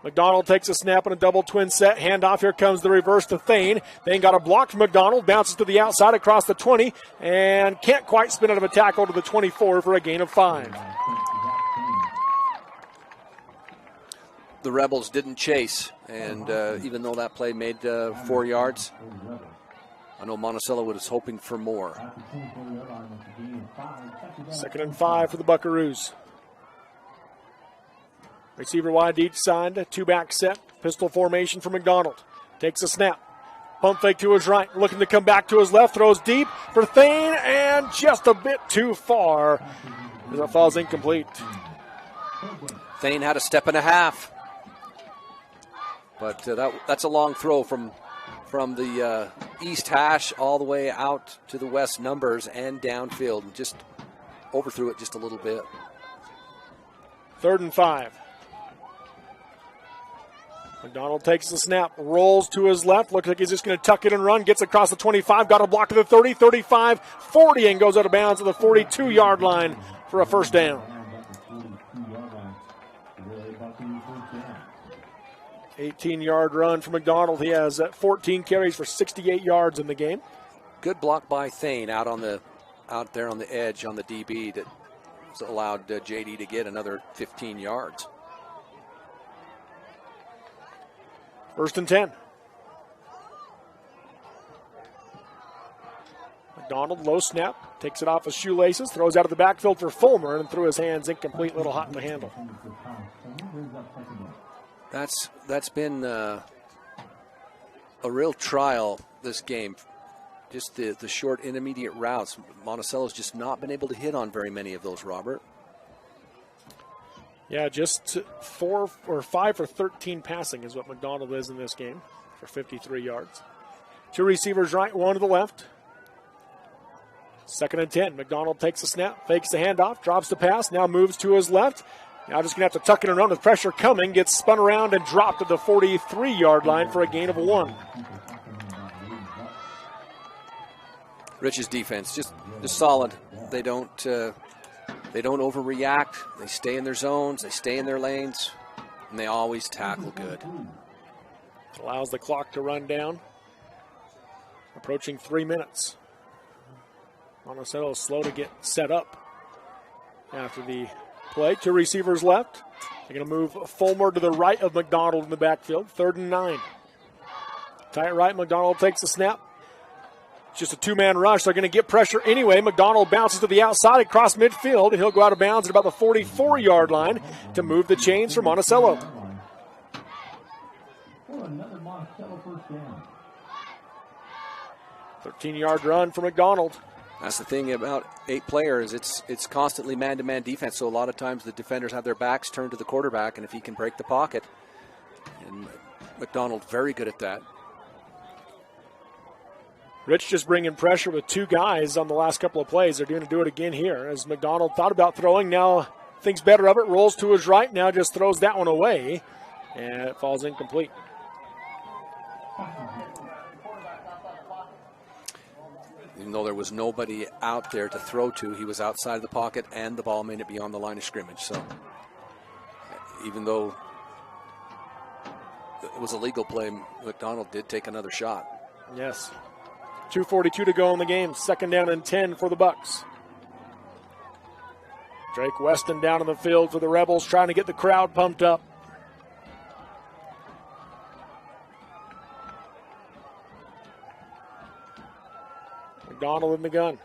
McDonald takes a snap in a double twin set. Handoff, here comes the reverse to Thane. Thane got a block from McDonald, bounces to the outside across the 20, and can't quite spin out of a tackle to the 24 for a gain of 5. The Rebels didn't chase, and even though that play made 4 yards, I know Monticello was hoping for more. 2nd and 5 for the Buckaroos. Receiver wide each side, 2-back set, pistol formation for McDonald. Takes a snap, pump fake to his right, looking to come back to his left, throws deep for Thane, and just a bit too far as it falls incomplete. Thane had a step and a half. But that's a long throw from the east hash all the way out to the west numbers and downfield, and just overthrew it just a little bit. 3rd and 5. McDonald takes the snap, rolls to his left, looks like he's just going to tuck it and run, gets across the 25, got a block to the 30, 35, 40, and goes out of bounds to the 42-yard line for a first down. 18-yard run for McDonald. He has 14 carries for 68 yards in the game. Good block by Thane out there on the edge on the DB that allowed JD to get another 15 yards. 1st and 10. McDonald, low snap, takes it off his shoelaces, throws out of the backfield for Fulmer, and through his hands, incomplete, little hot in the handle. That's been a real trial, this game. Just the short intermediate routes. Monticello's just not been able to hit on very many of those, Robert. Yeah, just 4 or 5 for 13 passing is what McDonald is in this game for 53 yards. Two receivers right, one to the left. 2nd and 10. McDonald takes a snap, fakes the handoff, drops the pass, now moves to his left. Now just going to have to tuck it and run with pressure coming. Gets spun around and dropped at the 43-yard line for a gain of 1. Rich's defense just solid. They don't overreact. They stay in their zones. They stay in their lanes, and they always tackle good. Allows the clock to run down. Approaching 3 minutes. Monticello is slow to get set up after the play. Two receivers left. They're going to move Fulmer to the right of McDonald in the backfield. 3rd and 9. Tight right, McDonald takes the snap. Just a two-man rush. They're going to get pressure anyway. McDonald bounces to the outside across midfield, and he'll go out of bounds at about the 44-yard line to move the chains for Monticello. 13-yard run for McDonald. That's the thing about 8 players. It's constantly man-to-man defense, so a lot of times the defenders have their backs turned to the quarterback, and if he can break the pocket, and McDonald very good at that. Rich just bringing pressure with 2 guys on the last couple of plays. They're going to do it again here as McDonald thought about throwing. Now thinks better of it, rolls to his right, now just throws that one away, and it falls incomplete. Even though there was nobody out there to throw to, he was outside of the pocket, and the ball made it beyond the line of scrimmage. So even though it was a legal play, McDonald did take another shot. Yes. 2:42 to go in the game. 2nd down and 10 for the Bucks. Drake Weston down in the field for the Rebels, trying to get the crowd pumped up. McDonald in the gun.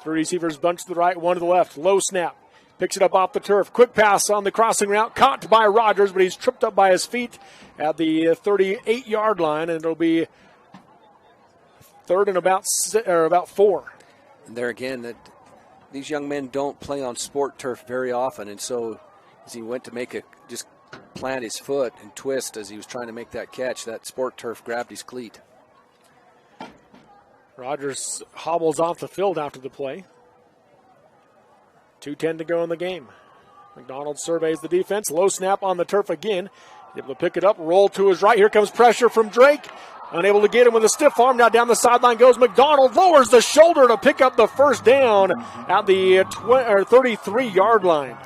3 receivers bunched to the right, 1 to the left. Low snap. Picks it up off the turf. Quick pass on the crossing route. Caught by Rogers, but he's tripped up by his feet at the 38-yard line, and it'll be 3rd and about 4. And there again, these young men don't play on sport turf very often, and so as he went to just plant his foot and twist as he was trying to make that catch, that sport turf grabbed his cleat. Rogers hobbles off the field after the play. 2:10 to go in the game. McDonald surveys the defense. Low snap on the turf again. Able to pick it up, roll to his right. Here comes pressure from Drake. Unable to get him with a stiff arm. Now down the sideline goes McDonald. Lowers the shoulder to pick up the first down at the 33-yard line.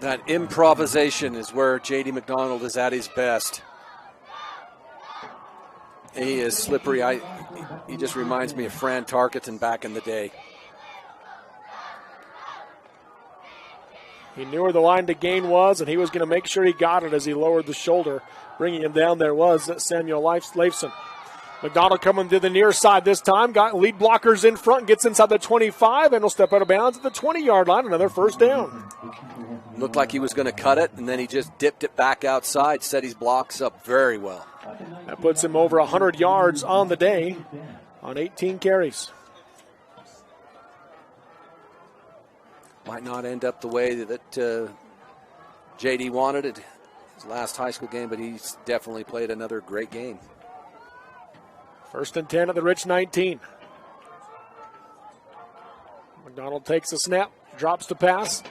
That improvisation is where J.D. McDonald is at his best. He is slippery. He just reminds me of Fran Tarkenton back in the day. He knew where the line to gain was, and he was going to make sure he got it as he lowered the shoulder. Bringing him down there was Samuel Leifson. McDonald coming to the near side this time. Got lead blockers in front, gets inside the 25, and will step out of bounds at the 20-yard line. Another first down. Looked like he was going to cut it, and then he just dipped it back outside, set his blocks up very well. That puts him over 100 yards on the day on 18 carries. Might not end up the way that J.D. wanted it, his last high school game, but he's definitely played another great game. 1st and 10 at the Rich 19. McDonald takes a snap, drops the pass.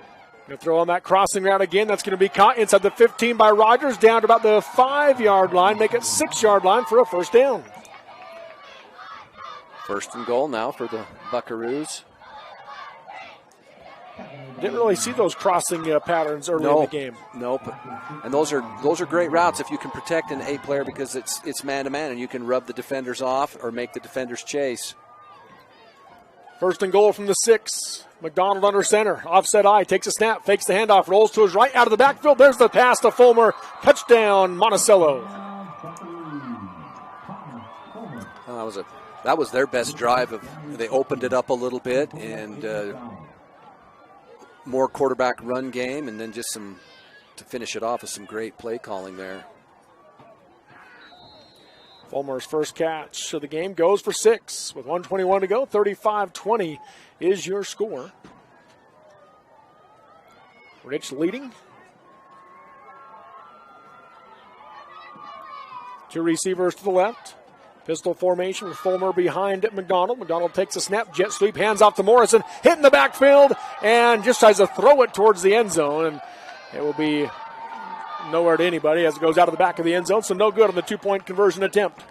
Going to throw on that crossing route again. That's going to be caught inside the 15 by Rogers, down to about the 5-yard line, make it 6-yard line for a first down. 1st and goal now for the Buckaroos. Didn't really see those crossing patterns early in the game. Nope. And those are great routes if you can protect an 8-player, because it's man-to-man and you can rub the defenders off or make the defenders chase. 1st and goal from the 6. McDonald under center. Offset eye. Takes a snap. Fakes the handoff. Rolls to his right out of the backfield. There's the pass to Fulmer. Touchdown, Monticello. That was their best drive. They opened it up a little bit and more quarterback run game, and then just to finish it off with some great play calling there. Fulmer's first catch of the game goes for 6 with 1:21 to go. 35-20 is your score. Rich leading. 2 receivers to the left. Pistol formation with Fulmer behind McDonald. McDonald takes a snap, jet sweep, hands off to Morrison, hitting the backfield, and just tries to throw it towards the end zone. And it will be nowhere to anybody as it goes out of the back of the end zone, so no good on the 2-point conversion attempt.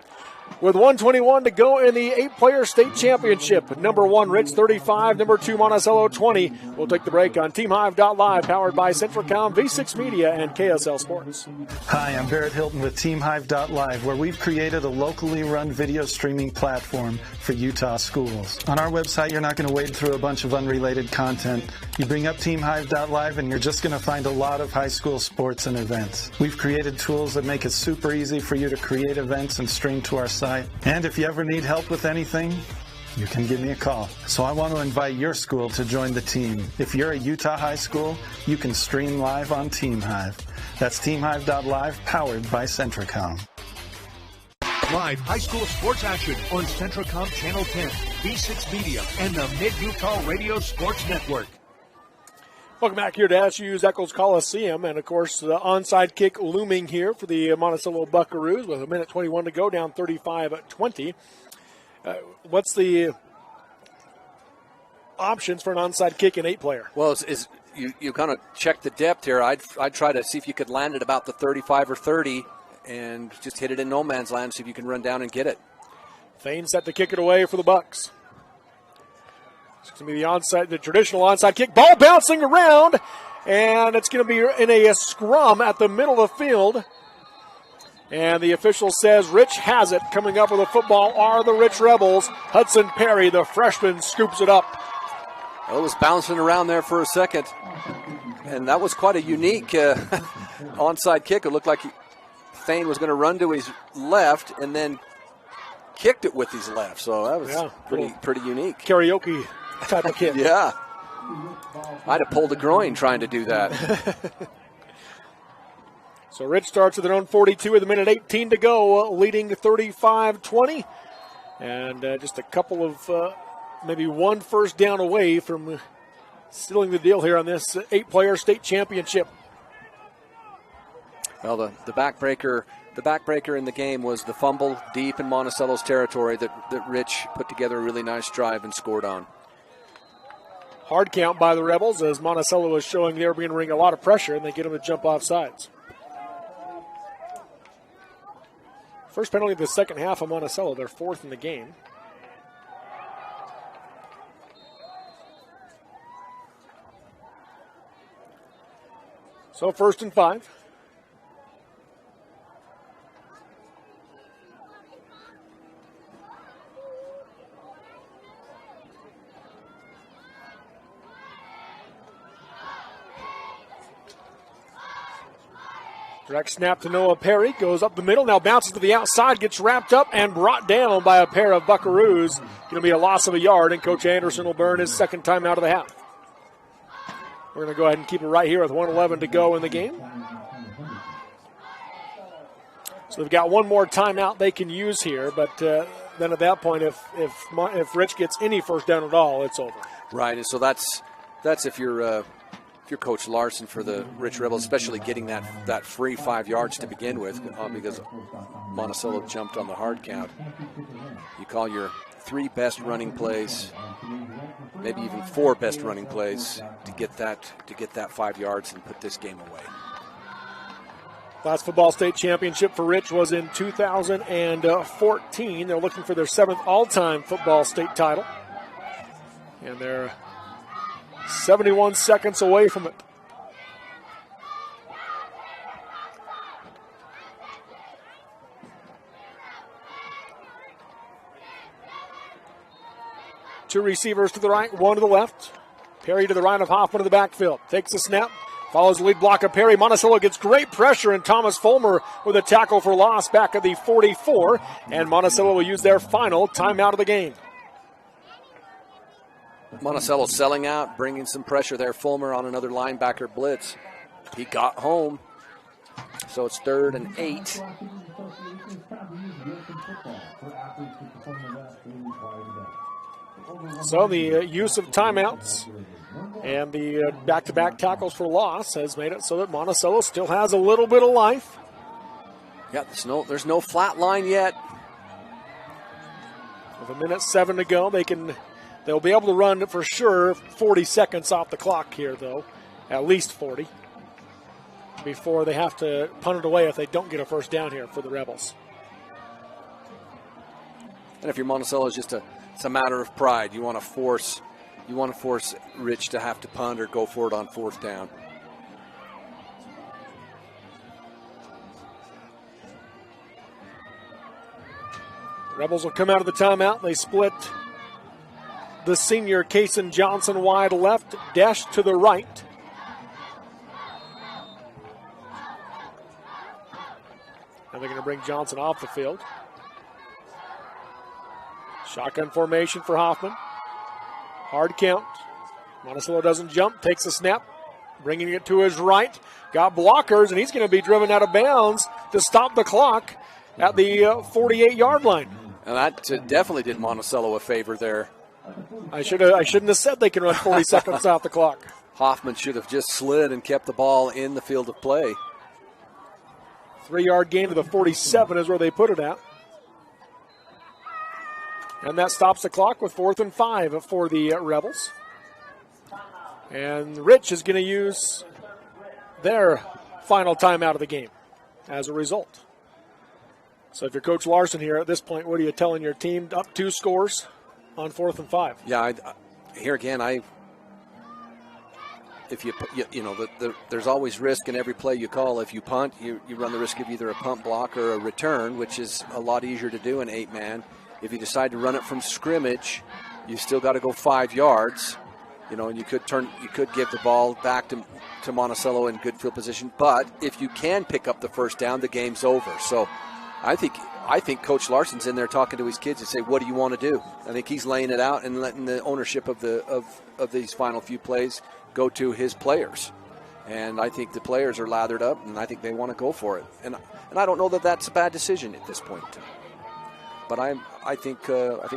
With 1:21 to go in the 8-player state championship. Number 1, Rich 35. Number 2, Monticello 20. We'll take the break on TeamHive.live, powered by CentralCom, V6 Media, and KSL Sports. Hi, I'm Barrett Hilton with TeamHive.live, where we've created a locally run video streaming platform for Utah schools. On our website, you're not going to wade through a bunch of unrelated content. You bring up TeamHive.live, and you're just going to find a lot of high school sports and events. We've created tools that make it super easy for you to create events and stream to our site. And if you ever need help with anything, you can give me a call. So I want to invite your school to join the team. If you're a Utah high school, you can stream live on TeamHive. That's TeamHive.live, powered by CentralCom. Live high school sports action on CentralCom Channel 10, V6 Media, and the Mid-Utah Radio Sports Network. Welcome back here to SU's Eccles Coliseum, and of course the onside kick looming here for the Monticello Buckaroos with 1:21 to go, down 35-20. What's the options for an onside kick in 8-player? Well, you kind of check the depth here. I'd try to see if you could land it about the 35 or 30 and just hit it in no man's land, see if you can run down and get it. Thane set to kick it away for the Bucks. It's going to be the traditional onside kick. Ball bouncing around, and it's going to be in a scrum at the middle of the field. And the official says Rich has it. Coming up with the football are the Rich Rebels. Hudson Perry, the freshman, scoops it up. It was bouncing around there for a second, and that was quite a unique onside kick. It looked like Thane was going to run to his left and then kicked it with his left. So that was pretty unique. Karaoke type of kick. Yeah. I'd have pulled a groin trying to do that. So Rich starts at their own 42 with 1:18 to go, leading 35-20. And just a couple of, maybe one first down away from sealing the deal here on this 8-player state championship. Well, the backbreaker in the game was the fumble deep in Monticello's territory that Rich put together a really nice drive and scored on. Hard count by the Rebels as Monticello is showing they're being bring a lot of pressure, and they get them to jump off sides. First penalty of the second half of Monticello. They're 4th in the game. So 1st and 5. Direct snap to Noah Perry, goes up the middle, now bounces to the outside, gets wrapped up and brought down by a pair of Buckaroos. Going to be a loss of a yard, and Coach Anderson will burn his second time out of the half. We're going to go ahead and keep it right here with 1:11 to go in the game. So they've got one more timeout they can use here, but then at that point, if Rich gets any first down at all, it's over. Right, and so that's if you're Coach Larson for the Rich Rebels, especially getting that free 5 yards to begin with, because Monticello jumped on the hard count. You call your 3 best running plays, maybe even 4 best running plays to get that 5 yards and put this game away. Last football state championship for Rich was in 2014. They're looking for their 7th all-time football state title, and they're 71 seconds away from it. Two receivers to the right, one to the left. Perry to the right of Hoffman in the backfield. Takes the snap, follows the lead block of Perry. Monticello gets great pressure, and Thomas Fulmer with a tackle for loss back at the 44. And Monticello will use their final timeout of the game. Monticello selling out, bringing some pressure there. Fulmer on another linebacker blitz. He got home. So it's 3rd and 8. So the use of timeouts and the back-to-back tackles for loss has made it so that Monticello still has a little bit of life. Yeah, there's no flat line yet. With 1:07 to go, they'll be able to run for sure 40 seconds off the clock here, though, at least 40, before they have to punt it away if they don't get a first down here for the Rebels. And if you're Monticello, it's a matter of pride. You want to force Rich to have to punt or go for it on fourth down. Rebels will come out of the timeout. They split the senior Kason Johnson wide left, Dash to the right. And they're going to bring Johnson off the field. Shotgun formation for Hoffman. Hard count. Monticello doesn't jump, takes a snap, bringing it to his right. Got blockers, and he's going to be driven out of bounds to stop the clock at the 48-yard line. And that definitely did Monticello a favor there. I shouldn't have said they can run 40 seconds off the clock. Hoffman should have just slid and kept the ball in the field of play. 3-yard gain to the 47 is where they put it at. And that stops the clock with 4th and 5 for the Rebels. And Rich is going to use their final timeout of the game as a result. So if you're Coach Larson here at this point, what are you telling your team? Up 2 scores on 4th and 5. Yeah, here again, there's always risk in every play you call. If you punt, you run the risk of either a punt block or a return, which is a lot easier to do in 8-man. If you decide to run it from scrimmage, you still got to go 5 yards. And you could give the ball back to Monticello in good field position. But if you can pick up the first down, the game's over. So I think Coach Larson's in there talking to his kids and say, "What do you want to do?" I think he's laying it out and letting the ownership of these final few plays go to his players. And I think the players are lathered up, and I think they want to go for it. And I don't know that that's a bad decision at this point. But I think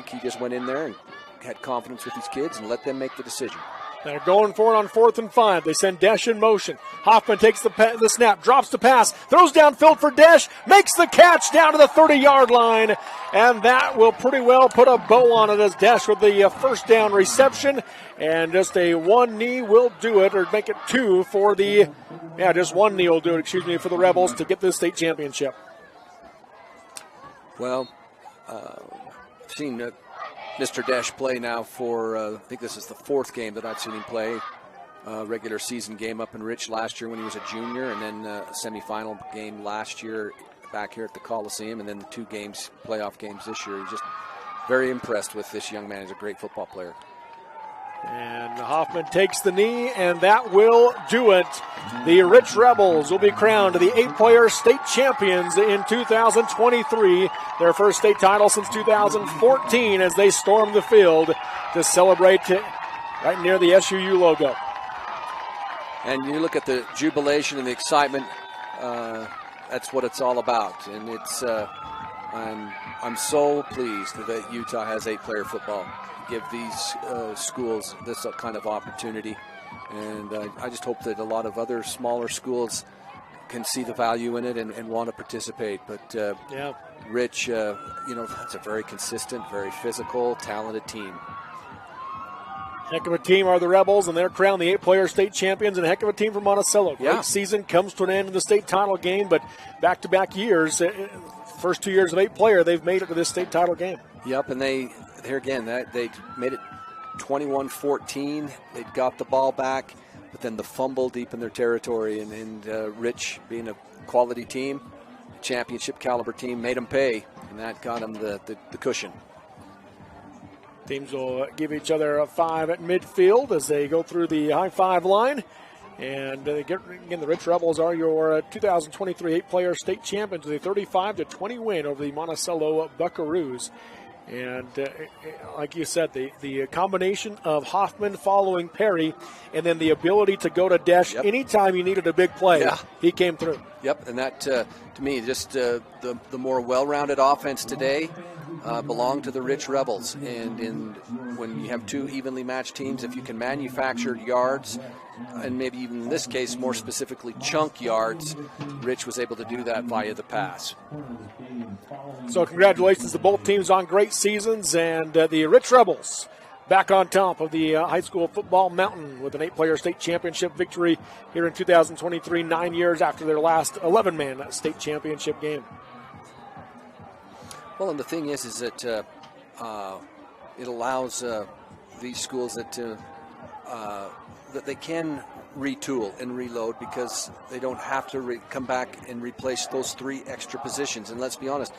he just went in there and had confidence with his kids and let them make the decision. They're going for it on 4th and 5. They send Dash in motion. Hoffman takes the snap, drops the pass, throws downfield for Dash, makes the catch down to the 30-yard line, and that will pretty well put a bow on it as Dash with the first down reception, and just a one knee will do it, or make it 2 for just one knee will do it, for the Rebels to get the state championship. Well, I've seen Mr. Dash play now for, I think this is the 4th game that I've seen him play. Regular season game up in Rich last year when he was a junior, and then a semifinal game last year back here at the Coliseum, and then the 2 playoff games this year. He's just very impressed with this young man. He's a great football player. And Hoffman takes the knee, and that will do it. The Rich Rebels will be crowned the 8-player state champions in 2023, their first state title since 2014, as they storm the field to celebrate right near the SUU logo. And you look at the jubilation and the excitement, that's what it's all about. And it's I'm so pleased that Utah has 8-player football. Give these schools this kind of opportunity, and I just hope that a lot of other smaller schools can see the value in it and want to participate. But Rich, that's a very consistent, very physical, talented team. Heck of a team are the Rebels, and they're crowned the 8-player state champions, and a heck of a team for Monticello. Great season comes to an end in the state title game, but back-to-back years, first 2 years of 8-player, they've made it to this state title game. Yep, and they made it 21-14. They got the ball back, but then the fumble deep in their territory, and Rich, being a quality team, championship caliber team, made them pay, and that got them the cushion. Teams will give each other a 5 at midfield as they go through the high-five line. And again, the Rich Rebels are your 2023 8-player state champions with a 35-20 win over the Monticello Buckaroos. And like you said, the combination of Hoffman following Perry and then the ability to go to Dash anytime you needed a big play, he came through. Yep, and that, to me, just the more well-rounded offense today, belong to the Rich Rebels. And when you have two evenly matched teams, if you can manufacture yards, and maybe even in this case, more specifically, chunk yards, Rich was able to do that via the pass. So congratulations to both teams on great seasons, and the Rich Rebels back on top of the high school football mountain with an 8-player state championship victory here in 2023, 9 years after their last 11-man state championship game. Well, and the thing is that it allows these schools that they can retool and reload, because they don't have to come back and replace those 3 extra positions. And let's be honest,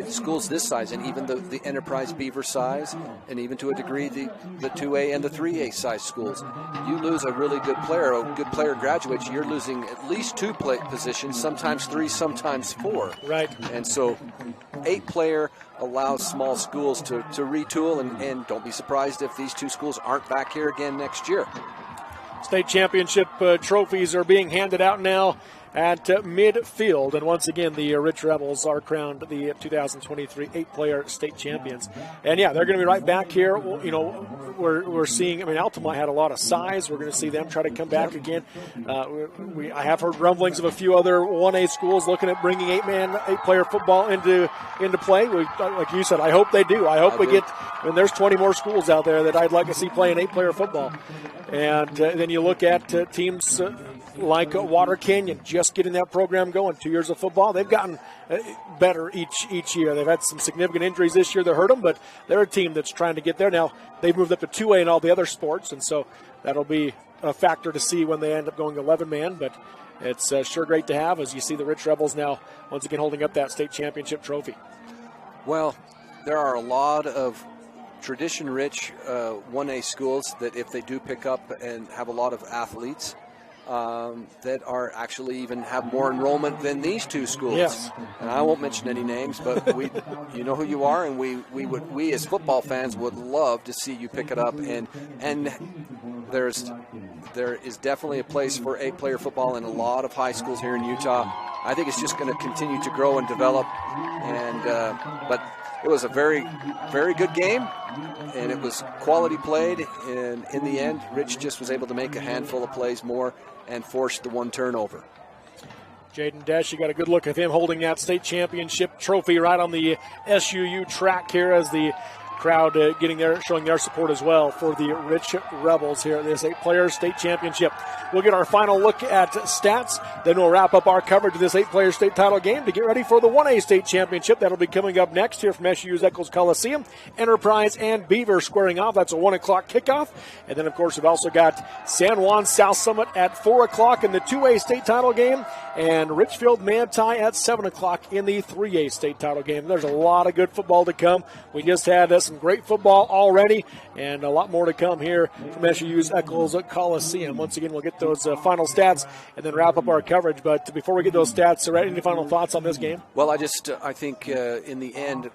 schools this size, and even the Enterprise Beaver size, and even to a degree the 2A and the 3A size schools, you lose a really good player. A good player graduates, you're losing at least 2 positions, sometimes 3, sometimes 4. Right. And so 8-player allows small schools to retool, and don't be surprised if these 2 schools aren't back here again next year. State championship trophies are being handed out now at midfield, and once again the Rich Rebels are crowned the 2023 8-player state champions. And yeah, they're going to be right back here. You know, we're seeing, I mean, Altamont had a lot of size. We're going to see them try to come back again. I have heard rumblings of a few other 1A schools looking at bringing 8-player football into play. Like you said, I hope they do. I hope we get, and there's 20 more schools out there that I'd like to see playing 8-player football. And then you look at teams like Water Canyon, just getting that program going. 2 years of football, they've gotten better each year. They've had some significant injuries this year that hurt them, but they're a team that's trying to get there. Now, they've moved up to 2A in all the other sports, and so that'll be a factor to see when they end up going 11-man, but it's sure great to have as you see the Rich Rebels now once again holding up that state championship trophy. Well, there are a lot of tradition-rich 1A schools that if they do pick up and have a lot of athletes, that are actually even have more enrollment than these 2 schools. Yes. And I won't mention any names, but you know who you are, and we as football fans would love to see you pick it up. And there is definitely a place for 8-player football in a lot of high schools here in Utah. I think it's just going to continue to grow and develop. And but it was a very, very good game, and it was quality played. And in the end, Rich just was able to make a handful of plays more and force the 1 turnover. Jaden Desch, you got a good look at him holding that state championship trophy right on the SUU track here as the crowd showing their support as well for the Rich Rebels here at this 8-player state championship. We'll get our final look at stats, then we'll wrap up our coverage of this 8-player state title game to get ready for the 1A state championship. That'll be coming up next here from SU's Eccles Coliseum. Enterprise and Beaver squaring off. That's a 1 o'clock kickoff. And then, of course, we've also got San Juan South Summit at 4 o'clock in the 2A state title game, and Richfield Manti at 7 o'clock in the 3A state title game. There's a lot of good football to come. We just had some great football already, and a lot more to come here from SU's Eccles Coliseum. Once again, we'll get those final stats and then wrap up our coverage. But before we get those stats, any final thoughts on this game? Well, I think in the end,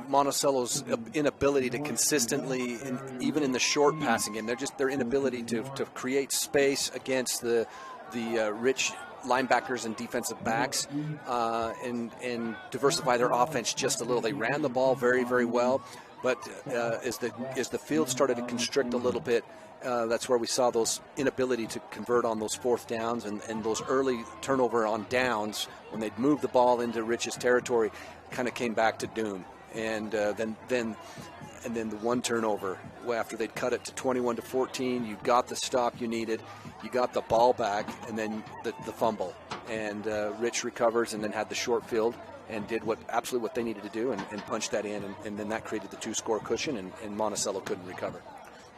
Monticello's inability to consistently, even in the short passing game, their inability to create space against the Rich linebackers and defensive backs and diversify their offense just a little. They ran the ball very, very well, but as the field started to constrict a little bit, that's where we saw those inability to convert on those 4th downs and those early turnover on downs when they'd move the ball into Rich's territory kind of came back to doom. And then the 1 turnover after they'd cut it to 21-14, you got the stop you needed, you got the ball back, and then the fumble. And Rich recovers and then had the short field and did absolutely what they needed to do and punched that in, and then that created the 2-score cushion, and Monticello couldn't recover.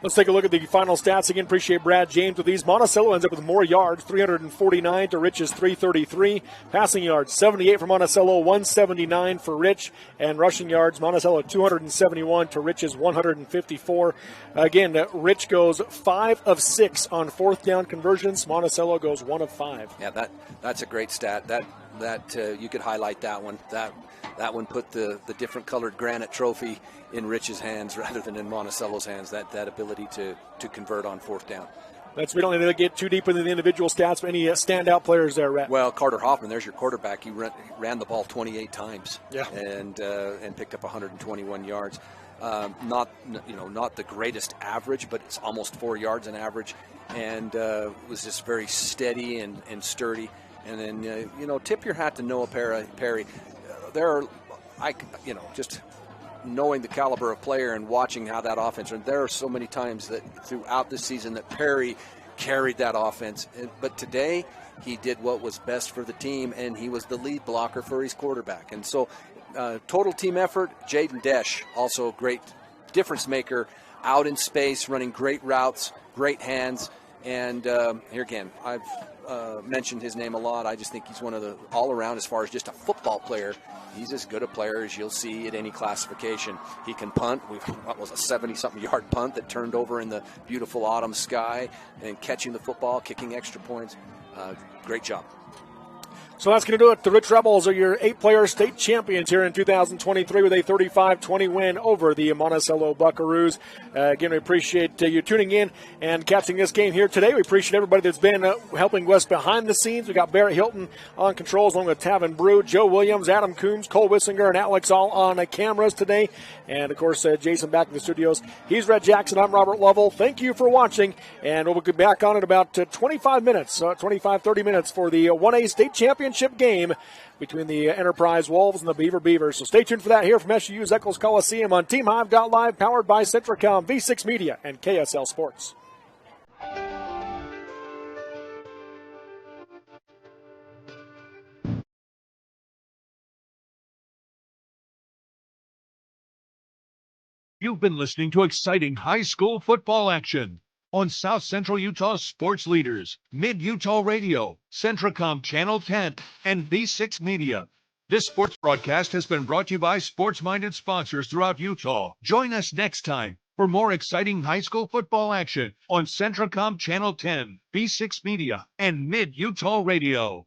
Let's take a look at the final stats again. Appreciate Brad James with these. Monticello ends up with more yards, 349 to Rich's 333. Passing yards, 78 for Monticello, 179 for Rich. And rushing yards, Monticello 271 to Rich's 154. Again, Rich goes 5 of 6 on 4th down conversions. Monticello goes 1 of 5. Yeah, that's a great stat. That you could highlight that one. That one put the different colored granite trophy in Rich's hands rather than in Monticello's hands, that ability to convert on 4th down. We don't need to get too deep into the individual stats, but any standout players there, Rhett? Well, Carter Hoffman, there's your quarterback. He ran the ball 28 times, yeah, and picked up 121 yards. Not the greatest average, but it's almost 4 yards an average, and was just very steady and sturdy. And then tip your hat to Noah Perry. Just knowing the caliber of player and watching how that offense, and there are so many times that throughout the season that Perry carried that offense. But today he did what was best for the team, and he was the lead blocker for his quarterback. And so total team effort. Jaden Desch, also a great difference maker, out in space, running great routes, great hands. And here again, I've mentioned his name a lot. I just think he's one of the all-around, as far as just a football player, he's as good a player as you'll see at any classification. He can punt. What was a 70-something yard punt that turned over in the beautiful autumn sky, and catching the football, kicking extra points. Great job. So that's going to do it. The Rich Rebels are your 8-player state champions here in 2023 with a 35-20 win over the Monticello Buckaroos. Again, we appreciate you tuning in and catching this game here today. We appreciate everybody that's been helping us behind the scenes. We got Barrett Hilton on controls along with Tavin Brew, Joe Williams, Adam Coombs, Cole Wissinger, and Alex all on cameras today. And, of course, Jason back in the studios. He's Red Jackson. I'm Robert Lovell. Thank you for watching. And we'll be back on in about 25 minutes, 30 minutes for the 1A state championship game between the Enterprise Wolves and the Beaver Beavers. So stay tuned for that here from SU's Eccles Coliseum on TeamHive.live, powered by Centracom, V6 Media, and KSL Sports. You've been listening to exciting high school football action on South Central Utah's sports leaders, Mid-Utah Radio, Centracom Channel 10, and V6 Media. This sports broadcast has been brought to you by sports-minded sponsors throughout Utah. Join us next time for more exciting high school football action on Centracom Channel 10, V6 Media, and Mid-Utah Radio.